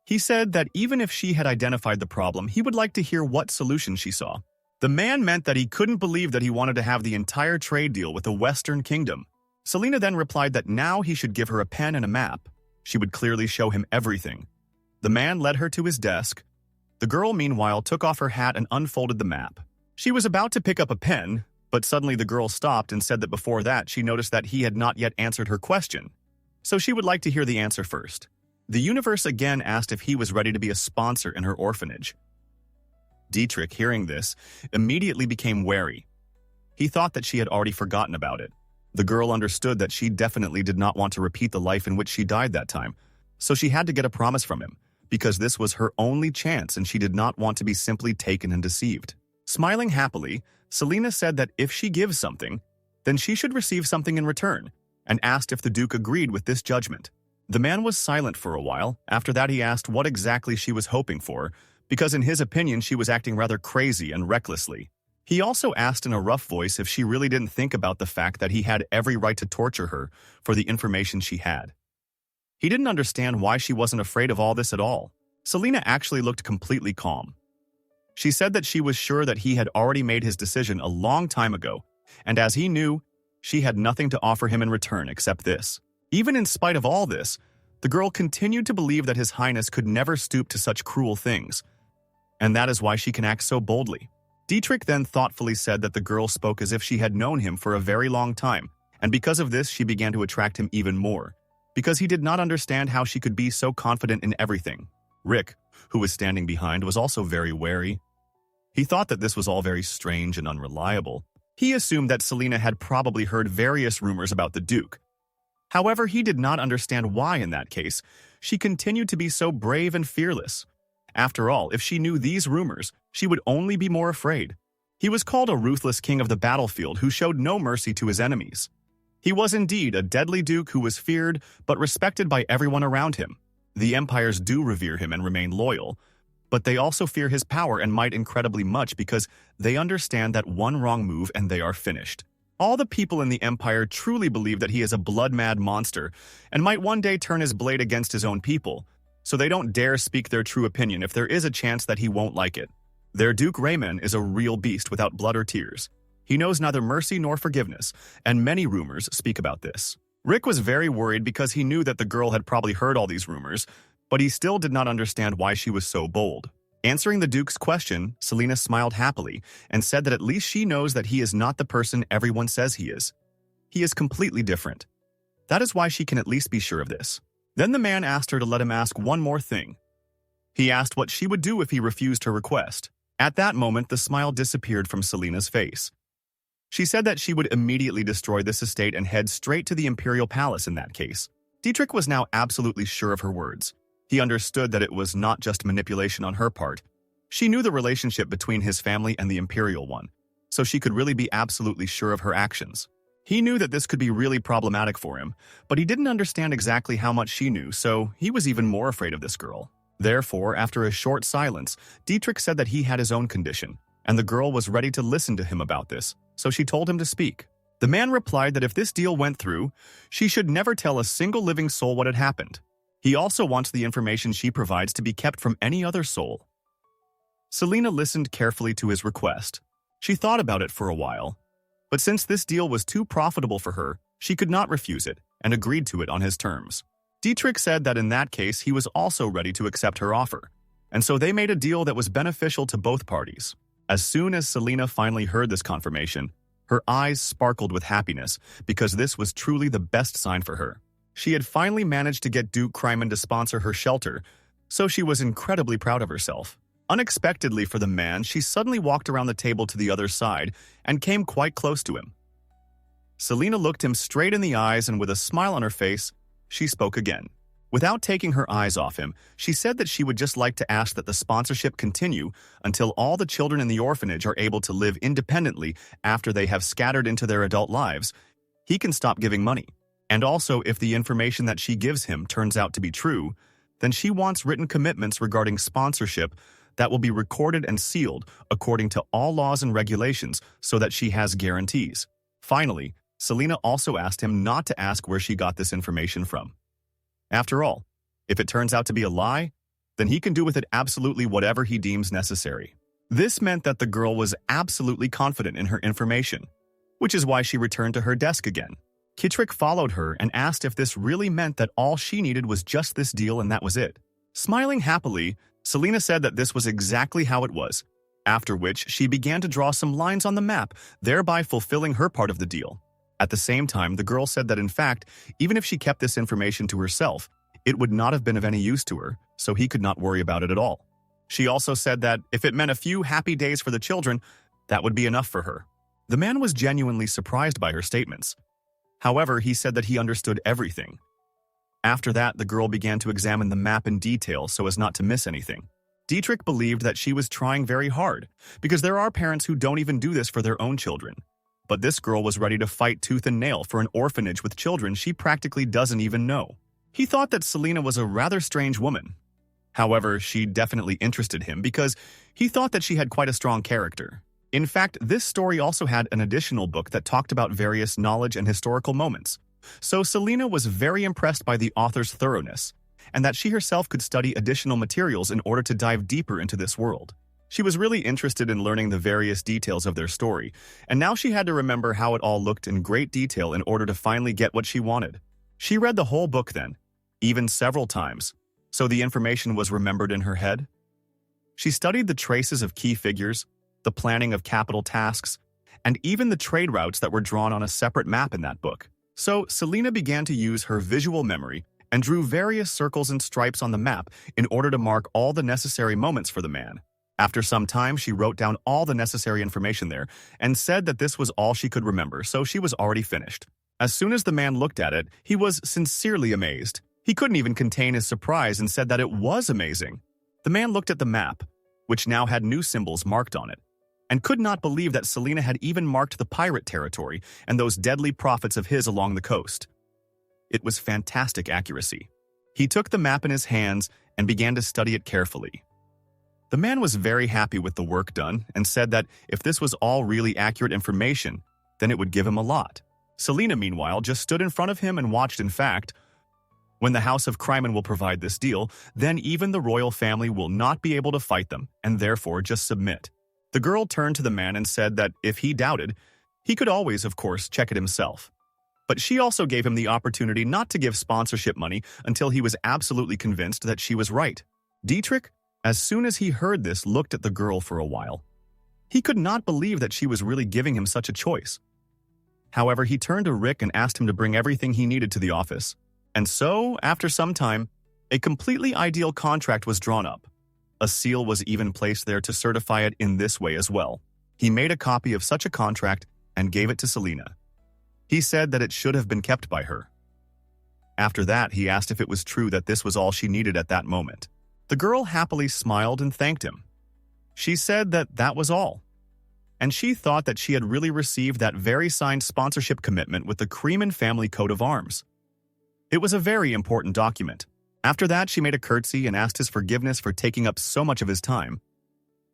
He said that even if she had identified the problem, he would like to hear what solution she saw. The man meant that he couldn't believe that he wanted to have the entire trade deal with the Western Kingdom. Selena then replied that now he should give her a pen and a map. She would clearly show him everything. The man led her to his desk. The girl, meanwhile, took off her hat and unfolded the map. She was about to pick up a pen, but suddenly the girl stopped and said that before that she noticed that he had not yet answered her question. So she would like to hear the answer first. The universe again asked if he was ready to be a sponsor in her orphanage. Dietrich, hearing this, immediately became wary. He thought that she had already forgotten about it. The girl understood that she definitely did not want to repeat the life in which she died that time, so she had to get a promise from him, because this was her only chance and she did not want to be simply taken and deceived. Smiling happily, Selena said that if she gives something, then she should receive something in return, and asked if the Duke agreed with this judgment. The man was silent for a while. After that, he asked what exactly she was hoping for, because in his opinion, she was acting rather crazy and recklessly. He also asked in a rough voice if she really didn't think about the fact that he had every right to torture her for the information she had. He didn't understand why she wasn't afraid of all this at all. Selena actually looked completely calm. She said that she was sure that he had already made his decision a long time ago, and as he knew, she had nothing to offer him in return except this. Even in spite of all this, the girl continued to believe that His Highness could never stoop to such cruel things, and that is why she can act so boldly. Dietrich then thoughtfully said that the girl spoke as if she had known him for a very long time, and because of this she began to attract him even more, because he did not understand how she could be so confident in everything. Rick, who was standing behind, was also very wary. He thought that this was all very strange and unreliable. He assumed that Selena had probably heard various rumors about the Duke. However, he did not understand why in that case she continued to be so brave and fearless. After all, if she knew these rumors, she would only be more afraid. He was called a ruthless king of the battlefield who showed no mercy to his enemies. He was indeed a deadly duke who was feared but respected by everyone around him. The empires do revere him and remain loyal, but they also fear his power and might incredibly much because they understand that one wrong move and they are finished. All the people in the empire truly believe that he is a blood-mad monster and might one day turn his blade against his own people, so they don't dare speak their true opinion if there is a chance that he won't like it. Their Duke Raymond is a real beast without blood or tears. He knows neither mercy nor forgiveness, and many rumors speak about this. Rick was very worried because he knew that the girl had probably heard all these rumors, but he still did not understand why she was so bold. Answering the Duke's question, Selena smiled happily and said that at least she knows that he is not the person everyone says he is. He is completely different. That is why she can at least be sure of this. Then the man asked her to let him ask one more thing. He asked what she would do if he refused her request. At that moment, the smile disappeared from Selena's face. She said that she would immediately destroy this estate and head straight to the Imperial Palace in that case. Dietrich was now absolutely sure of her words. He understood that it was not just manipulation on her part. She knew the relationship between his family and the Imperial one, so she could really be absolutely sure of her actions. He knew that this could be really problematic for him, but he didn't understand exactly how much she knew, so he was even more afraid of this girl. Therefore, after a short silence, Dietrich said that he had his own condition, and the girl was ready to listen to him about this, so she told him to speak. The man replied that if this deal went through, she should never tell a single living soul what had happened. He also wants the information she provides to be kept from any other soul. Selena listened carefully to his request. She thought about it for a while, but since this deal was too profitable for her, she could not refuse it and agreed to it on his terms. Dietrich said that in that case he was also ready to accept her offer, and so they made a deal that was beneficial to both parties. As soon as Selena finally heard this confirmation, her eyes sparkled with happiness because this was truly the best sign for her. She had finally managed to get Duke Kryman to sponsor her shelter, so she was incredibly proud of herself. Unexpectedly for the man, she suddenly walked around the table to the other side and came quite close to him. Selena looked him straight in the eyes and with a smile on her face, she spoke again. Without taking her eyes off him, she said that she would just like to ask that the sponsorship continue until all the children in the orphanage are able to live independently after they have scattered into their adult lives. He can stop giving money. And also, if the information that she gives him turns out to be true, then she wants written commitments regarding sponsorship that will be recorded and sealed according to all laws and regulations so that she has guarantees. Finally, Selena also asked him not to ask where she got this information from. After all, if it turns out to be a lie, then he can do with it absolutely whatever he deems necessary. This meant that the girl was absolutely confident in her information, which is why she returned to her desk again. Dietrich followed her and asked if this really meant that all she needed was just this deal and that was it. Smiling happily, Selena said that this was exactly how it was, after which she began to draw some lines on the map, thereby fulfilling her part of the deal. At the same time, the girl said that in fact, even if she kept this information to herself, it would not have been of any use to her, so he could not worry about it at all. She also said that if it meant a few happy days for the children, that would be enough for her. The man was genuinely surprised by her statements. However, he said that he understood everything. After that, the girl began to examine the map in detail so as not to miss anything. Dietrich believed that she was trying very hard, because there are parents who don't even do this for their own children. But this girl was ready to fight tooth and nail for an orphanage with children she practically doesn't even know. He thought that Selena was a rather strange woman. However, she definitely interested him because he thought that she had quite a strong character. In fact, this story also had an additional book that talked about various knowledge and historical moments. So Selena was very impressed by the author's thoroughness, and that she herself could study additional materials in order to dive deeper into this world. She was really interested in learning the various details of their story, and now she had to remember how it all looked in great detail in order to finally get what she wanted. She read the whole book then, even several times, so the information was remembered in her head. She studied the traces of key figures, the planning of capital tasks, and even the trade routes that were drawn on a separate map in that book. So Selena began to use her visual memory and drew various circles and stripes on the map in order to mark all the necessary moments for the man. After some time, she wrote down all the necessary information there and said that this was all she could remember, so she was already finished. As soon as the man looked at it, he was sincerely amazed. He couldn't even contain his surprise and said that it was amazing. The man looked at the map, which now had new symbols marked on it, and could not believe that Selena had even marked the pirate territory and those deadly profits of his along the coast. It was fantastic accuracy. He took the map in his hands and began to study it carefully. The man was very happy with the work done and said that if this was all really accurate information, then it would give him a lot. Selena, meanwhile, just stood in front of him and watched. In fact, when the House of Crimen will provide this deal, then even the royal family will not be able to fight them and therefore just submit. The girl turned to the man and said that if he doubted, he could always, of course, check it himself. But she also gave him the opportunity not to give sponsorship money until he was absolutely convinced that she was right. Dietrich, as soon as he heard this, looked at the girl for a while. He could not believe that she was really giving him such a choice. However, he turned to Rick and asked him to bring everything he needed to the office. And so, after some time, a completely ideal contract was drawn up. A seal was even placed there to certify it in this way as well. He made a copy of such a contract and gave it to Selena. He said that it should have been kept by her. After that, he asked if it was true that this was all she needed at that moment. The girl happily smiled and thanked him. She said that that was all. And she thought that she had really received that very signed sponsorship commitment with the Crimen family coat of arms. It was a very important document. After that, she made a curtsy and asked his forgiveness for taking up so much of his time.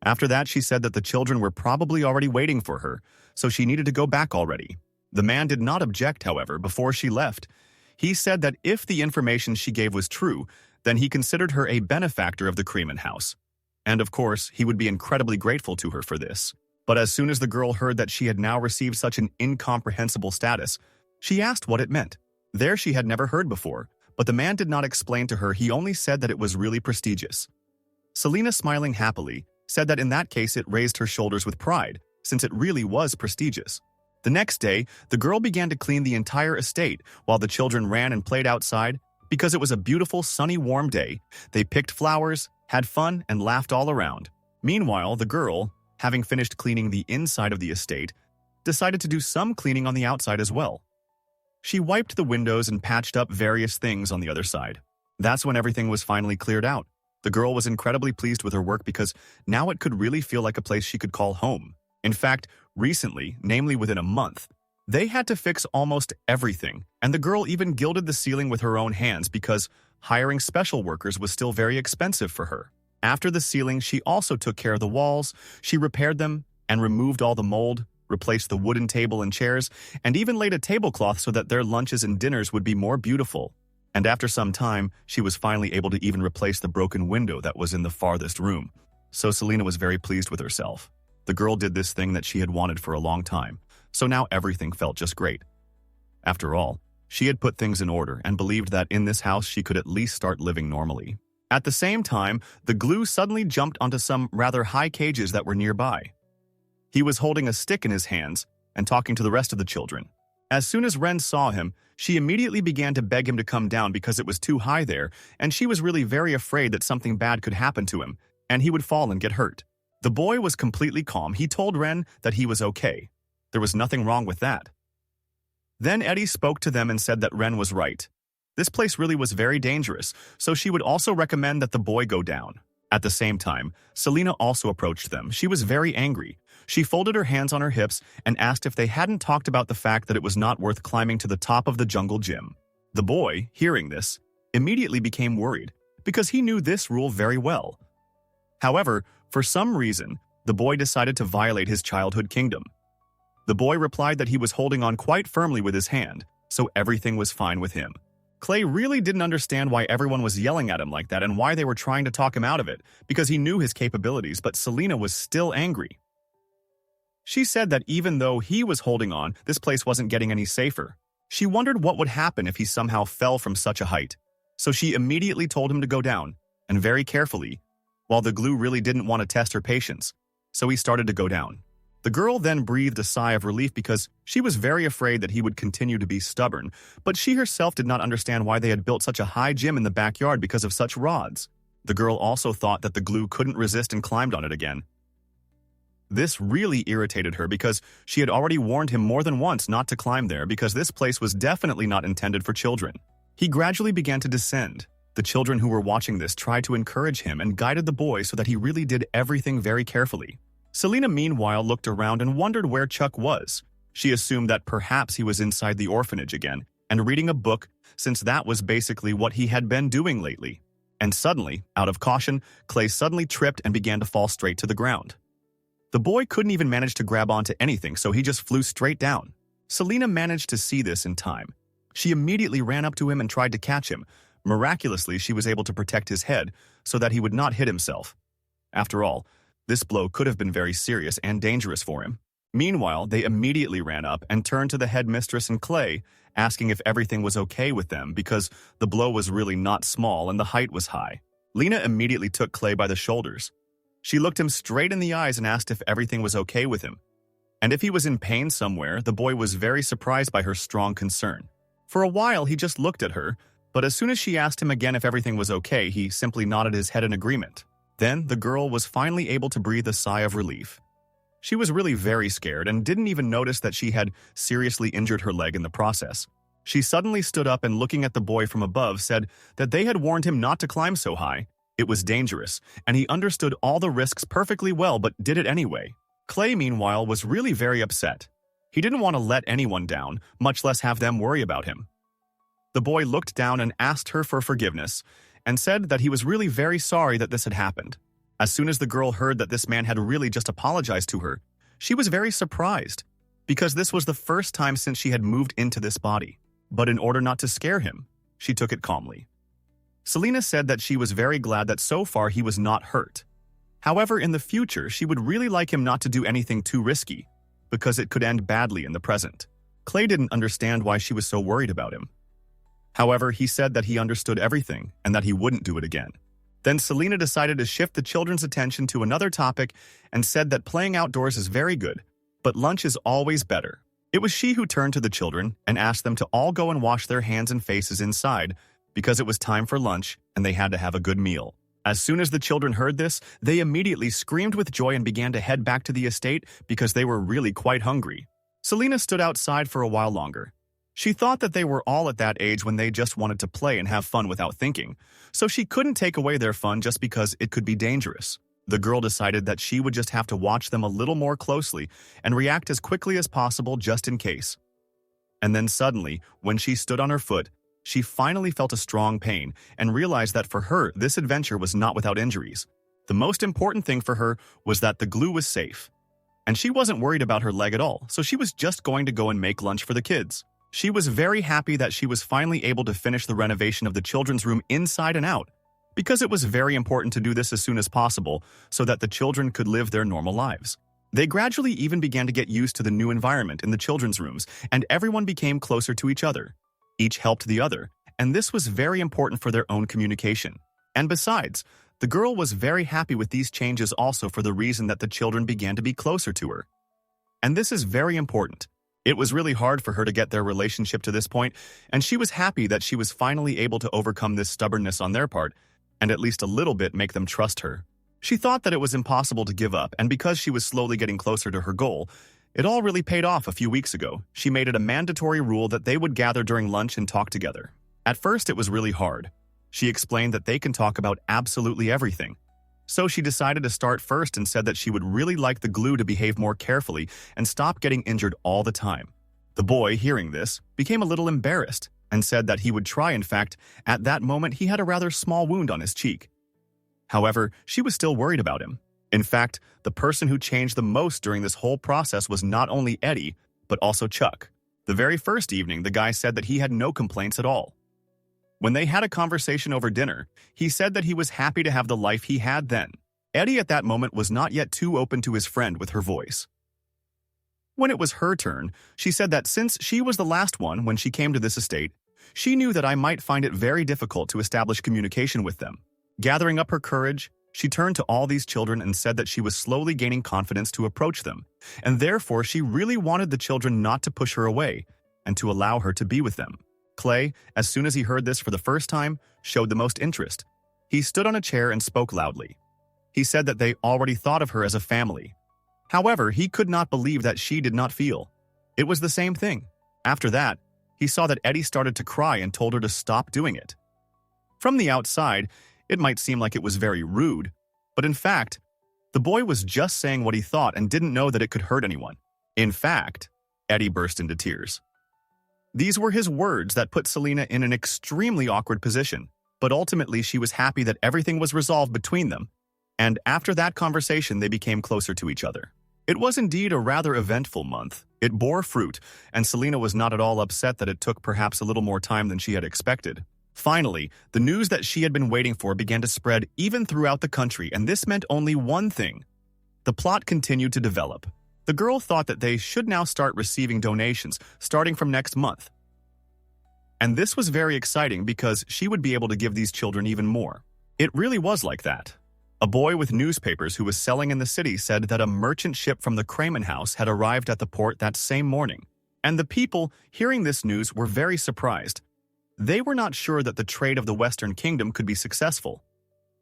After that, she said that the children were probably already waiting for her, so she needed to go back already. The man did not object, however, before she left. He said that if the information she gave was true, then he considered her a benefactor of the Crimen house. And of course, he would be incredibly grateful to her for this. But as soon as the girl heard that she had now received such an incomprehensible status, she asked what it meant. There she had never heard before, but the man did not explain to her. He only said that it was really prestigious. Selena, smiling happily, said that in that case it raised her shoulders with pride, since it really was prestigious. The next day, the girl began to clean the entire estate while the children ran and played outside. Because it was a beautiful, sunny, warm day, they picked flowers, had fun, and laughed all around. Meanwhile, the girl, having finished cleaning the inside of the estate, decided to do some cleaning on the outside as well. She wiped the windows and patched up various things on the other side. That's when everything was finally cleared out. The girl was incredibly pleased with her work because now it could really feel like a place she could call home. In fact, recently, namely within a month, they had to fix almost everything, and the girl even gilded the ceiling with her own hands because hiring special workers was still very expensive for her. After the ceiling, she also took care of the walls. She repaired them and removed all the mold, replaced the wooden table and chairs, and even laid a tablecloth so that their lunches and dinners would be more beautiful. And after some time, she was finally able to even replace the broken window that was in the farthest room. So Selena was very pleased with herself. The girl did this thing that she had wanted for a long time. So now everything felt just great. After all, she had put things in order and believed that in this house she could at least start living normally. At the same time, the glue suddenly jumped onto some rather high cages that were nearby. He was holding a stick in his hands and talking to the rest of the children. As soon as Ren saw him, she immediately began to beg him to come down because it was too high there, and she was really very afraid that something bad could happen to him, and he would fall and get hurt. The boy was completely calm. He told Ren that he was okay. There was nothing wrong with that. Then Eddie spoke to them and said that Ren was right. This place really was very dangerous, so she would also recommend that the boy go down. At the same time, Selena also approached them. She was very angry. She folded her hands on her hips and asked if they hadn't talked about the fact that it was not worth climbing to the top of the jungle gym. The boy, hearing this, immediately became worried because he knew this rule very well. However, for some reason, the boy decided to violate his childhood kingdom. The boy replied that he was holding on quite firmly with his hand, so everything was fine with him. Clay really didn't understand why everyone was yelling at him like that and why they were trying to talk him out of it, because he knew his capabilities, but Selena was still angry. She said that even though he was holding on, this place wasn't getting any safer. She wondered what would happen if he somehow fell from such a height. So she immediately told him to go down, and very carefully, while the glue really didn't want to test her patience, so he started to go down. The girl then breathed a sigh of relief because she was very afraid that he would continue to be stubborn, but she herself did not understand why they had built such a high gym in the backyard because of such rods. The girl also thought that the glue couldn't resist and climbed on it again. This really irritated her because she had already warned him more than once not to climb there because this place was definitely not intended for children. He gradually began to descend. The children who were watching this tried to encourage him and guided the boy so that he really did everything very carefully. Selena meanwhile looked around and wondered where Chuck was. She assumed that perhaps he was inside the orphanage again and reading a book, since that was basically what he had been doing lately. And suddenly, out of caution, Clay suddenly tripped and began to fall straight to the ground. The boy couldn't even manage to grab onto anything, so he just flew straight down. Selena managed to see this in time. She immediately ran up to him and tried to catch him. Miraculously, she was able to protect his head so that he would not hit himself. After all, this blow could have been very serious and dangerous for him. Meanwhile, they immediately ran up and turned to the headmistress and Clay, asking if everything was okay with them because the blow was really not small and the height was high. Lena immediately took Clay by the shoulders. She looked him straight in the eyes and asked if everything was okay with him. And if he was in pain somewhere, the boy was very surprised by her strong concern. For a while, he just looked at her, but as soon as she asked him again if everything was okay, he simply nodded his head in agreement. Then, the girl was finally able to breathe a sigh of relief. She was really very scared and didn't even notice that she had seriously injured her leg in the process. She suddenly stood up and looking at the boy from above said that they had warned him not to climb so high. It was dangerous, and he understood all the risks perfectly well but did it anyway. Clay, meanwhile, was really very upset. He didn't want to let anyone down, much less have them worry about him. The boy looked down and asked her for forgiveness, and said that he was really very sorry that this had happened. As soon as the girl heard that this man had really just apologized to her, she was very surprised, because this was the first time since she had moved into this body. But in order not to scare him, she took it calmly. Selena said that she was very glad that so far he was not hurt. However, in the future, she would really like him not to do anything too risky, because it could end badly in the present. Clay didn't understand why she was so worried about him. However, he said that he understood everything and that he wouldn't do it again. Then Selena decided to shift the children's attention to another topic and said that playing outdoors is very good, but lunch is always better. It was she who turned to the children and asked them to all go and wash their hands and faces inside because it was time for lunch and they had to have a good meal. As soon as the children heard this, they immediately screamed with joy and began to head back to the estate because they were really quite hungry. Selena stood outside for a while longer. She thought that they were all at that age when they just wanted to play and have fun without thinking, so she couldn't take away their fun just because it could be dangerous. The girl decided that she would just have to watch them a little more closely and react as quickly as possible just in case. And then suddenly, when she stood on her foot, she finally felt a strong pain and realized that for her, this adventure was not without injuries. The most important thing for her was that the glue was safe. And she wasn't worried about her leg at all, so she was just going to go and make lunch for the kids. She was very happy that she was finally able to finish the renovation of the children's room inside and out, because it was very important to do this as soon as possible so that the children could live their normal lives. They gradually even began to get used to the new environment in the children's rooms, and everyone became closer to each other. Each helped the other, and this was very important for their own communication. And besides, the girl was very happy with these changes also for the reason that the children began to be closer to her. And this is very important. It was really hard for her to get their relationship to this point, and she was happy that she was finally able to overcome this stubbornness on their part, and at least a little bit make them trust her. She thought that it was impossible to give up, and because she was slowly getting closer to her goal, it all really paid off a few weeks ago. She made it a mandatory rule that they would gather during lunch and talk together. At first, it was really hard. She explained that they can talk about absolutely everything. So she decided to start first and said that she would really like the glue to behave more carefully and stop getting injured all the time. The boy, hearing this, became a little embarrassed, and said that he would try. In fact, at that moment he had a rather small wound on his cheek. However, she was still worried about him. In fact, the person who changed the most during this whole process was not only Eddie, but also Chuck. The very first evening, the guy said that he had no complaints at all. When they had a conversation over dinner, he said that he was happy to have the life he had then. Eddie at that moment was not yet too open to his friend with her voice. When it was her turn, she said that since she was the last one when she came to this estate, she knew that I might find it very difficult to establish communication with them. Gathering up her courage, she turned to all these children and said that she was slowly gaining confidence to approach them, and therefore she really wanted the children not to push her away and to allow her to be with them. Clay, as soon as he heard this for the first time, showed the most interest. He stood on a chair and spoke loudly. He said that they already thought of her as a family. However, he could not believe that she did not feel. It was the same thing. After that, he saw that Eddie started to cry and told her to stop doing it. From the outside, it might seem like it was very rude, but in fact, the boy was just saying what he thought and didn't know that it could hurt anyone. In fact, Eddie burst into tears. These were his words that put Selena in an extremely awkward position, but ultimately she was happy that everything was resolved between them, and after that conversation they became closer to each other. It was indeed a rather eventful month. It bore fruit, and Selena was not at all upset that it took perhaps a little more time than she had expected. Finally, the news that she had been waiting for began to spread even throughout the country, and this meant only one thing. The plot continued to develop. The girl thought that they should now start receiving donations starting from next month. And this was very exciting because she would be able to give these children even more. It really was like that. A boy with newspapers who was selling in the city said that a merchant ship from the Kramen house had arrived at the port that same morning. And the people hearing this news were very surprised. They were not sure that the trade of the Western Kingdom could be successful.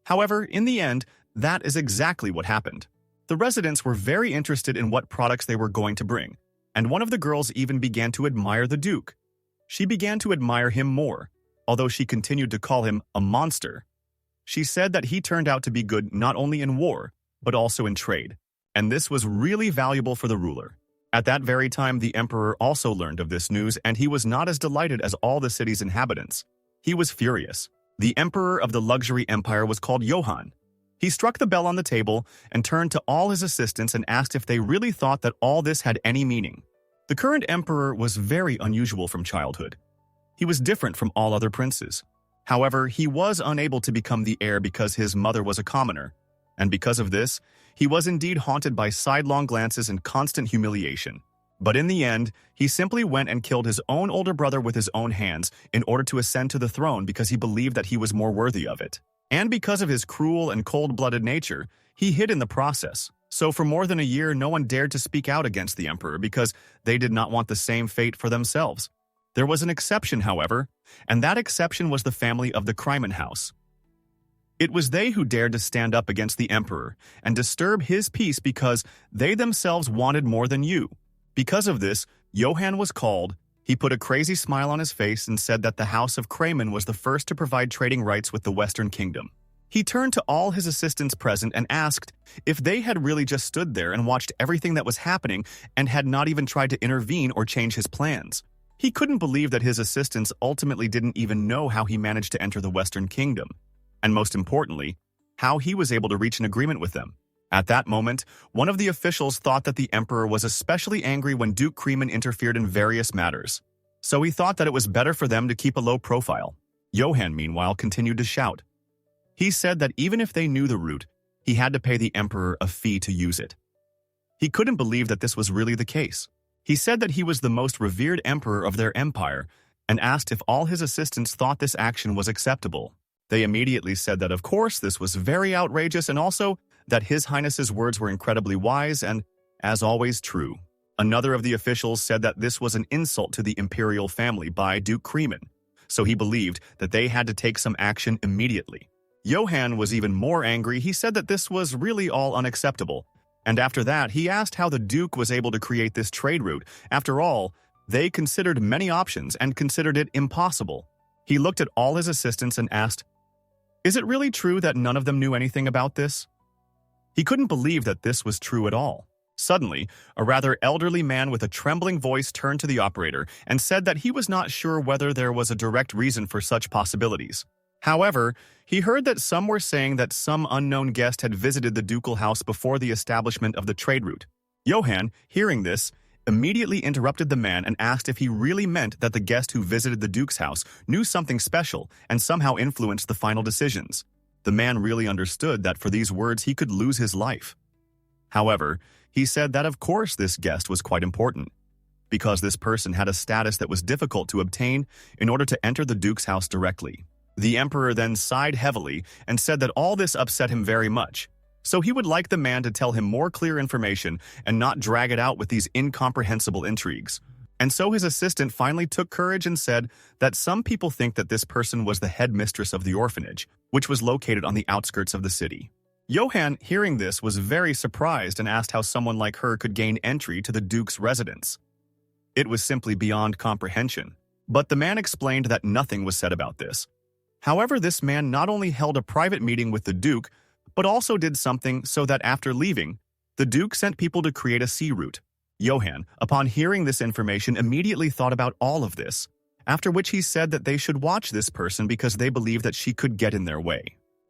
However, in the end, that is exactly what happened. The residents were very interested in what products they were going to bring, and one of the girls even began to admire the Duke. She began to admire him more, although she continued to call him a monster. She said that he turned out to be good not only in war, but also in trade, and this was really valuable for the ruler. At that very time, the emperor also learned of this news, and he was not as delighted as all the city's inhabitants. He was furious. The emperor of the luxury empire was called Johann. He struck the bell on the table and turned to all his assistants and asked if they really thought that all this had any meaning. The current emperor was very unusual from childhood. He was different from all other princes. However, he was unable to become the heir because his mother was a commoner, and because of this, he was indeed haunted by sidelong glances and constant humiliation. But in the end, he simply went and killed his own older brother with his own hands in order to ascend to the throne because he believed that he was more worthy of it. And because of his cruel and cold-blooded nature, he hid in the process. So for more than a year, no one dared to speak out against the emperor because they did not want the same fate for themselves. There was an exception, however, and that exception was the family of the Kramen house. It was they who dared to stand up against the emperor and disturb his peace because they themselves wanted more than you. Because of this, Johann was called. He put a crazy smile on his face and said that the House of Kramen was the first to provide trading rights with the Western Kingdom. He turned to all his assistants present and asked if they had really just stood there and watched everything that was happening and had not even tried to intervene or change his plans. He couldn't believe that his assistants ultimately didn't even know how he managed to enter the Western Kingdom, and most importantly, how he was able to reach an agreement with them. At that moment, one of the officials thought that the emperor was especially angry when Duke Kremen interfered in various matters. So he thought that it was better for them to keep a low profile. Johann, meanwhile, continued to shout. He said that even if they knew the route, he had to pay the emperor a fee to use it. He couldn't believe that this was really the case. He said that he was the most revered emperor of their empire and asked if all his assistants thought this action was acceptable. They immediately said that of course this was very outrageous and also that His Highness's words were incredibly wise and, as always, true. Another of the officials said that this was an insult to the Imperial family by Duke Kremen, so he believed that they had to take some action immediately. Johann was even more angry. He said that this was really all unacceptable, and after that he asked how the Duke was able to create this trade route. After all, they considered many options and considered it impossible. He looked at all his assistants and asked, "Is it really true that none of them knew anything about this?" He couldn't believe that this was true at all. Suddenly, a rather elderly man with a trembling voice turned to the operator and said that he was not sure whether there was a direct reason for such possibilities. However, he heard that some were saying that some unknown guest had visited the ducal house before the establishment of the trade route. Johann, hearing this, immediately interrupted the man and asked if he really meant that the guest who visited the Duke's house knew something special and somehow influenced the final decisions. The man really understood that for these words he could lose his life. However, he said that of course this guest was quite important, because this person had a status that was difficult to obtain in order to enter the Duke's house directly. The Emperor then sighed heavily and said that all this upset him very much, so he would like the man to tell him more clear information and not drag it out with these incomprehensible intrigues. And so his assistant finally took courage and said that some people think that this person was the headmistress of the orphanage, which was located on the outskirts of the city. Johann, hearing this, was very surprised and asked how someone like her could gain entry to the Duke's residence. It was simply beyond comprehension, but the man explained that nothing was said about this. However, this man not only held a private meeting with the Duke, but also did something so that after leaving, the Duke sent people to create a sea route. Johann, upon hearing this information, immediately thought about all of this, after which he said that they should watch this person because they believed that she could get in their way.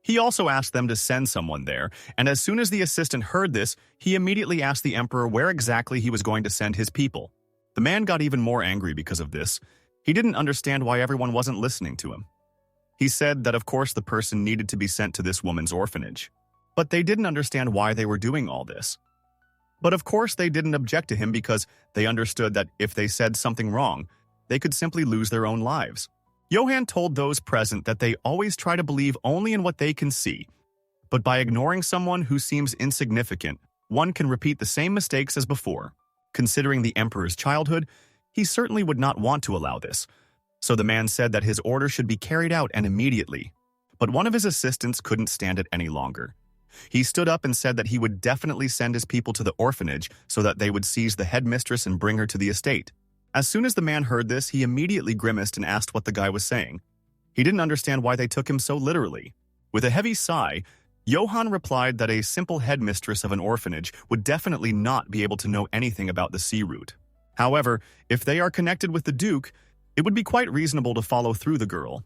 He also asked them to send someone there, and as soon as the assistant heard this, he immediately asked the Emperor where exactly he was going to send his people. The man got even more angry because of this. He didn't understand why everyone wasn't listening to him. He said that of course the person needed to be sent to this woman's orphanage, but they didn't understand why they were doing all this. But of course they didn't object to him because they understood that if they said something wrong, they could simply lose their own lives. Johann told those present that they always try to believe only in what they can see, but by ignoring someone who seems insignificant, one can repeat the same mistakes as before. Considering the Emperor's childhood, he certainly would not want to allow this. So the man said that his order should be carried out and immediately. But one of his assistants couldn't stand it any longer. He stood up and said that he would definitely send his people to the orphanage so that they would seize the headmistress and bring her to the estate. As soon as the man heard this, he immediately grimaced and asked what the guy was saying. He didn't understand why they took him so literally. With a heavy sigh, Johann replied that a simple headmistress of an orphanage would definitely not be able to know anything about the sea route. However, if they are connected with the Duke, it would be quite reasonable to follow through the girl.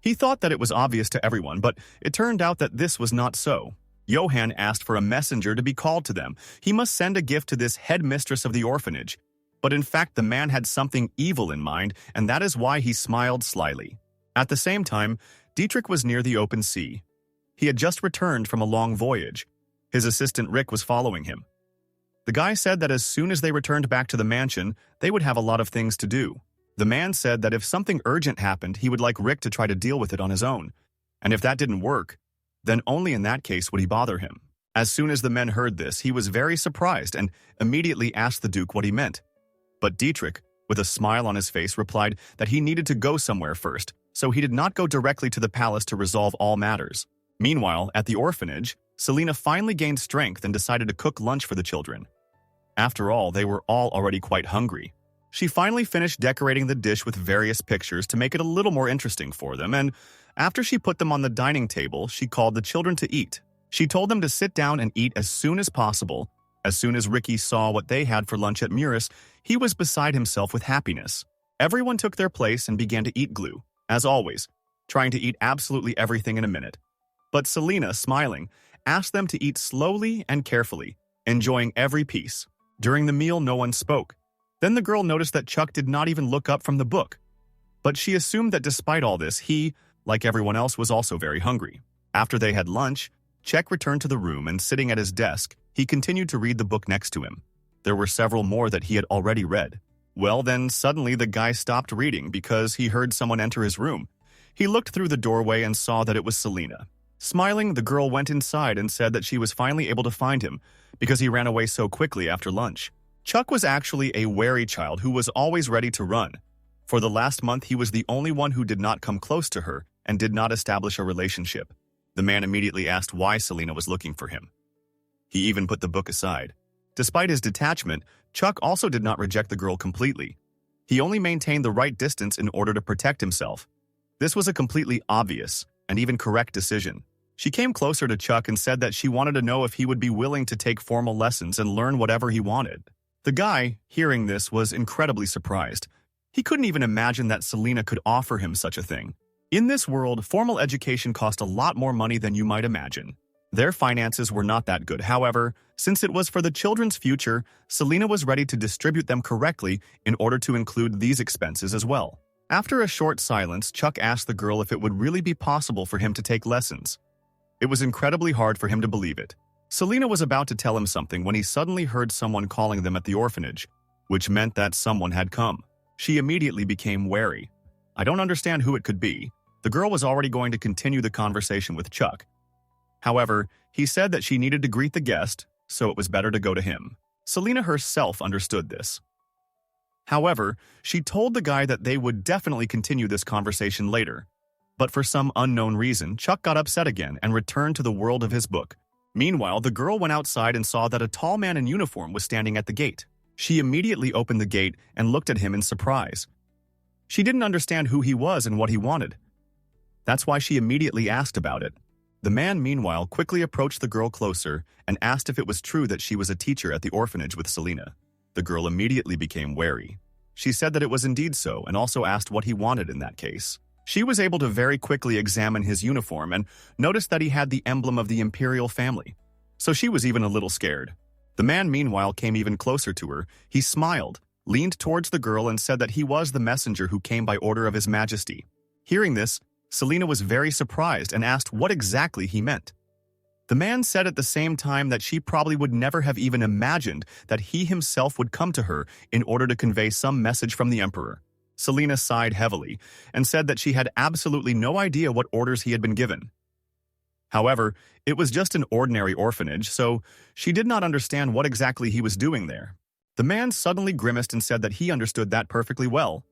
He thought that it was obvious to everyone, but it turned out that this was not so. Johann asked for a messenger to be called to them. He must send a gift to this headmistress of the orphanage. But in fact, the man had something evil in mind, and that is why he smiled slyly. At the same time, Dietrich was near the open sea. He had just returned from a long voyage. His assistant Rick was following him. The guy said that as soon as they returned back to the mansion, they would have a lot of things to do. The man said that if something urgent happened, he would like Rick to try to deal with it on his own. And if that didn't work, then only in that case would he bother him. As soon as the men heard this, he was very surprised and immediately asked the Duke what he meant. But Dietrich, with a smile on his face, replied that he needed to go somewhere first, so he did not go directly to the palace to resolve all matters. Meanwhile, at the orphanage, Selena finally gained strength and decided to cook lunch for the children. After all, they were all already quite hungry. She finally finished decorating the dish with various pictures to make it a little more interesting for them, and after she put them on the dining table, she called the children to eat. She told them to sit down and eat as soon as possible. As soon as Ricky saw what they had for lunch at Muris, he was beside himself with happiness. Everyone took their place and began to eat glue, as always, trying to eat absolutely everything in a minute. But Selena, smiling, asked them to eat slowly and carefully, enjoying every piece. During the meal, no one spoke. Then the girl noticed that Chuck did not even look up from the book. But she assumed that despite all this, he, like everyone else, was also very hungry. After they had lunch, Chuck returned to the room and sitting at his desk, he continued to read the book next to him. There were several more that he had already read. Well, then suddenly the guy stopped reading because he heard someone enter his room. He looked through the doorway and saw that it was Selena. Smiling, the girl went inside and said that she was finally able to find him because he ran away so quickly after lunch. Chuck was actually a wary child who was always ready to run. For the last month, he was the only one who did not come close to her and did not establish a relationship. The man immediately asked why Selena was looking for him. He even put the book aside. Despite his detachment, Chuck also did not reject the girl completely. He only maintained the right distance in order to protect himself. This was a completely obvious and even correct decision. She came closer to Chuck and said that she wanted to know if he would be willing to take formal lessons and learn whatever he wanted. The guy, hearing this, was incredibly surprised. He couldn't even imagine that Selena could offer him such a thing. In this world, formal education cost a lot more money than you might imagine. Their finances were not that good. However, since it was for the children's future, Selena was ready to distribute them correctly in order to include these expenses as well. After a short silence, Chuck asked the girl if it would really be possible for him to take lessons. It was incredibly hard for him to believe it. Selena was about to tell him something when he suddenly heard someone calling them at the orphanage, which meant that someone had come. She immediately became wary. I don't understand who it could be. The girl was already going to continue the conversation with Chuck. However, he said that she needed to greet the guest, so it was better to go to him. Selena herself understood this. However, she told the guy that they would definitely continue this conversation later. But for some unknown reason, Chuck got upset again and returned to the world of his book. Meanwhile, the girl went outside and saw that a tall man in uniform was standing at the gate. She immediately opened the gate and looked at him in surprise. She didn't understand who he was and what he wanted. That's why she immediately asked about it. The man, meanwhile, quickly approached the girl closer and asked if it was true that she was a teacher at the orphanage with Selena. The girl immediately became wary. She said that it was indeed so and also asked what he wanted in that case. She was able to very quickly examine his uniform and noticed that he had the emblem of the Imperial family. So she was even a little scared. The man, meanwhile, came even closer to her. He smiled, leaned towards the girl and said that he was the messenger who came by order of His Majesty. Hearing this, Selena was very surprised and asked what exactly he meant. The man said at the same time that she probably would never have even imagined that he himself would come to her in order to convey some message from the Emperor. Selena sighed heavily and said that she had absolutely no idea what orders he had been given. However, it was just an ordinary orphanage, so she did not understand what exactly he was doing there. The man suddenly grimaced and said that he understood that perfectly well.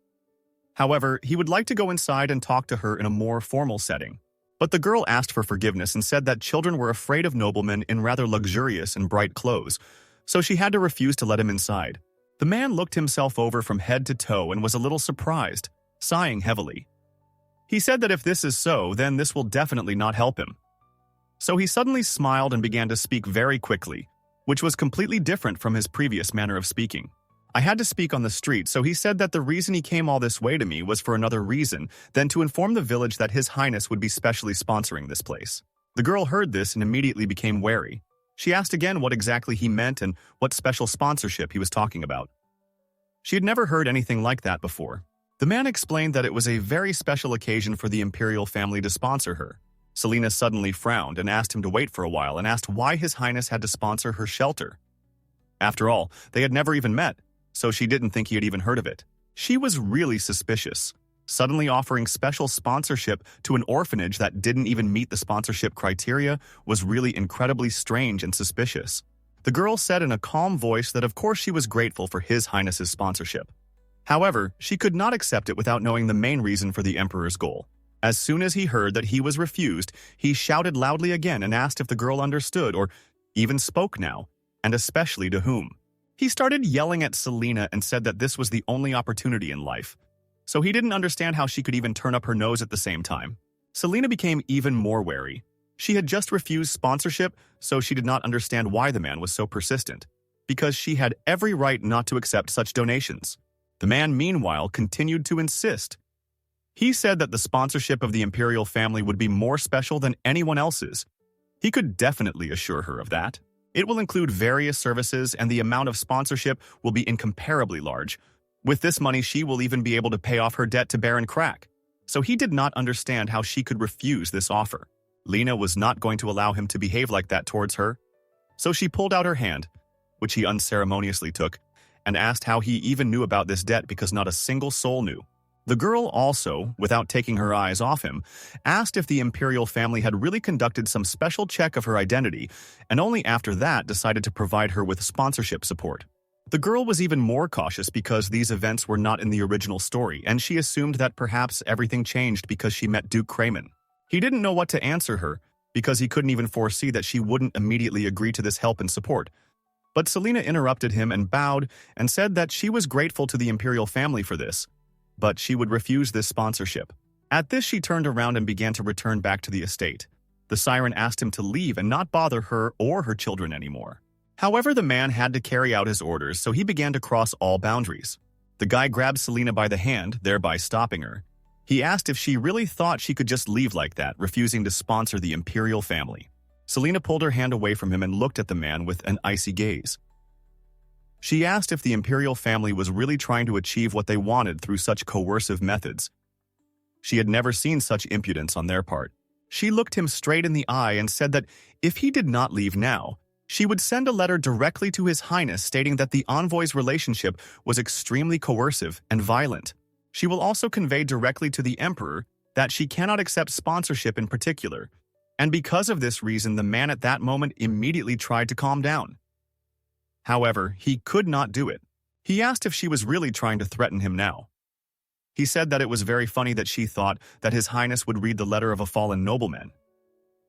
However, he would like to go inside and talk to her in a more formal setting. But the girl asked for forgiveness and said that children were afraid of noblemen in rather luxurious and bright clothes, so she had to refuse to let him inside. The man looked himself over from head to toe and was a little surprised, sighing heavily. He said that if this is so, then this will definitely not help him. So he suddenly smiled and began to speak very quickly, which was completely different from his previous manner of speaking. I had to speak on the street, so he said that the reason he came all this way to me was for another reason than to inform the village that His Highness would be specially sponsoring this place. The girl heard this and immediately became wary. She asked again what exactly he meant and what special sponsorship he was talking about. She had never heard anything like that before. The man explained that it was a very special occasion for the Imperial family to sponsor her. Selena suddenly frowned and asked him to wait for a while and asked why His Highness had to sponsor her shelter. After all, they had never even met, so she didn't think he had even heard of it. She was really suspicious. Suddenly offering special sponsorship to an orphanage that didn't even meet the sponsorship criteria was really incredibly strange and suspicious. The girl said in a calm voice that of course she was grateful for His Highness's sponsorship. However, she could not accept it without knowing the main reason for the Emperor's goal. As soon as he heard that he was refused, he shouted loudly again and asked if the girl understood or even spoke now, and especially to whom. He started yelling at Selena and said that this was the only opportunity in life, so he didn't understand how she could even turn up her nose at the same time. Selena became even more wary. She had just refused sponsorship, so she did not understand why the man was so persistent, because she had every right not to accept such donations. The man, meanwhile, continued to insist. He said that the sponsorship of the Imperial family would be more special than anyone else's. He could definitely assure her of that. It will include various services, and the amount of sponsorship will be incomparably large. With this money, she will even be able to pay off her debt to Baron Crack. So he did not understand how she could refuse this offer. Lena was not going to allow him to behave like that towards her. So she pulled out her hand, which he unceremoniously took, and asked how he even knew about this debt because not a single soul knew. The girl also, without taking her eyes off him, asked if the Imperial family had really conducted some special check of her identity, and only after that decided to provide her with sponsorship support. The girl was even more cautious because these events were not in the original story, and she assumed that perhaps everything changed because she met Duke Crayman. He didn't know what to answer her, because he couldn't even foresee that she wouldn't immediately agree to this help and support. But Selena interrupted him and bowed and said that she was grateful to the Imperial family for this, but she would refuse this sponsorship. At this, she turned around and began to return back to the estate. The siren asked him to leave and not bother her or her children anymore. However, the man had to carry out his orders, so he began to cross all boundaries. The guy grabbed Selena by the hand, thereby stopping her. He asked if she really thought she could just leave like that, refusing to sponsor the Imperial family. Selena pulled her hand away from him and looked at the man with an icy gaze. She asked if the Imperial family was really trying to achieve what they wanted through such coercive methods. She had never seen such impudence on their part. She looked him straight in the eye and said that if he did not leave now, she would send a letter directly to His Highness stating that the envoy's relationship was extremely coercive and violent. She will also convey directly to the Emperor that she cannot accept sponsorship in particular, and because of this reason, the man at that moment immediately tried to calm down. However, he could not do it. He asked if she was really trying to threaten him now. He said that it was very funny that she thought that His Highness would read the letter of a fallen nobleman.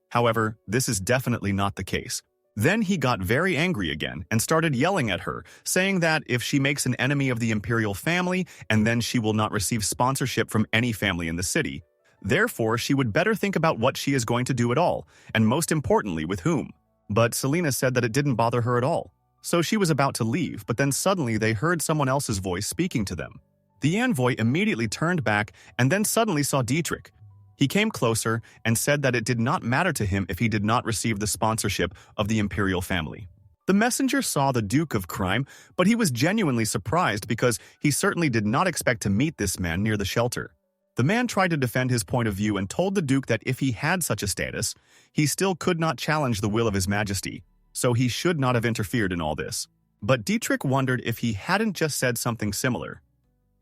However, this is definitely not the case. Then he got very angry again and started yelling at her, saying that if she makes an enemy of the Imperial family, and then she will not receive sponsorship from any family in the city. Therefore, she would better think about what she is going to do at all, and most importantly, with whom. But Selena said that it didn't bother her at all. So she was about to leave, but then suddenly they heard someone else's voice speaking to them. The envoy immediately turned back and then suddenly saw Dietrich. He came closer and said that it did not matter to him if he did not receive the sponsorship of the Imperial family. The messenger saw the Duke of Crime, but he was genuinely surprised because he certainly did not expect to meet this man near the shelter. The man tried to defend his point of view and told the Duke that if he had such a status, he still could not challenge the will of His Majesty, so he should not have interfered in all this. But Dietrich wondered if he hadn't just said something similar,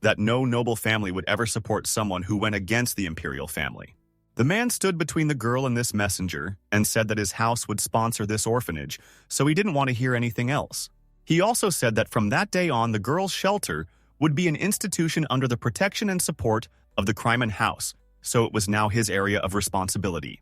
that no noble family would ever support someone who went against the Imperial family. The man stood between the girl and this messenger and said that his house would sponsor this orphanage, so he didn't want to hear anything else. He also said that from that day on, the girl's shelter would be an institution under the protection and support of the Kryman house, so it was now his area of responsibility.